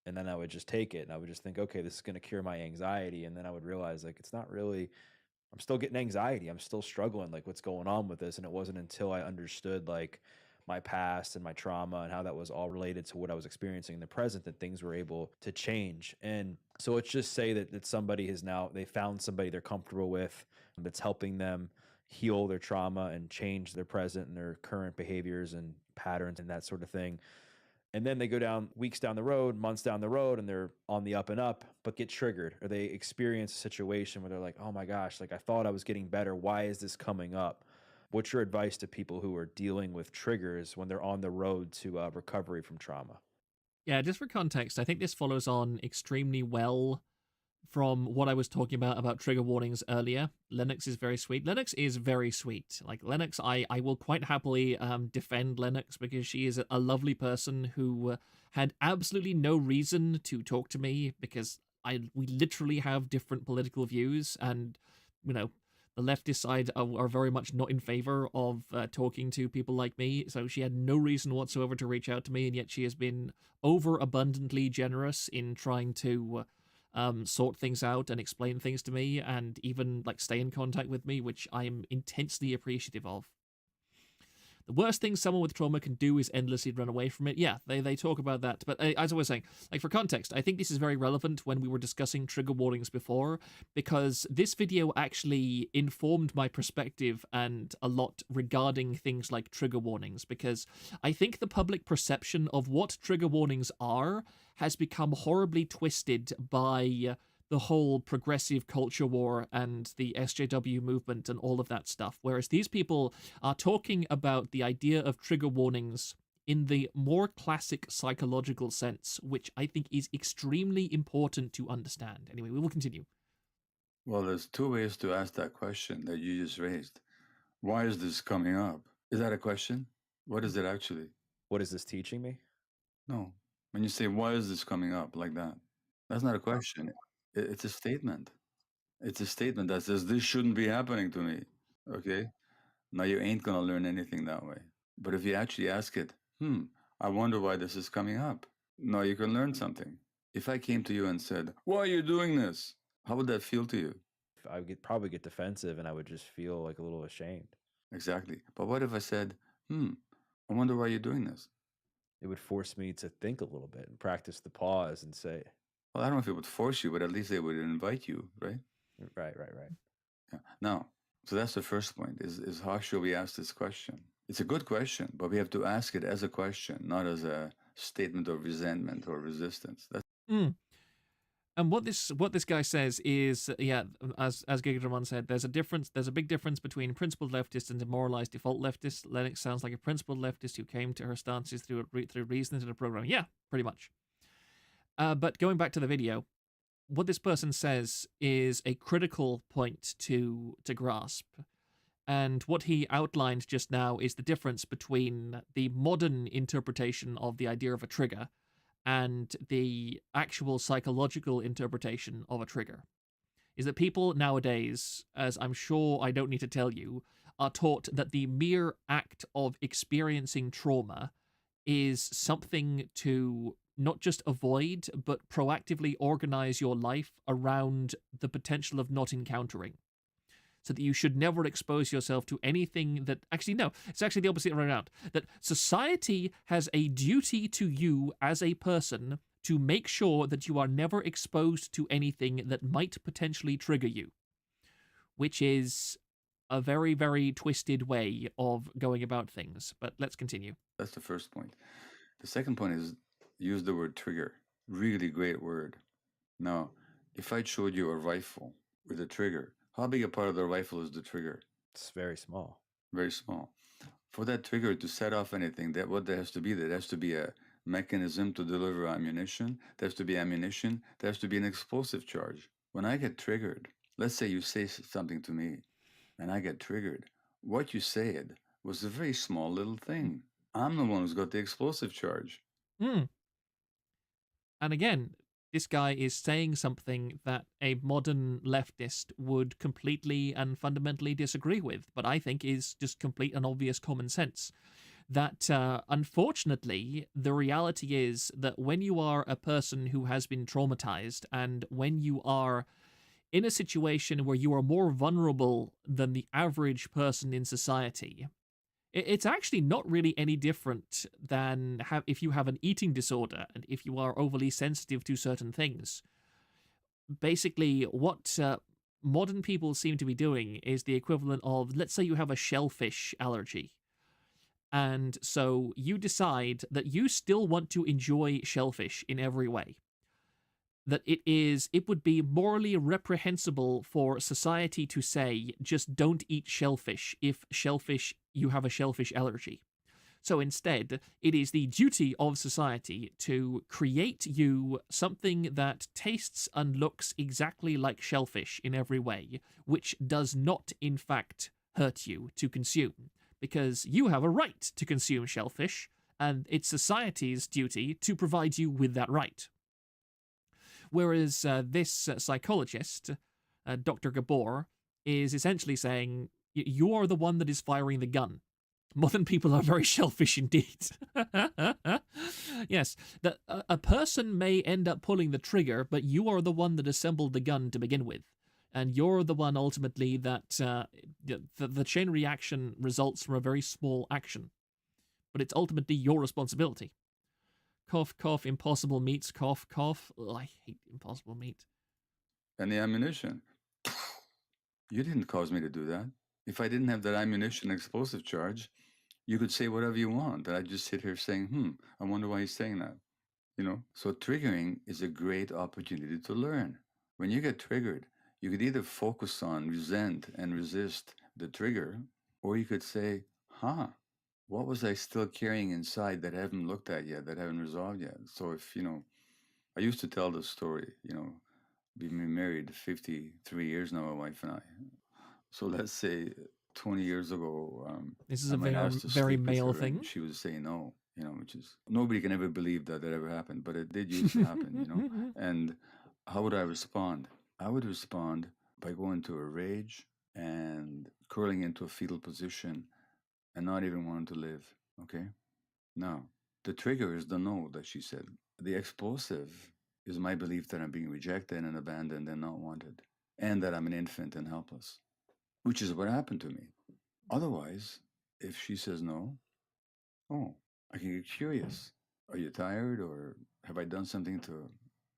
And then I would just take it and I would just think, okay, this is going to cure my anxiety. And then I would realize like, it's not really, I'm still getting anxiety. I'm still struggling. Like, what's going on with this? And it wasn't until I understood like my past and my trauma and how that was all related to what I was experiencing in the present that things were able to change. And so let's just say that somebody they found somebody they're comfortable with that's helping them heal their trauma and change their present and their current behaviors and patterns and that sort of thing. And then they go down weeks down the road, months down the road, and they're on the up and up, but get triggered, or they experience a situation where they're like, oh my gosh, like I thought I was getting better. Why is this coming up? What's your advice to people who are dealing with triggers when they're on the road to recovery from trauma? Yeah, just for context, I think this follows on extremely well from what I was talking about trigger warnings earlier. Lennox is very sweet. Lennox is very sweet. Like, Lennox, I will quite happily defend Lennox because she is a lovely person who had absolutely no reason to talk to me because we literally have different political views, and, you know, the leftist side are very much not in favor of talking to people like me, so she had no reason whatsoever to reach out to me, and yet she has been overabundantly generous in trying to sort things out and explain things to me, and even like stay in contact with me, which I'm intensely appreciative of. The worst thing someone with trauma can do is endlessly run away from it. Yeah, they talk about that. But as I was saying, like, for context, I think this is very relevant when we were discussing trigger warnings before, because this video actually informed my perspective and a lot regarding things like trigger warnings, because I think the public perception of what trigger warnings are has become horribly twisted by the whole progressive culture war and the SJW movement and all of that stuff, whereas these people are talking about the idea of trigger warnings in the more classic psychological sense, which I think is extremely important to understand. Anyway, we will continue. Well, there's two ways to ask that question that you just raised. Why is this coming up? Is that a question? What is it actually? What is this teaching me? No. When you say, why is this coming up like that? That's not a question. It's a statement. It's a statement that says, this shouldn't be happening to me. Okay? Now, you ain't going to learn anything that way. But if you actually ask it, I wonder why this is coming up. Now you can learn something. If I came to you and said, why are you doing this? How would that feel to you? I would probably get defensive and I would just feel like a little ashamed. Exactly. But what if I said, I wonder why you're doing this? It would force me to think a little bit and practice the pause and say, well, I don't know if it would force you, but at least they would invite you, right? Right. Yeah. Now, so that's the first point, is how should we ask this question? It's a good question, but we have to ask it as a question, not as a statement of resentment or resistance. That's And what this guy says is, yeah, as Gigadramon said, there's a big difference between principled leftists and demoralized default leftists. Lennox sounds like a principled leftist who came to her stances through reason into the program. Yeah, pretty much. But going back to the video, what this person says is a critical point to grasp. And what he outlined just now is the difference between the modern interpretation of the idea of a trigger and the actual psychological interpretation of a trigger. Is that people nowadays, as I'm sure I don't need to tell you, are taught that the mere act of experiencing trauma is something to not just avoid, but proactively organize your life around the potential of not encountering. So that you should never expose yourself to anything that... Actually, no, it's actually the opposite way around. That society has a duty to you as a person to make sure that you are never exposed to anything that might potentially trigger you. Which is a very, very twisted way of going about things. But let's continue. That's the first point. The second point is use the word trigger. Really great word. Now, if I showed you a rifle with a trigger, how big a part of the rifle is the trigger? It's very small. Very small. For that trigger to set off anything, what there has to be? There has to be a mechanism to deliver ammunition. There has to be ammunition. There has to be an explosive charge. When I get triggered, let's say you say something to me and I get triggered. What you said was a very small little thing. I'm the one who's got the explosive charge. And again, this guy is saying something that a modern leftist would completely and fundamentally disagree with, but I think is just complete and obvious common sense. That, unfortunately, the reality is that when you are a person who has been traumatized, and when you are in a situation where you are more vulnerable than the average person in society, it's actually not really any different than if you have an eating disorder and if you are overly sensitive to certain things. Basically, what modern people seem to be doing is the equivalent of, let's say you have a shellfish allergy. And so you decide that you still want to enjoy shellfish in every way. That it would be morally reprehensible for society to say, just don't eat shellfish if you have a shellfish allergy. So instead, it is the duty of society to create you something that tastes and looks exactly like shellfish in every way, which does not, in fact, hurt you to consume, because you have a right to consume shellfish, and it's society's duty to provide you with that right. Whereas this psychologist, Dr. Gabor, is essentially saying, you are the one that is firing the gun. Modern people are very shellfish indeed. Yes, that a person may end up pulling the trigger, but you are the one that assembled the gun to begin with. And you're the one ultimately that the chain reaction results from a very small action. But it's ultimately your responsibility. Cough, cough, Impossible Meats, cough, cough. Ugh, I hate Impossible Meat. And the ammunition. You didn't cause me to do that. If I didn't have that ammunition explosive charge, you could say whatever you want. And I'd just sit here saying, I wonder why he's saying that. You know? So triggering is a great opportunity to learn. When you get triggered, you could either focus on, resent, and resist the trigger, or you could say, what was I still carrying inside that I haven't looked at yet, that I haven't resolved yet? So if, I used to tell this story, we've been married 53 years now, my wife and I. So let's say 20 years ago, this is a very male thing. She would say no, which is, nobody can ever believe that ever happened, but it did used to happen, And how would I respond? I would respond by going into a rage and curling into a fetal position and not even wanting to live, okay? Now, the trigger is the no that she said. The explosive is my belief that I'm being rejected and abandoned and not wanted, and that I'm an infant and helpless, which is what happened to me. Otherwise, if she says no, I can get curious. Are you tired, or have I done something to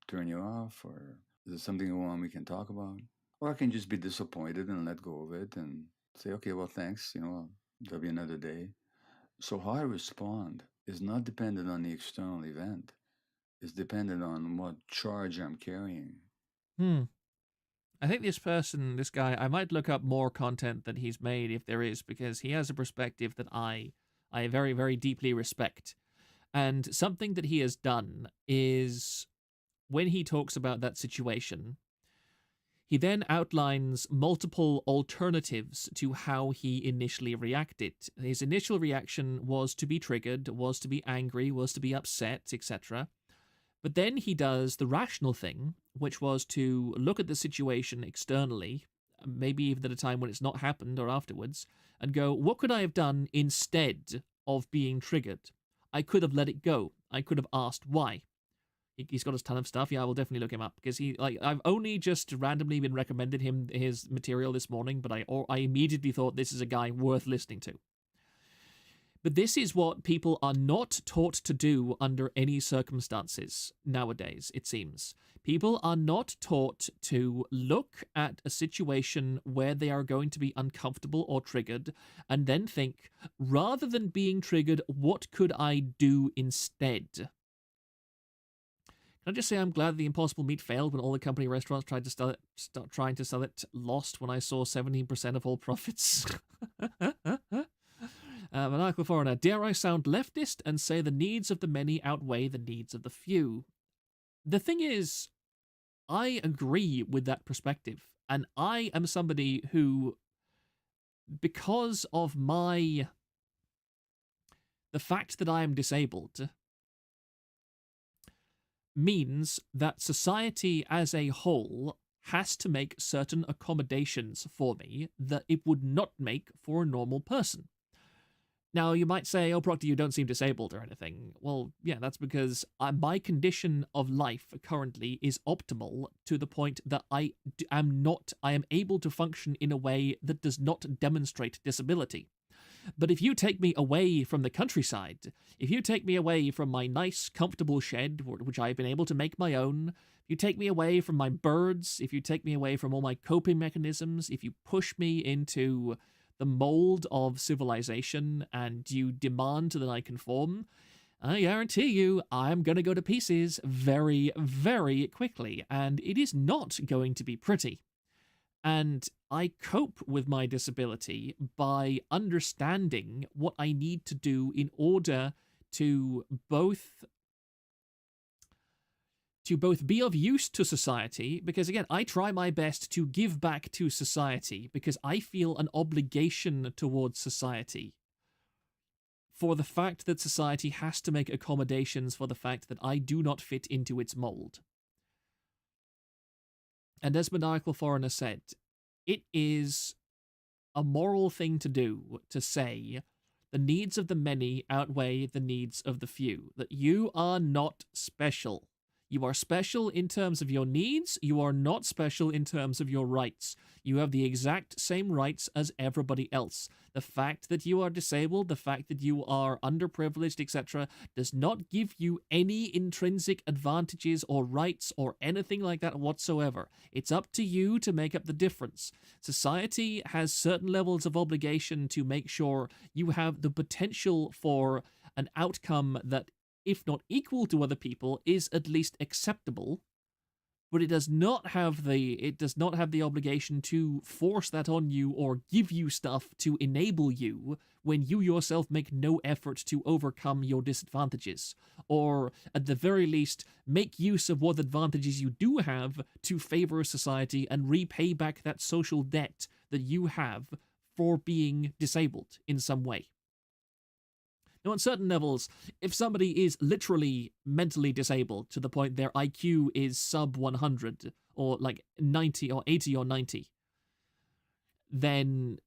turn you off, or is there something you want we can talk about? Or I can just be disappointed and let go of it and say, okay, well, thanks, there'll be another day. So how I respond is not dependent on the external event. It's dependent on what charge I'm carrying. I think this guy, I might look up more content that he's made if there is, because he has a perspective that I very, very deeply respect. And something that he has done is when he talks about that situation, he then outlines multiple alternatives to how he initially reacted. His initial reaction was to be triggered, was to be angry, was to be upset, etc. But then he does the rational thing, which was to look at the situation externally, maybe even at a time when it's not happened or afterwards, and go, what could I have done instead of being triggered? I could have let it go. I could have asked why. He's got a ton of stuff. Yeah, I will definitely look him up, because I've only just randomly been recommended him his material this morning, but I immediately thought this is a guy worth listening to. But this is what people are not taught to do under any circumstances nowadays, it seems. People are not taught to look at a situation where they are going to be uncomfortable or triggered and then think, rather than being triggered, what could I do instead? Can I just say I'm glad the Impossible Meat failed when all the company restaurants tried to trying to sell it lost when I saw 17% of all profits? Maniacal Foreigner, dare I sound leftist and say the needs of the many outweigh the needs of the few? The thing is, I agree with that perspective, and I am somebody who, because of the fact that I am disabled, means that society as a whole has to make certain accommodations for me that it would not make for a normal person. Now, you might say, oh, Proctor, you don't seem disabled or anything. Well, yeah, that's because my condition of life currently is optimal to the point that I am able to function in a way that does not demonstrate disability. But if you take me away from the countryside, if you take me away from my nice, comfortable shed, which I've been able to make my own, if you take me away from my birds, if you take me away from all my coping mechanisms, if you push me into the mold of civilization and you demand that I conform, I guarantee you I'm going to go to pieces very, very quickly, and it is not going to be pretty. And I cope with my disability by understanding what I need to do in order to both be of use to society, because again, I try my best to give back to society because I feel an obligation towards society for the fact that society has to make accommodations for the fact that I do not fit into its mold. And as Maniacal Foreigner said, it is a moral thing to do to say the needs of the many outweigh the needs of the few, that you are not special. You are special in terms of your needs. You are not special in terms of your rights. You have the exact same rights as everybody else. The fact that you are disabled, the fact that you are underprivileged, etc., does not give you any intrinsic advantages or rights or anything like that whatsoever. It's up to you to make up the difference. Society has certain levels of obligation to make sure you have the potential for an outcome that, if not equal to other people, is at least acceptable, but it does not have the obligation to force that on you or give you stuff to enable you when you yourself make no effort to overcome your disadvantages, or at the very least make use of what advantages you do have to favor society and repay back that social debt that you have for being disabled in some way. Now, on certain levels, if somebody is literally mentally disabled to the point their IQ is sub 100, or like 90 or 80 or 90, then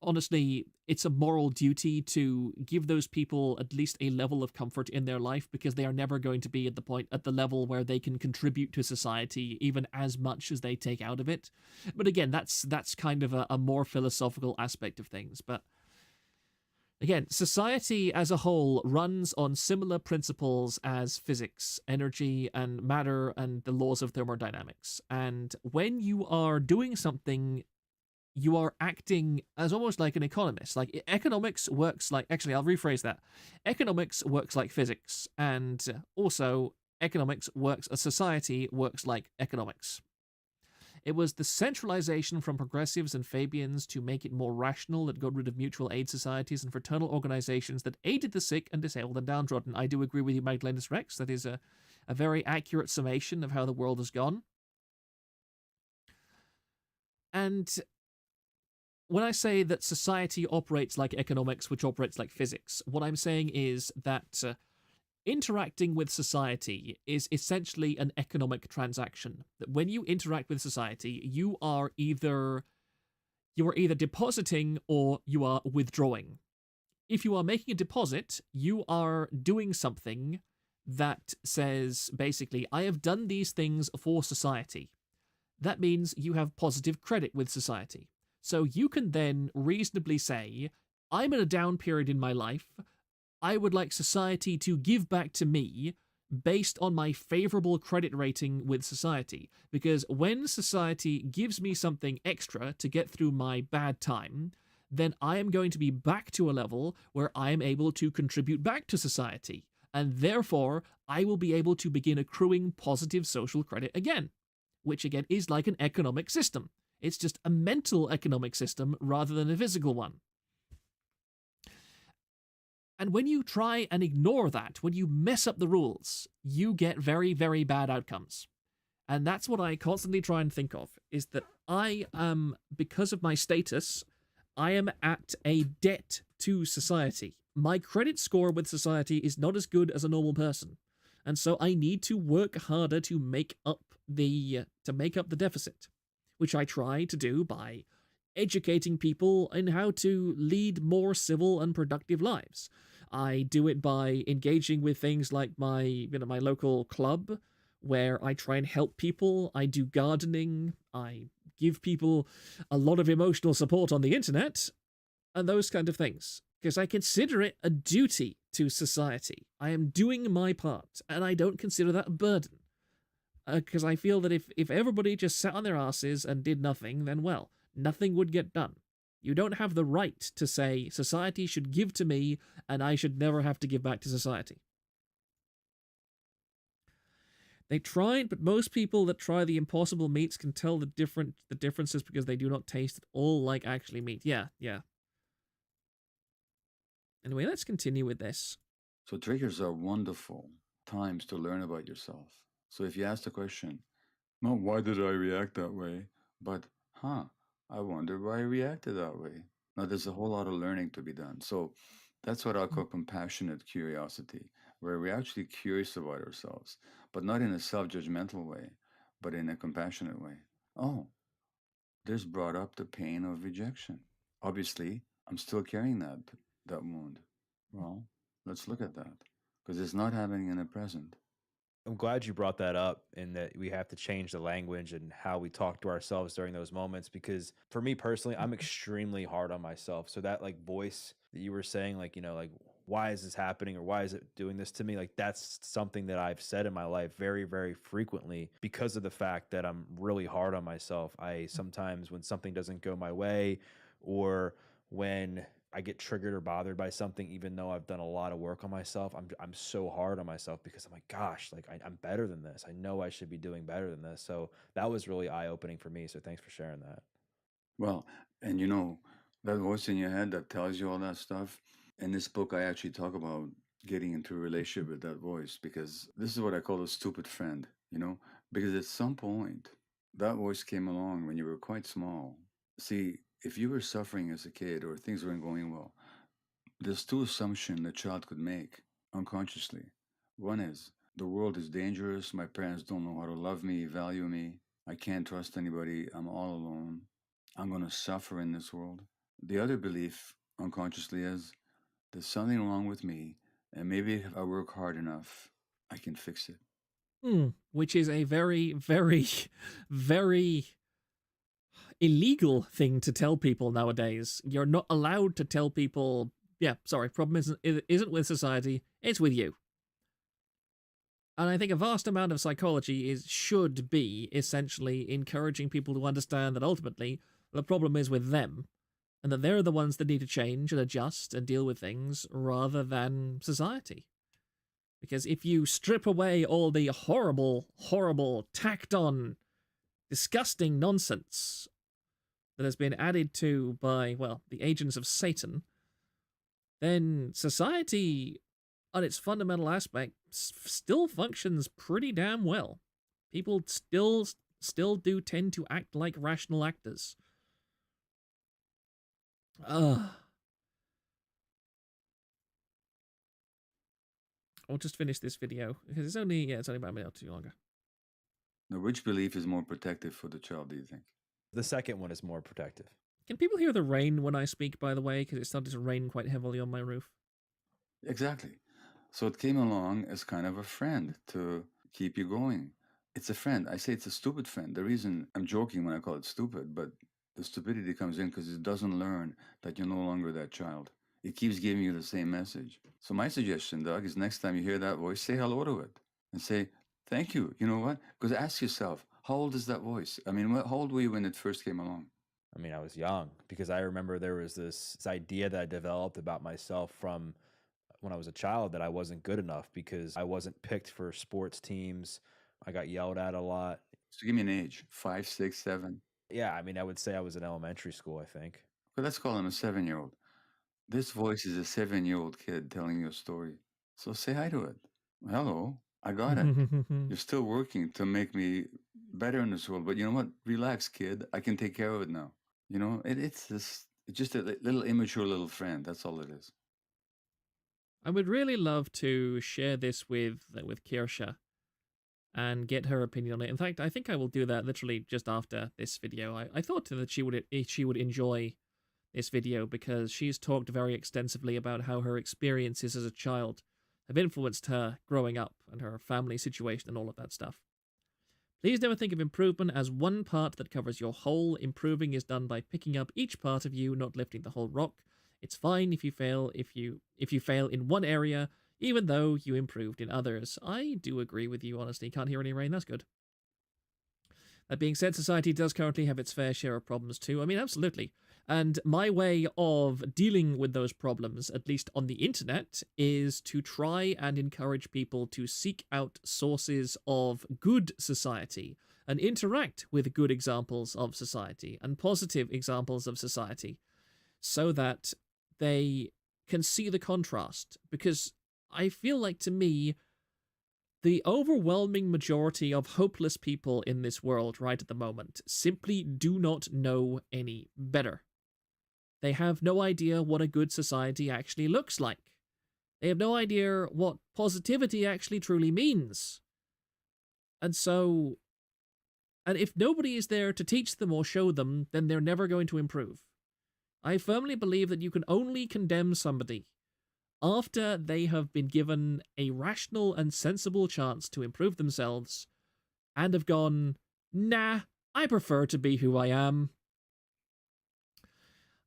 honestly, it's a moral duty to give those people at least a level of comfort in their life, because they are never going to be at the level where they can contribute to society even as much as they take out of it. But again, that's kind of a more philosophical aspect of things. But again, society as a whole runs on similar principles as physics, energy, and matter, and the laws of thermodynamics. And when you are doing something, you are acting as almost like an economist. Like, economics works like... Actually, I'll rephrase that. Economics works like physics, and also society works like economics. It was the centralization from progressives and Fabians to make it more rational that got rid of mutual aid societies and fraternal organizations that aided the sick and disabled and downtrodden. I do agree with you, Magdalenus Rex. That is a very accurate summation of how the world has gone. And when I say that society operates like economics, which operates like physics, what I'm saying is that interacting with society is essentially an economic transaction. That when you interact with society, you are either depositing or you are withdrawing. If you are making a deposit, you are doing something that says, basically, I have done these things for society. That means you have positive credit with society. So you can then reasonably say, I'm in a down period in my life. I would like society to give back to me based on my favorable credit rating with society. Because when society gives me something extra to get through my bad time, then I am going to be back to a level where I am able to contribute back to society. And therefore, I will be able to begin accruing positive social credit again, which again is like an economic system. It's just a mental economic system rather than a physical one. And when you try and ignore that, when you mess up the rules, you get very, very bad outcomes. And that's what I constantly try and think of, is that I am, because of my status, I am at a debt to society. My credit score with society is not as good as a normal person. And so I need to work harder to make up the deficit, which I try to do by educating people in how to lead more civil and productive lives. I do it by engaging with things like my local club, where I try and help people. I do gardening. I give people a lot of emotional support on the internet, and those kind of things, because I consider it a duty to society. I am doing my part, and I don't consider that a burden. Because I feel that if everybody just sat on their asses and did nothing, then, well, nothing would get done. You don't have the right to say society should give to me and I should never have to give back to society. They tried, but most people that try the impossible meats can tell the differences because they do not taste at all like actually meat. Yeah. Anyway, let's continue with this. So triggers are wonderful times to learn about yourself. So if you ask the question, no, why did I react that way? But, I wonder why I reacted that way. Now, there's a whole lot of learning to be done. So that's what I call compassionate curiosity, where we're actually curious about ourselves, but not in a self-judgmental way, but in a compassionate way. Oh, this brought up the pain of rejection. Obviously, I'm still carrying that wound. Well, let's look at that, because it's not happening in the present. I'm glad you brought that up, and that we have to change the language and how we talk to ourselves during those moments, because for me personally, I'm extremely hard on myself. So that like voice that you were saying, like, like, why is this happening, or why is it doing this to me? Like, that's something that I've said in my life very, very frequently because of the fact that I'm really hard on myself. I sometimes, when something doesn't go my way, or when I get triggered or bothered by something, even though I've done a lot of work on myself, I'm so hard on myself because I'm like, gosh, like I'm better than this. I know I should be doing better than this. So that was really eye-opening for me. So thanks for sharing that. Well, and that voice in your head that tells you all that stuff. In this book, I actually talk about getting into a relationship with that voice, because this is what I call a stupid friend, because at some point, that voice came along when you were quite small. See, if you were suffering as a kid or things weren't going well, there's two assumptions a child could make unconsciously. One is, the world is dangerous, my parents don't know how to love me, value me, I can't trust anybody, I'm all alone, I'm going to suffer in this world. The other belief unconsciously is, there's something wrong with me, and maybe if I work hard enough, I can fix it. Which is a very, very, very illegal thing to tell people nowadays. You're not allowed to tell people, problem isn't with society, it's with you. And I think a vast amount of psychology should be essentially encouraging people to understand that ultimately the problem is with them, and that they're the ones that need to change and adjust and deal with things rather than society. Because if you strip away all the horrible, horrible, tacked-on, disgusting nonsense that has been added to by, the agents of Satan, then society on its fundamental aspect, still functions pretty damn well. People still do tend to act like rational actors. I'll just finish this video because it's only about a minute or two longer. Now, which belief is more protective for the child, do you think? The second one is more protective. Can people hear the rain when I speak, by the way? Because it started to rain quite heavily on my roof. Exactly. So it came along as kind of a friend to keep you going. It's a friend. I say it's a stupid friend. The reason I'm joking when I call it stupid, but the stupidity comes in because it doesn't learn that you're no longer that child. It keeps giving you the same message. So my suggestion, Doug, is next time you hear that voice, say hello to it and say, thank you. You know what? Because ask yourself, how old is that voice? I mean, how old were you when it first came along? I mean, I was young because I remember there was this idea that I developed about myself from when I was a child that I wasn't good enough because I wasn't picked for sports teams. I got yelled at a lot. So give me an age, 5, 6, 7. Yeah, I mean, I would say I was in elementary school, I think. Well, let's call him a 7-year-old. This voice is a 7-year-old kid telling you a story. So say hi to it. Hello, I got it. You're still working to make me better in this world, but you know what? Relax, kid. I can take care of it now. You know, it's just a little immature little friend. That's all it is. I would really love to share this with Kirsha and get her opinion on it. In fact, I think I will do that literally just after this video. I thought that she would enjoy this video because she's talked very extensively about how her experiences as a child have influenced her growing up and her family situation and all of that stuff. Please never think of improvement as one part that covers your whole. Improving is done by picking up each part of you, not lifting the whole rock. It's fine if you fail if you fail in one area, even though you improved in others. I do agree with you, honestly. Can't hear any rain, that's good. That being said, society does currently have its fair share of problems too. I mean, absolutely. And my way of dealing with those problems, at least on the internet, is to try and encourage people to seek out sources of good society and interact with good examples of society and positive examples of society so that they can see the contrast. Because I feel like, to me, the overwhelming majority of hopeless people in this world right at the moment simply do not know any better. They have no idea what a good society actually looks like. They have no idea what positivity actually truly means. And if nobody is there to teach them or show them, then they're never going to improve. I firmly believe that you can only condemn somebody after they have been given a rational and sensible chance to improve themselves and have gone, nah, I prefer to be who I am.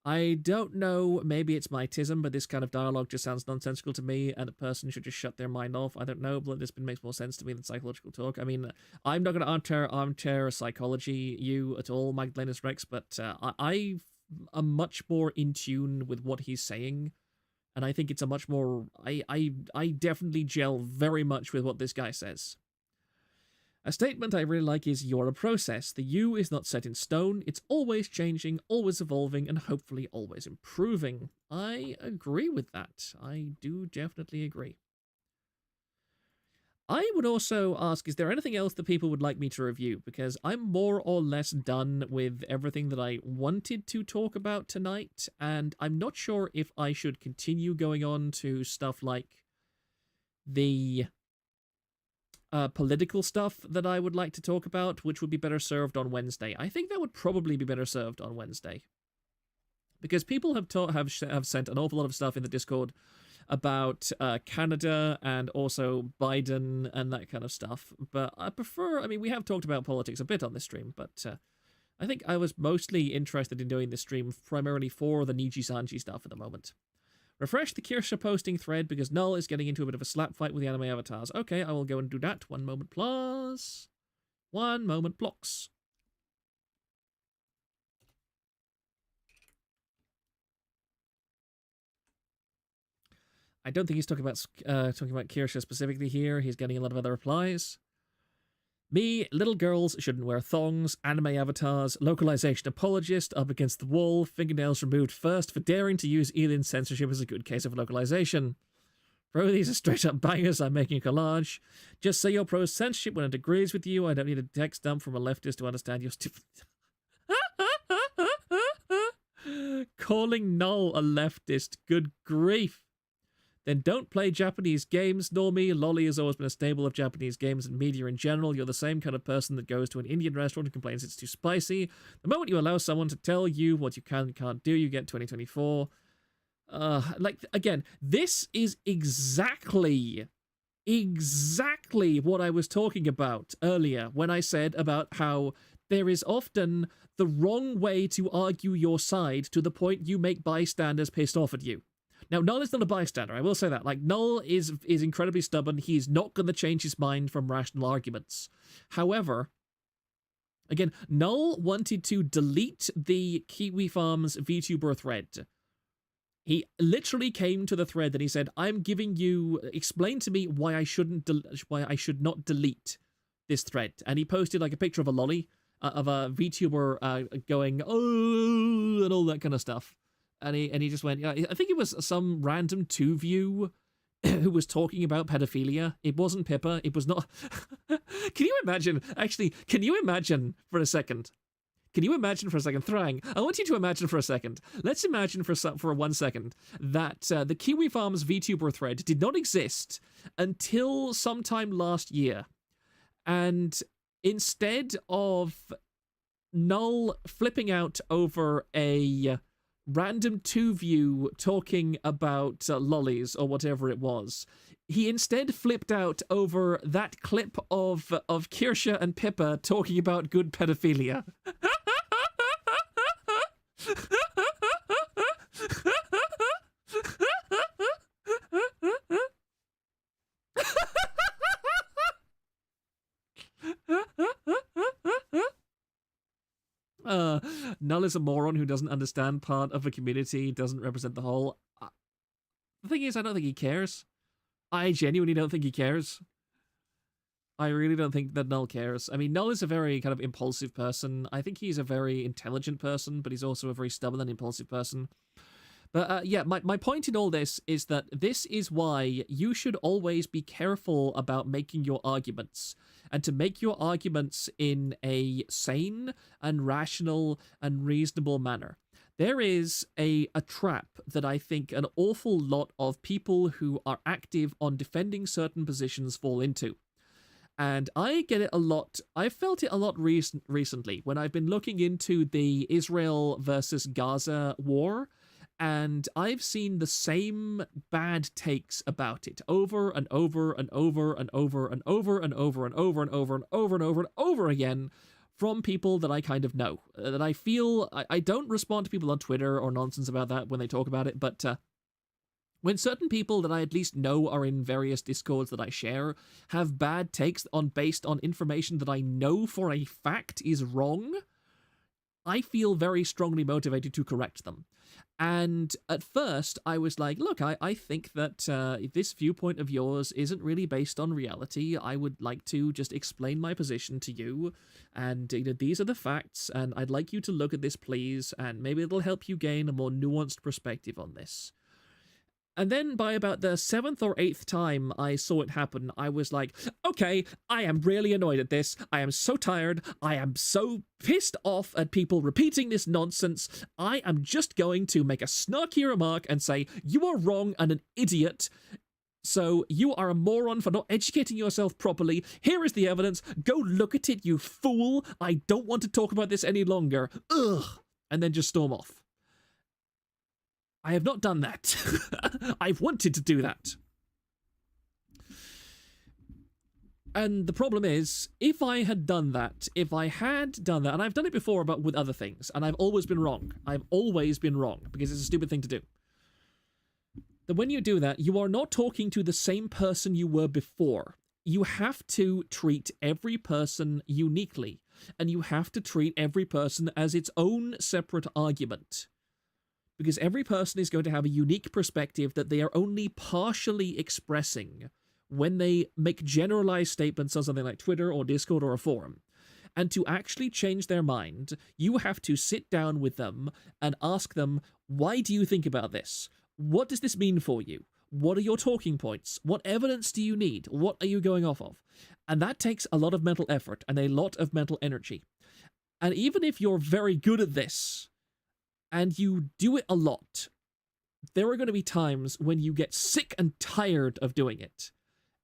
I don't know, maybe it's my tism, but this kind of dialogue just sounds nonsensical to me, and a person should just shut their mind off. I don't know, but this makes more sense to me than psychological talk. I mean, I'm not going to armchair psychology you at all, Magdalenus Rex, but I am much more in tune with what he's saying, and I think it's a much more... I definitely gel very much with what this guy says. A statement I really like is, you're a process. The you is not set in stone. It's always changing, always evolving, and hopefully always improving. I agree with that. I do definitely agree. I would also ask, is there anything else that people would like me to review? Because I'm more or less done with everything that I wanted to talk about tonight, and I'm not sure if I should continue going on to stuff like the political stuff that I would like to talk about, which would be better served on Wednesday. I think that would probably be better served on Wednesday, because people have sent an awful lot of stuff in the Discord about Canada and also Biden and that kind of stuff. But I prefer, I mean, we have talked about politics a bit on this stream, but I think I was mostly interested in doing this stream primarily for the Nijisanji stuff at the moment. Refresh the Kirsha posting thread because Null is getting into a bit of a slap fight with the anime avatars. Okay, I will go and do that. 1 moment, plus. 1 moment, blocks. I don't think he's talking about Kirsha specifically here. He's getting a lot of other replies. Me, little girls shouldn't wear thongs, anime avatars, localization apologist, up against the wall, fingernails removed first for daring to use alien censorship as a good case of localization. Bro, these are straight up bangers. I'm making a collage. Just say you're pro censorship when it agrees with you. I don't need a text dump from a leftist to understand your stupid. Calling Null a leftist. Good grief. Then don't play Japanese games, nor me. Lolly has always been a staple of Japanese games and media in general. You're the same kind of person that goes to an Indian restaurant and complains it's too spicy. The moment you allow someone to tell you what you can and can't do, you get 2024. Again, this is exactly what I was talking about earlier when I said about how there is often the wrong way to argue your side to the point you make bystanders pissed off at you. Now, Null is not a bystander, I will say that. Like, Null is incredibly stubborn. He's not going to change his mind from rational arguments. However, again, Null wanted to delete the Kiwi Farms VTuber thread. He literally came to the thread and he said, I'm giving you, explain to me why I should not delete this thread. And he posted like a picture of a lolly, of a VTuber going, oh, and all that kind of stuff. And he just went, yeah, I think it was some random 2view who was talking about pedophilia. It wasn't Pippa. It was not. Can you imagine? Actually, can you imagine for a second? Can you imagine for a second? Thrang, I want you to imagine for a second. Let's imagine for 1 second that the Kiwi Farms VTuber thread did not exist until sometime last year. And instead of Null flipping out over a random 2view talking about lollies or whatever it was, he instead flipped out over that clip of Kirsche and Pippa talking about good pedophilia. Null is a moron who doesn't understand part of a community, doesn't represent the whole. The thing is, I don't think he cares. I genuinely don't think he cares. I really don't think that Null cares. I mean, Null is a very kind of impulsive person. I think he's a very intelligent person, but he's also a very stubborn and impulsive person. But yeah, my point in all this is that this is why you should always be careful about making your arguments, and to make your arguments in a sane and rational and reasonable manner. There is a trap that I think an awful lot of people who are active on defending certain positions fall into. And I get it a lot. I've felt it a lot recently when I've been looking into the Israel versus Gaza war. And I've seen the same bad takes about it over and over and over and over and over and over and over and over and over and over and over again from people that I kind of know. That I feel, I don't respond to people on Twitter or nonsense about that when they talk about it, but when certain people that I at least know are in various discords that I share have bad takes based on information that I know for a fact is wrong, I feel very strongly motivated to correct them. And at first, I was like, look, I think that this viewpoint of yours isn't really based on reality. I would like to just explain my position to you. And these are the facts, and I'd like you to look at this, please, and maybe it'll help you gain a more nuanced perspective on this. And then by about the 7th or 8th time I saw it happen, I was like, okay, I am really annoyed at this. I am so tired. I am so pissed off at people repeating this nonsense. I am just going to make a snarky remark and say, you are wrong and an idiot. So you are a moron for not educating yourself properly. Here is the evidence. Go look at it, you fool. I don't want to talk about this any longer. Ugh. And then just storm off. I have not done that. I've wanted to do that. And the problem is, if I had done that, and I've done it before but with other things, and I've always been wrong. I've always been wrong, because it's a stupid thing to do. That when you do that, you are not talking to the same person you were before. You have to treat every person uniquely, and you have to treat every person as its own separate argument. Because every person is going to have a unique perspective that they are only partially expressing when they make generalized statements on something like Twitter or Discord or a forum. And to actually change their mind, you have to sit down with them and ask them, why do you think about this? What does this mean for you? What are your talking points? What evidence do you need? What are you going off of? And that takes a lot of mental effort and a lot of mental energy. And even if you're very good at this and you do it a lot, there are going to be times when you get sick and tired of doing it.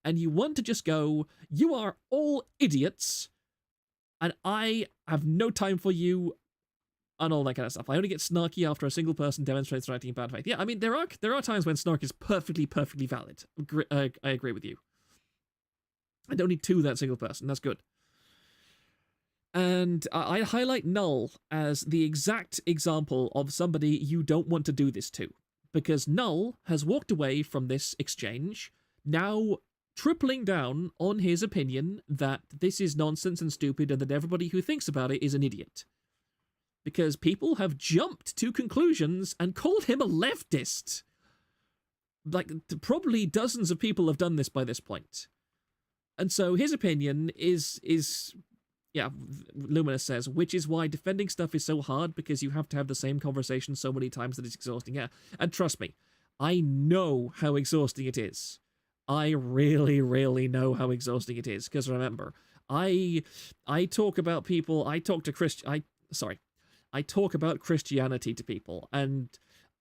And you want to just go, you are all idiots, and I have no time for you, and all that kind of stuff. I only get snarky after a single person demonstrates their acting in bad faith. Yeah, I mean, there are times when snark is perfectly valid. I agree with you. I don't need that single person. That's good. And I highlight Null as the exact example of somebody you don't want to do this to. Because Null has walked away from this exchange, now tripling down on his opinion that this is nonsense and stupid and that everybody who thinks about it is an idiot. Because people have jumped to conclusions and called him a leftist. Like, probably dozens of people have done this by this point. And so his opinion is yeah, Luminous says, which is why defending stuff is so hard, because you have to have the same conversation so many times that it's exhausting. Yeah, and trust me, I know how exhausting it is. I really, really know how exhausting it is, because remember, I talk about people, I talk about Christianity to people, and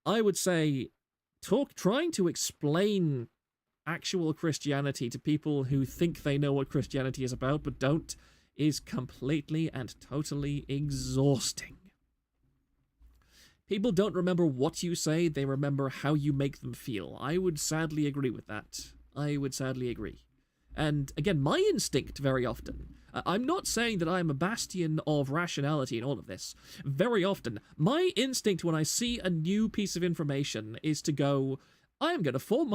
I would say trying to explain actual Christianity to people who think they know what Christianity is about but don't is completely and totally exhausting. People don't remember what you say, they remember how you make them feel. I would sadly agree with that. I would sadly agree. And again, my instinct very often, I'm not saying that I'm a bastion of rationality in all of this. Very often, my instinct when I see a new piece of information is to go, I'm going to form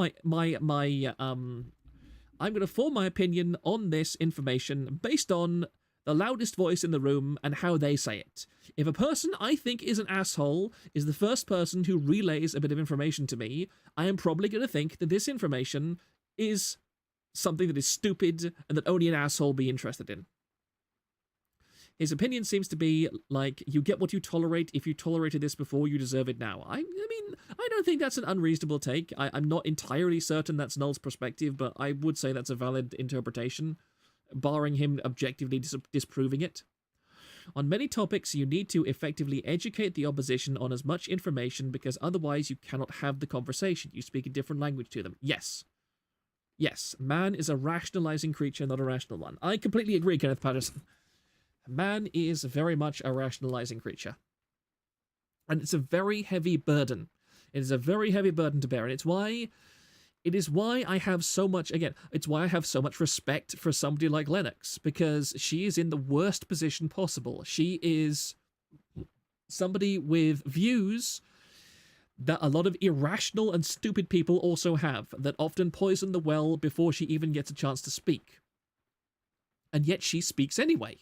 I'm going to form my opinion on this information based on the loudest voice in the room and how they say it. If a person I think is an asshole is the first person who relays a bit of information to me, I am probably going to think that this information is something that is stupid and that only an asshole will be interested in. His opinion seems to be like, you get what you tolerate. If you tolerated this before, you deserve it now. I mean, I don't think that's an unreasonable take. I'm not entirely certain that's Null's perspective, but I would say that's a valid interpretation, barring him objectively disproving it. On many topics, you need to effectively educate the opposition on as much information, because otherwise you cannot have the conversation. You speak a different language to them. Yes. Yes, man is a rationalizing creature, not a rational one. I completely agree, Kenneth Patterson. Man is very much a rationalizing creature. And it's a very heavy burden. It is a very heavy burden to bear, and it's why I have so much, again, it's why I have so much respect for somebody like Lennox, because she is in the worst position possible. She is somebody with views that a lot of irrational and stupid people also have, that often poison the well before she even gets a chance to speak. And yet she speaks anyway.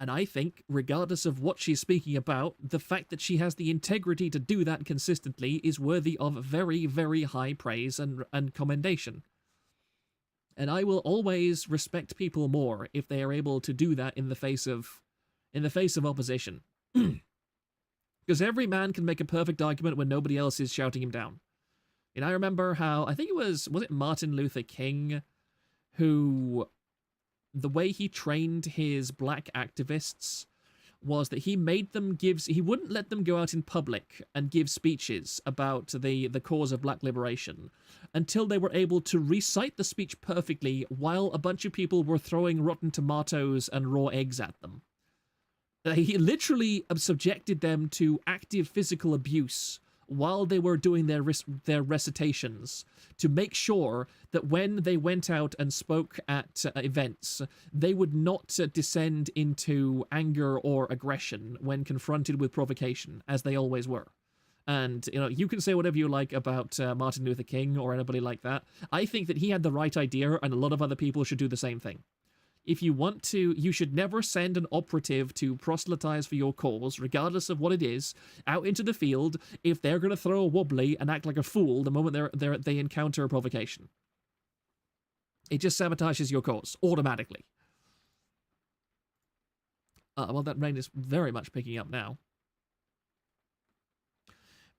And I think, regardless of what she's speaking about, the fact that she has the integrity to do that consistently is worthy of very, very high praise and commendation. And I will always respect people more if they are able to do that in the face of opposition. Because every man can make a perfect argument when nobody else is shouting him down. And I remember how, I think was it Martin Luther King, who, the way he trained his black activists was that he wouldn't let them go out in public and give speeches about the cause of black liberation until they were able to recite the speech perfectly while a bunch of people were throwing rotten tomatoes and raw eggs at them. He literally subjected them to active physical abuse while they were doing their recitations to make sure that when they went out and spoke at events, they would not descend into anger or aggression when confronted with provocation, as they always were. And, you can say whatever you like about Martin Luther King or anybody like that. I think that he had the right idea, and a lot of other people should do the same thing. If you want to, you should never send an operative to proselytize for your cause, regardless of what it is, out into the field if they're going to throw a wobbly and act like a fool the moment they encounter a provocation. It just sabotages your cause, automatically. Well, that rain is very much picking up now.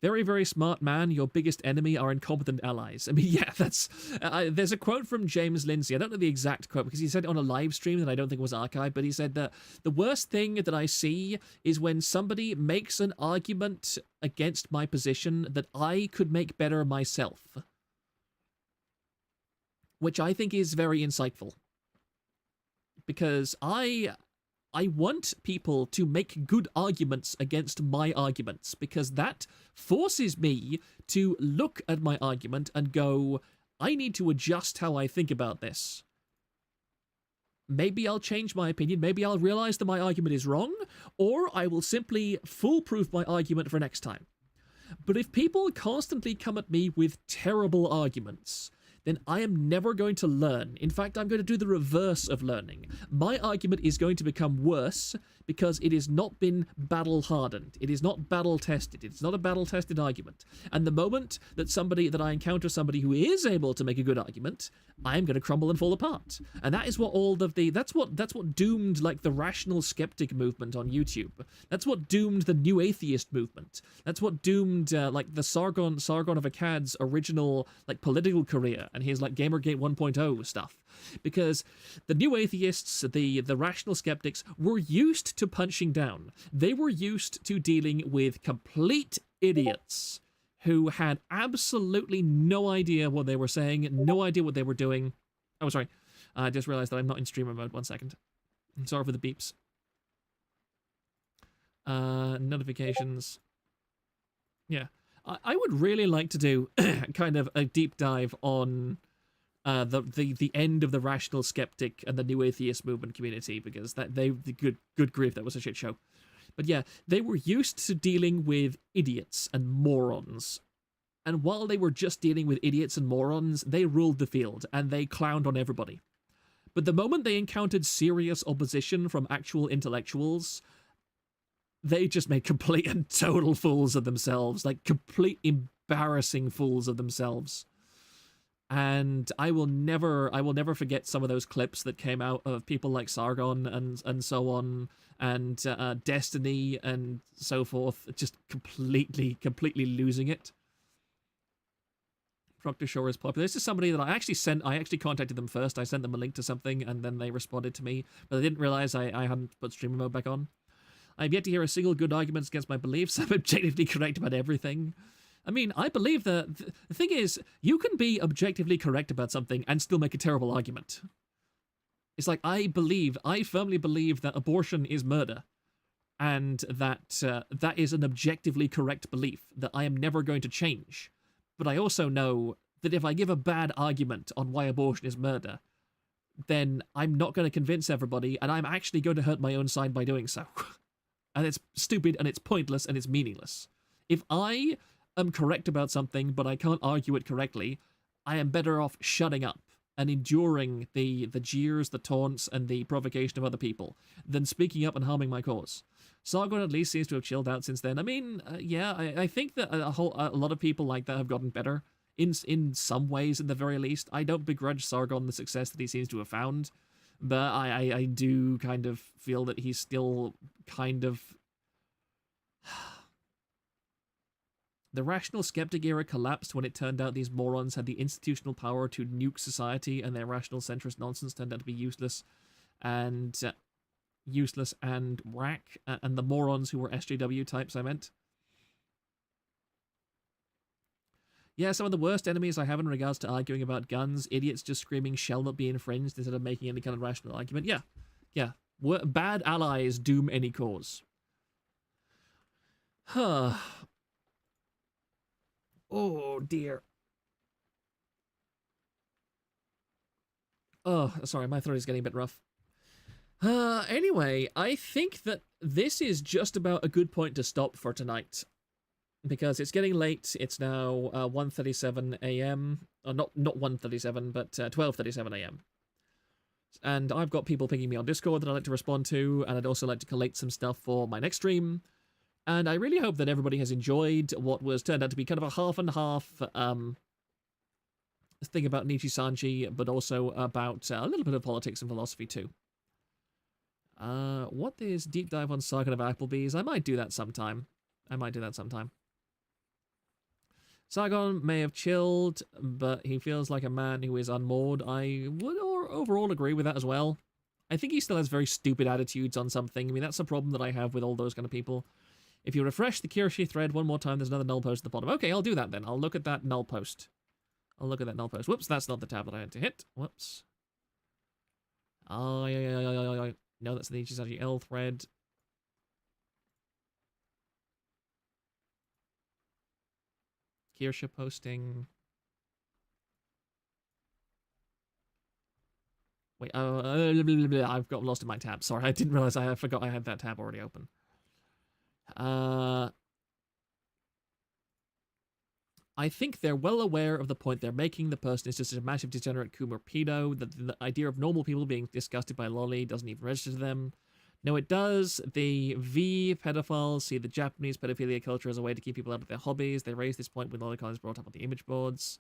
Very, very smart man. Your biggest enemy are incompetent allies. I mean, yeah, that's... there's a quote from James Lindsay. I don't know the exact quote because he said it on a live stream that I don't think was archived, but he said that the worst thing that I see is when somebody makes an argument against my position that I could make better myself. Which I think is very insightful. Because I want people to make good arguments against my arguments, because that forces me to look at my argument and go, I need to adjust how I think about this. Maybe I'll change my opinion, maybe I'll realize that my argument is wrong, or I will simply foolproof my argument for next time. But if people constantly come at me with terrible arguments, then I am never going to learn. In fact, I'm going to do the reverse of learning. My argument is going to become worse because it has not been battle-hardened. It is not battle-tested. It's not a battle-tested argument. And the moment that I encounter somebody who is able to make a good argument, I am going to crumble and fall apart. And that is what that's what doomed like the rational skeptic movement on YouTube. That's what doomed the new atheist movement. That's what doomed like the Sargon of Akkad's original like political career and his like Gamergate 1.0 stuff. Because the new atheists, the rational skeptics, were used to punching down. They were used to dealing with complete idiots who had absolutely no idea what they were saying, no idea what they were doing. Oh, sorry. I just realized that I'm not in streamer mode. 1 second. I'm sorry for the beeps. Notifications. Yeah. I would really like to do kind of a deep dive on the end of the rational skeptic and the new atheist movement community, because good grief, that was a shit show. But yeah, they were used to dealing with idiots and morons. And while they were just dealing with idiots and morons, they ruled the field and they clowned on everybody. But the moment they encountered serious opposition from actual intellectuals, they just made complete and total fools of themselves, like complete embarrassing fools of themselves. And I will never forget some of those clips that came out of people like Sargon and so on, and Destiny and so forth, just completely losing it. Proctor Shore is popular. This is somebody that I actually contacted them first. I sent them a link to something, and then they responded to me, but I didn't realize I hadn't put streamer mode back on. I've yet to hear a single good argument against my beliefs. I'm objectively correct about everything. I mean, I believe that the thing is, you can be objectively correct about something and still make a terrible argument. It's like, I firmly believe that abortion is murder, and that that is an objectively correct belief that I am never going to change. But I also know that if I give a bad argument on why abortion is murder, then I'm not going to convince everybody, and I'm actually going to hurt my own side by doing so. And it's stupid, and it's pointless, and it's meaningless. If I am correct about something, but I can't argue it correctly, I am better off shutting up and enduring the jeers, the taunts, and the provocation of other people than speaking up and harming my cause. Sargon at least seems to have chilled out since then. I mean, yeah, I think that a lot of people like that have gotten better in some ways, at the very least. I don't begrudge Sargon the success that he seems to have found, but I do kind of feel that he's still kind of... The rational skeptic era collapsed when it turned out these morons had the institutional power to nuke society, and their rational centrist nonsense turned out to be useless and whack, and the morons who were SJW types, I meant. Yeah, some of the worst enemies I have in regards to arguing about guns, idiots just screaming shall not be infringed instead of making any kind of rational argument. Yeah. Bad allies doom any cause. Huh. Oh, dear. Oh, sorry, my throat is getting a bit rough. Anyway, I think that this is just about a good point to stop for tonight, because it's getting late. It's now 1:37 a.m. Not 1:37, but 12:37 a.m. And I've got people pinging me on Discord that I'd like to respond to, and I'd also like to collate some stuff for my next stream. And I really hope that everybody has enjoyed what was turned out to be kind of a half and half thing about Nijisanji, but also about a little bit of politics and philosophy too. What is deep dive on Sargon of Applebee's? I might do that sometime. Sargon may have chilled, but he feels like a man who is unmoored. I would overall agree with that as well. I think he still has very stupid attitudes on something. I mean, that's a problem that I have with all those kind of people. If you refresh the Kirshi thread one more time, there's another null post at the bottom. Okay, I'll do that then. I'll look at that null post. Whoops, that's not the tab that I had to hit. Whoops. Oh, yeah. No, that's the Nijisanji L thread. Kirsha posting. Wait, I've got lost in my tab. Sorry, I didn't realize I forgot I had that tab already open. I think they're well aware of the point they're making. The person is just a massive degenerate Coomer pedo. The idea of normal people being disgusted by lolly doesn't even register to them. No, it does. The V pedophiles see the Japanese pedophilia culture as a way to keep people out of their hobbies. They raise this point when lolicon is brought up on the image boards.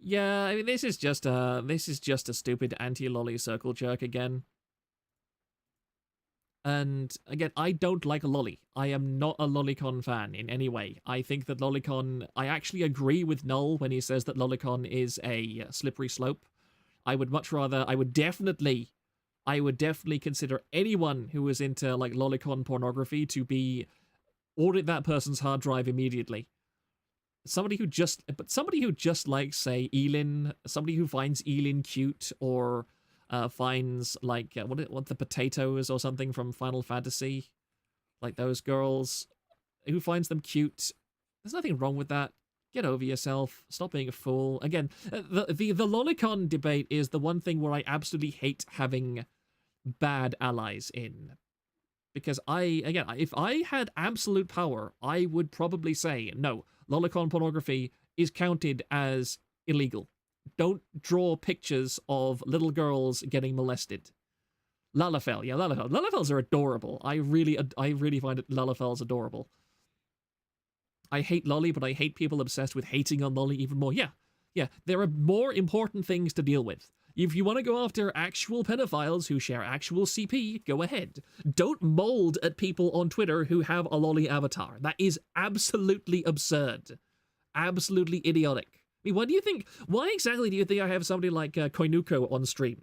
Yeah, I mean, this is just a stupid anti-lolly circle jerk again. And again, I don't like a lolly. I am not a lolicon fan in any way. I think that lolicon, I actually agree with Null when he says that lolicon is a slippery slope. I would definitely consider anyone who is into like lolicon pornography to be audit that person's hard drive immediately. Somebody who just likes, say, Elin, somebody who finds Elin cute or finds like what the potatoes or something from Final Fantasy, like those girls who finds them cute. There's nothing wrong with that. Get over yourself. Stop being a fool. Again, the lolicon debate is the one thing where I absolutely hate having bad allies in. Because if I had absolute power, I would probably say, no, lolicon pornography is counted as illegal. Don't draw pictures of little girls getting molested. Lalafell, yeah, Lalafell. Lalafells are adorable. I really find Lalafels adorable. I hate lolly, but I hate people obsessed with hating on lolly even more. Yeah, there are more important things to deal with. If you want to go after actual pedophiles who share actual CP, go ahead. Don't mold at people on Twitter who have a lolly avatar. That is absolutely absurd. Absolutely idiotic. I mean, why exactly do you think I have somebody like Koinuko on stream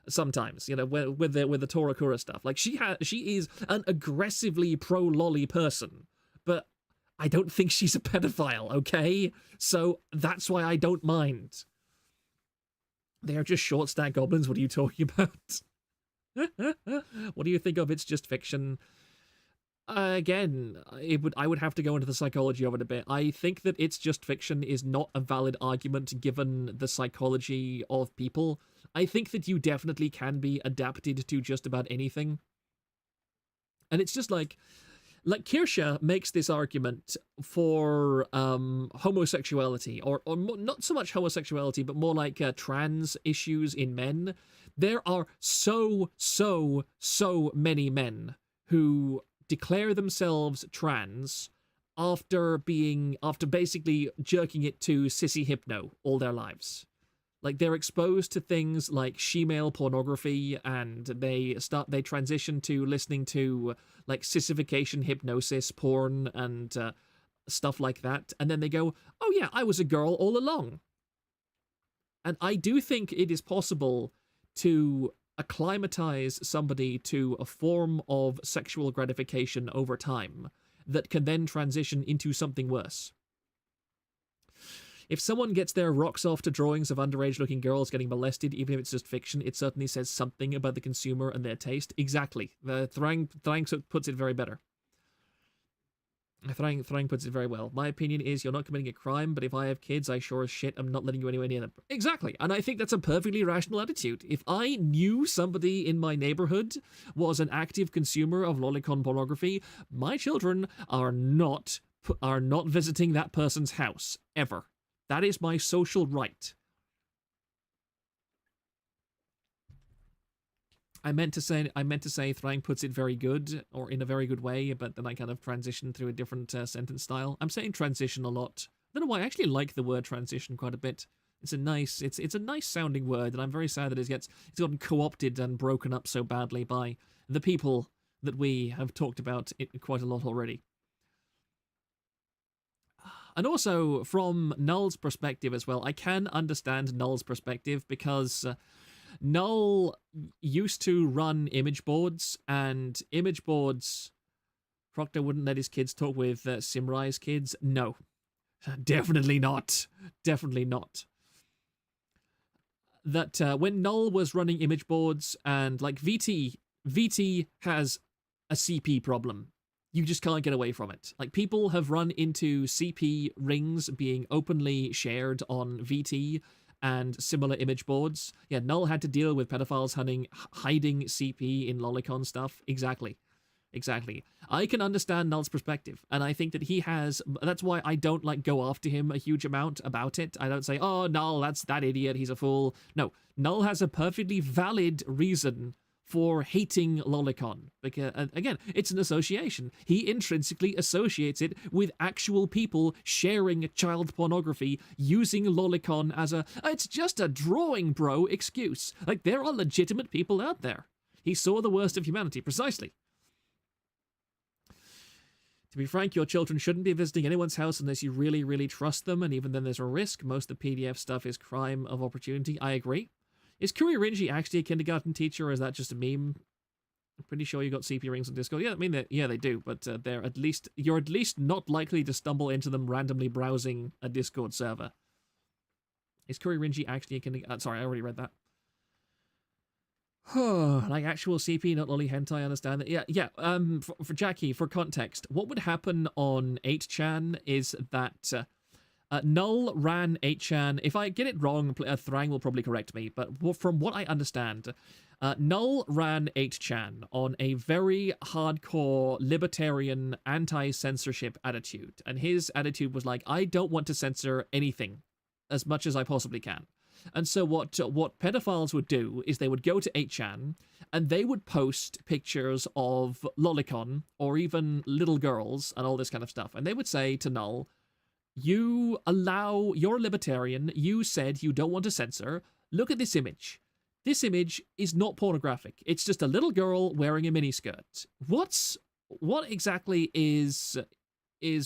sometimes, you know, with the Torakura stuff? Like, she is an aggressively pro-lolly person, but I don't think she's a pedophile, okay? So that's why I don't mind. They are just short stack goblins. What are you talking about? What do you think of It's Just Fiction? Again, I would have to go into the psychology of it a bit. I think that It's Just Fiction is not a valid argument given the psychology of people. I think that you definitely can be adapted to just about anything. And it's just like Kirsha makes this argument for homosexuality, or not so much homosexuality, but more like trans issues in men. There are so many men who declare themselves trans after basically jerking it to sissy hypno all their lives. Like, they're exposed to things like shemale pornography, and they transition to listening to like sissification hypnosis porn and stuff like that, and then they go, oh yeah, I was a girl all along. And I do think it is possible to acclimatize somebody to a form of sexual gratification over time that can then transition into something worse. If someone gets their rocks off to drawings of underage-looking girls getting molested, even if it's just fiction, it certainly says something about the consumer and their taste. Exactly. Thrang puts it very better. Thrang puts it very well. My opinion is you're not committing a crime, but if I have kids, I sure as shit am not letting you anywhere near them. Exactly. And I think that's a perfectly rational attitude. If I knew somebody in my neighborhood was an active consumer of lolicon pornography, my children are not visiting that person's house, ever. That is my social right. I meant to say Thrang puts it very good, or in a very good way, but then I kind of transitioned through a different sentence style. I'm saying transition a lot. I don't know why. I actually like the word transition quite a bit. It's a nice sounding word, and I'm very sad that it's gotten co-opted and broken up so badly by the people that we have talked about it quite a lot already. And also, from Null's perspective as well, I can understand Null's perspective because Null used to run image boards, and image boards, Proctor wouldn't let his kids talk with Simrai's kids. No, definitely not. Definitely not. That when Null was running image boards, and like VT has a CP problem. You just can't get away from it. Like, people have run into CP rings being openly shared on VT and similar image boards. Yeah, Null had to deal with pedophiles hiding CP in lolicon stuff. Exactly. I can understand Null's perspective, and I think that he has. That's why I don't like go after him a huge amount about it. I don't say, "Oh, Null, that's that idiot. He's a fool." No, Null has a perfectly valid reason for hating lolicon, because again, it's an association. He intrinsically associates it with actual people sharing child pornography using lolicon as it's just a drawing, bro excuse. Like, there are legitimate people out there. He saw the worst of humanity, precisely. To be frank, your children shouldn't be visiting anyone's house unless you really, really trust them, and even then there's a risk. Most of the PDF stuff is crime of opportunity. I agree. Is Kuririnji actually a kindergarten teacher, or is that just a meme? I'm pretty sure you got CP rings on Discord. Yeah, I mean, they do, but you're at least not likely to stumble into them randomly browsing a Discord server. Is Kuririnji actually a kindergarten? Sorry, I already read that. Like actual CP, not lolly hentai, I understand that. Yeah. For Jackie, for context, what would happen on 8chan is that Null ran 8chan. If I get it wrong, Thrang will probably correct me, but from what I understand, Null ran 8chan on a very hardcore libertarian anti-censorship attitude, and his attitude was like, I don't want to censor anything as much as I possibly can. And so what pedophiles would do is they would go to 8chan and they would post pictures of lolicon or even little girls and all this kind of stuff. And they would say to Null, you're a libertarian, you said you don't want to censor, look at this image. This image is not pornographic. It's just a little girl wearing a miniskirt. What exactly is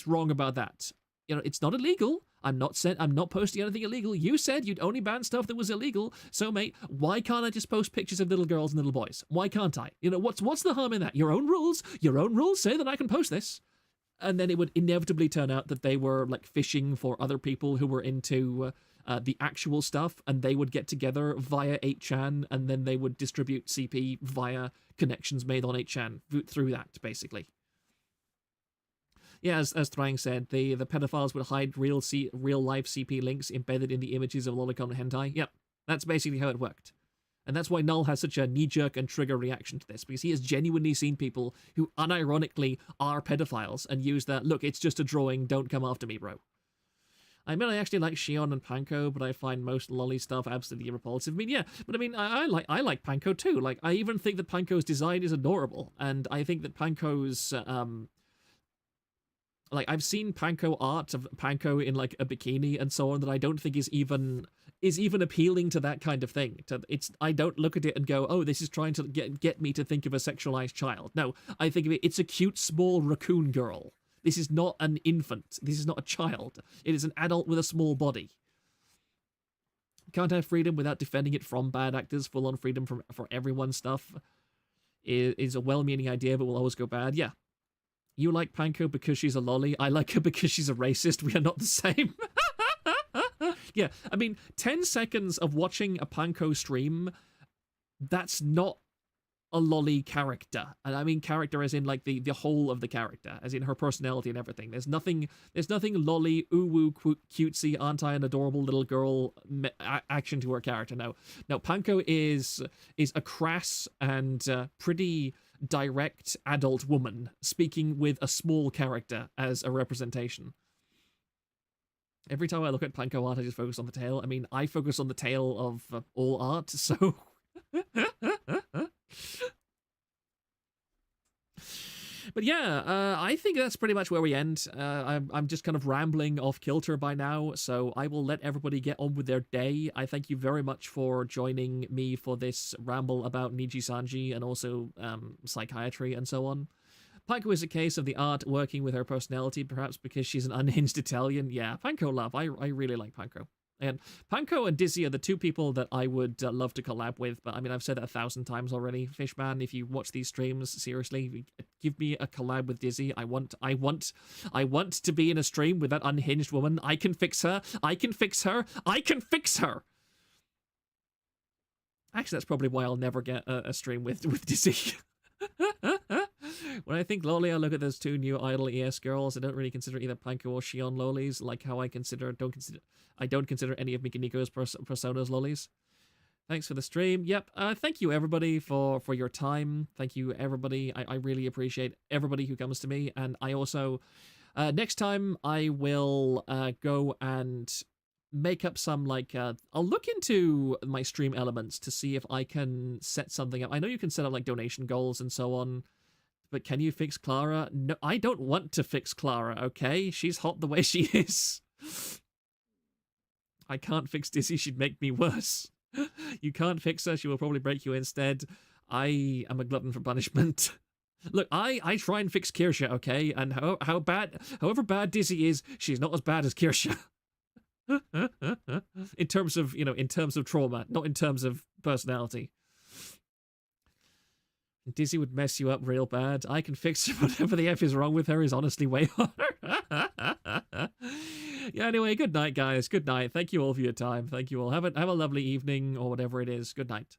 wrong about that? You know, it's not illegal. I'm not posting anything illegal. You said you'd only ban stuff that was illegal. So, mate, why can't I just post pictures of little girls and little boys? Why can't I? You know, what's the harm in that? Your own rules say that I can post this. And then it would inevitably turn out that they were like fishing for other people who were into the actual stuff, and they would get together via 8chan, and then they would distribute CP via connections made on 8chan through that, basically. Yeah, as Thrang said, the pedophiles would hide real life CP links embedded in the images of lolicon hentai. Yep, that's basically how it worked. And that's why Null has such a knee-jerk and trigger reaction to this, because he has genuinely seen people who unironically are pedophiles and use that, look, it's just a drawing, don't come after me, bro. I mean, I actually like Shion and Panko, but I find most lolly stuff absolutely repulsive. I mean, yeah, but I mean, I like Panko too. Like, I even think that Panko's design is adorable, and I think that Panko's, like, I've seen Panko art of Panko in, like, a bikini and so on that I don't think is even appealing to that kind of thing. I don't look at it and go, oh, this is trying to get me to think of a sexualized child. No, I think of it's a cute, small raccoon girl. This is not an infant. This is not a child. It is an adult with a small body. Can't have freedom without defending it from bad actors. Full-on freedom for everyone stuff is a well-meaning idea, but will always go bad. Yeah. You like Panko because she's a lolly. I like her because she's a racist. We are not the same. Yeah, I mean, 10 seconds of watching a Panko stream, that's not a lolly character. And I mean character as in, like, the whole of the character, as in her personality and everything. There's nothing lolly, ooh-woo, cutesy, aren't I an adorable little girl action to her character. No, Panko is a crass and pretty direct adult woman speaking with a small character as a representation. Every time I look at Panko art, I just focus on the tail. I mean, I focus on the tail of all art, so... But yeah, I think that's pretty much where we end. I'm just kind of rambling off kilter by now, so I will let everybody get on with their day. I thank you very much for joining me for this ramble about Nijisanji and also psychiatry and so on. Panko is a case of the art working with her personality, perhaps because she's an unhinged Italian. Yeah, Panko love. I really like Panko. And Panko and Dizzy are the two people that I would love to collab with. But I mean, I've said that 1,000 times already. Fishman, if you watch these streams, seriously, give me a collab with Dizzy. I want to be in a stream with that unhinged woman. I can fix her. I can fix her. I can fix her. Actually, that's probably why I'll never get a stream with Dizzy. When I think loli, I look at those two new idol ES girls. I don't really consider either Panko or Shion lolis, like how I don't consider any of Mikiniko's personas lolis. Thanks for the stream. Yep. Thank you everybody for your time. Thank you everybody. I really appreciate everybody who comes to me, and I also next time I will go and make up some I'll look into my stream elements to see if I can set something up. I know you can set up like donation goals and so on, but can you fix Clara? No, I don't want to fix Clara, okay? She's hot the way she is. I can't fix Dizzy, she'd make me worse. You can't fix her, she will probably break you instead. I am a glutton for punishment. Look, I try and fix Kirsha, okay? And however bad Dizzy is, she's not as bad as Kirsha. in terms of trauma, not in terms of personality. Dizzy would mess you up real bad. I can fix her. Whatever the F is wrong with her is honestly way harder. Yeah, anyway, good night, guys. Good night. Thank you all for your time. Thank you all. Have a lovely evening or whatever it is. Good night.